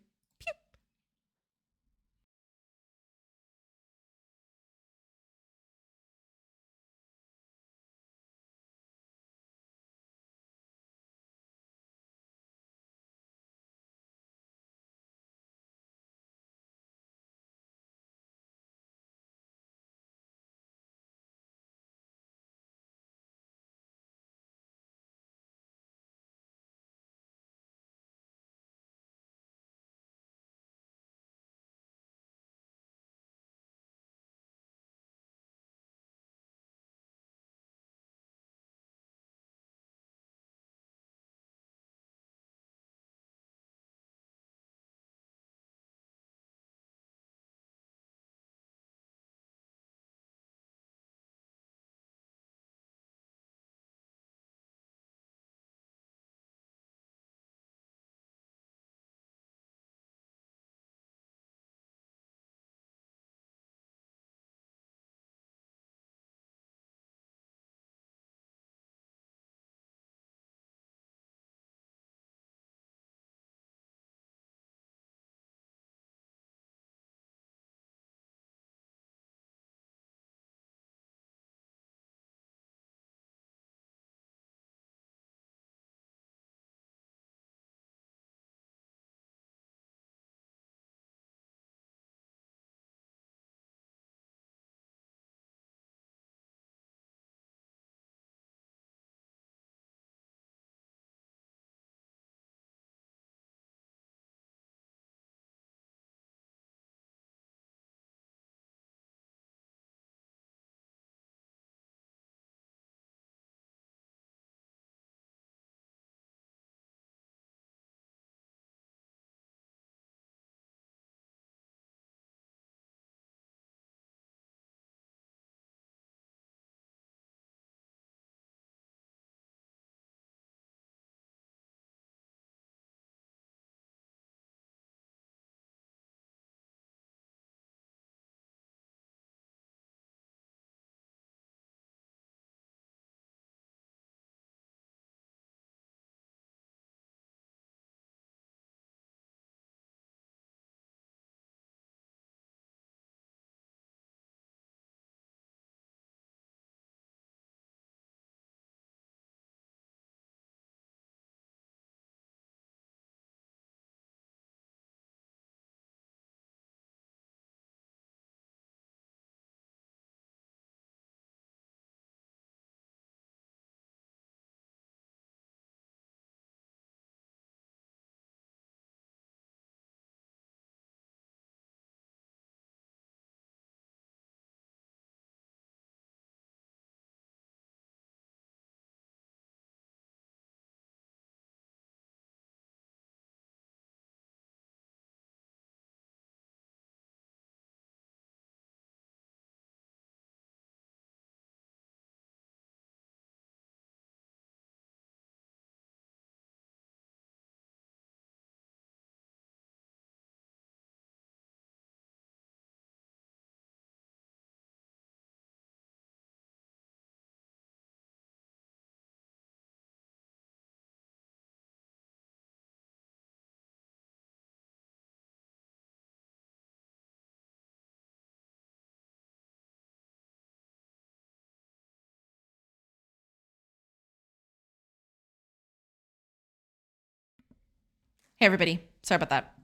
Hey, everybody. Sorry about that.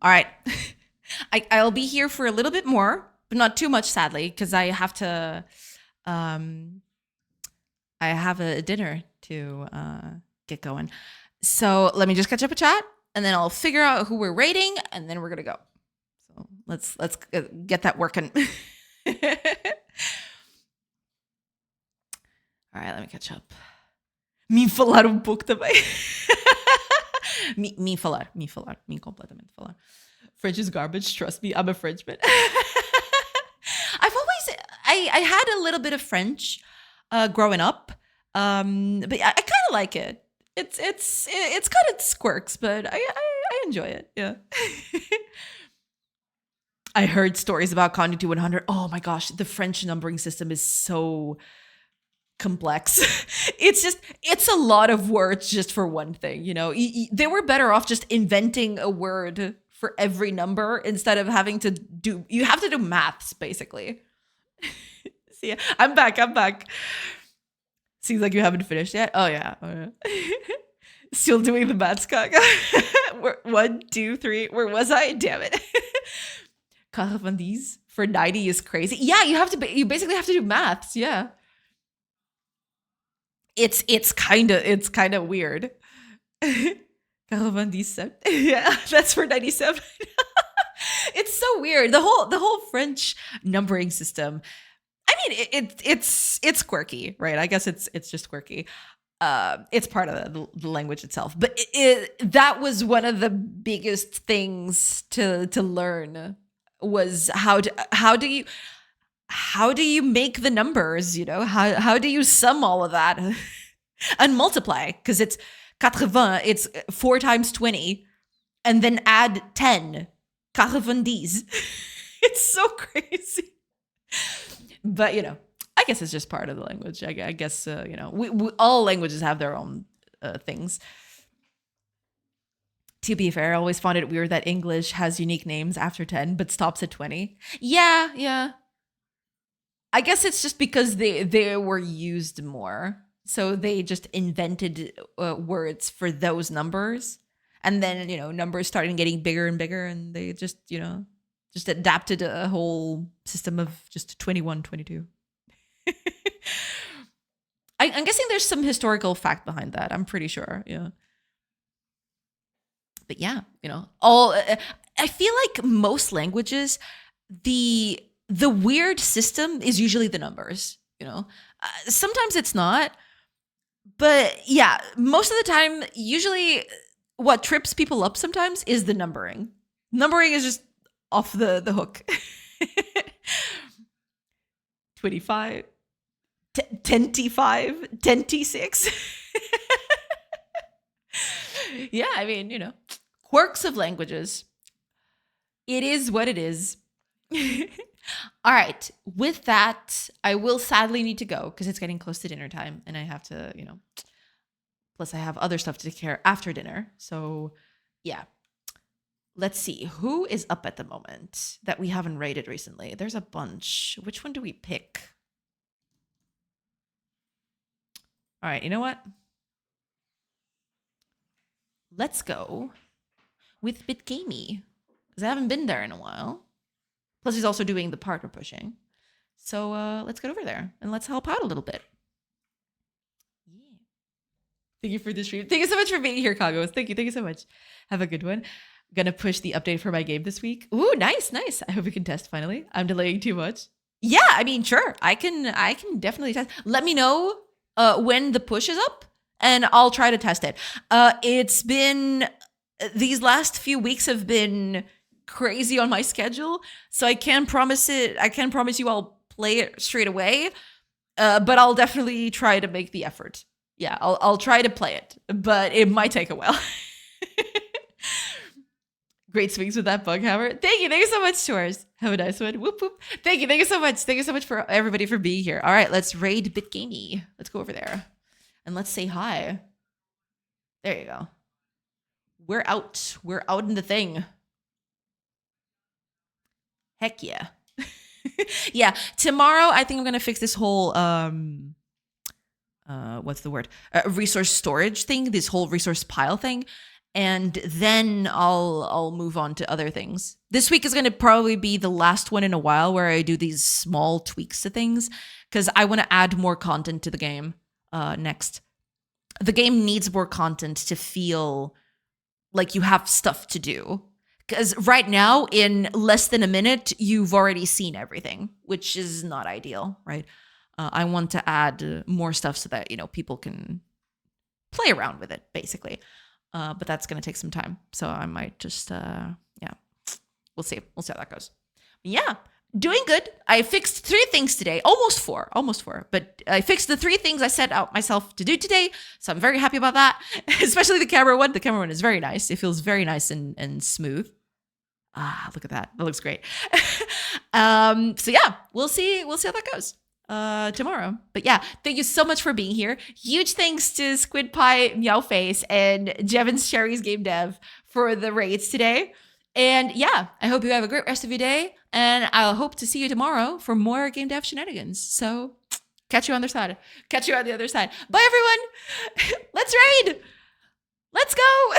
All right. I'll be here for a little bit more, but not too much, sadly, because um, I have a dinner to get going. So let me just catch up a chat, and then I'll figure out who we're rating, and then we're gonna go. So let's get that working. All right, let me catch up. Mi falar pouco também. me falar. Me completamente falar. French is garbage. Trust me, I'm a Frenchman. I had a little bit of French growing up, but I kind of like it. It's got its quirks, but I enjoy it. Yeah. I heard stories about counting to 100. Oh my gosh, the French numbering system is so complex. It's a lot of words just for one thing, you know. They were better off just inventing a word for every number instead of having to do, you have to do maths basically. See, I'm back. Seems like you haven't finished yet. Oh yeah. Still doing the maths, Kaga. 1, 2, 3. Where was I? Damn it. Carvandis for 90 is crazy. Yeah, you basically have to do maths. Yeah. It's kind of weird. 97. Yeah, that's for 97. It's so weird. The whole French numbering system. I mean, it's quirky, right? I guess it's just quirky. It's part of the language itself, but that was one of the biggest things to learn, was how do you make the numbers, you know? How do you sum all of that and multiply? Because it's 80, it's 4 times 20, and then add 10. 90. It's so crazy. But, you know, I guess it's just part of the language. I guess, you know, we all languages have their own things. To be fair, I always found it weird that English has unique names after 10, but stops at 20. Yeah. I guess it's just because they were used more. So they just invented words for those numbers. And then, you know, numbers started getting bigger and bigger, and they just, you know, just adapted a whole system of just 21, 22. I'm guessing there's some historical fact behind that. I'm pretty sure. Yeah. But yeah, you know, I feel like most languages, the weird system is usually the numbers, you know. Sometimes it's not. But yeah, most of the time, usually what trips people up sometimes is the numbering. Numbering is just off the hook. 25, 25, 26. Yeah, I mean, you know, quirks of languages. It is what it is. All right. With that, I will sadly need to go because it's getting close to dinner time, and I have to, you know, plus I have other stuff to take care of after dinner. So yeah. Let's see. Who is up at the moment that we haven't rated recently? There's a bunch. Which one do we pick? All right. You know what? Let's go with BitGamey, because I haven't been there in a while. Plus, he's also doing the partner pushing. So let's get over there and let's help out a little bit. Yeah. Thank you for the stream. Thank you so much for being here, Kagos. Thank you so much. Have a good one. Gonna push the update for my game this week. Ooh, nice. I hope we can test finally. I'm delaying too much. Yeah, I mean, sure. I can definitely test. Let me know when the push is up, and I'll try to test it. It's been, these last few weeks have been crazy on my schedule, so I can't promise it. I can't promise you I'll play it straight away, but I'll definitely try to make the effort. Yeah, I'll try to play it, but it might take a while. Great swings with that bug hammer. Thank you so much, Tours. Have a nice one. Whoop whoop. Thank you so much. Thank you so much for everybody for being here. All right, let's raid BitGamey. Let's go over there and let's say hi. There you go. We're out. We're out in the thing. Heck yeah. Yeah. Tomorrow, I think I'm gonna fix this whole what's the word? Resource storage thing. This whole resource pile thing. and then I'll move on to other things. This week is going to probably be the last one in a while where I do these small tweaks to things, because I want to add more content to the game next. The game needs more content to feel like you have stuff to do. Because right now, in less than a minute, you've already seen everything, which is not ideal, right? I want to add more stuff so that, people can play around with it, basically. But that's going to take some time. So I might just, we'll see. We'll see how that goes. Yeah, doing good. I fixed 3 things today, almost four. But I fixed the 3 things I set out myself to do today. So I'm very happy about that, especially the camera one. The camera one is very nice. It feels very nice and smooth. Look at that. That looks great. So yeah, we'll see how that goes tomorrow. But yeah, thank you so much for being here. Huge thanks to Squid Pie, Meowface, and Jevons Cherry's GameDev for the raids today. And yeah, I hope you have a great rest of your day. And I'll hope to see you tomorrow for more GameDev shenanigans. So catch you on the other side. Bye everyone. Let's raid. Let's go.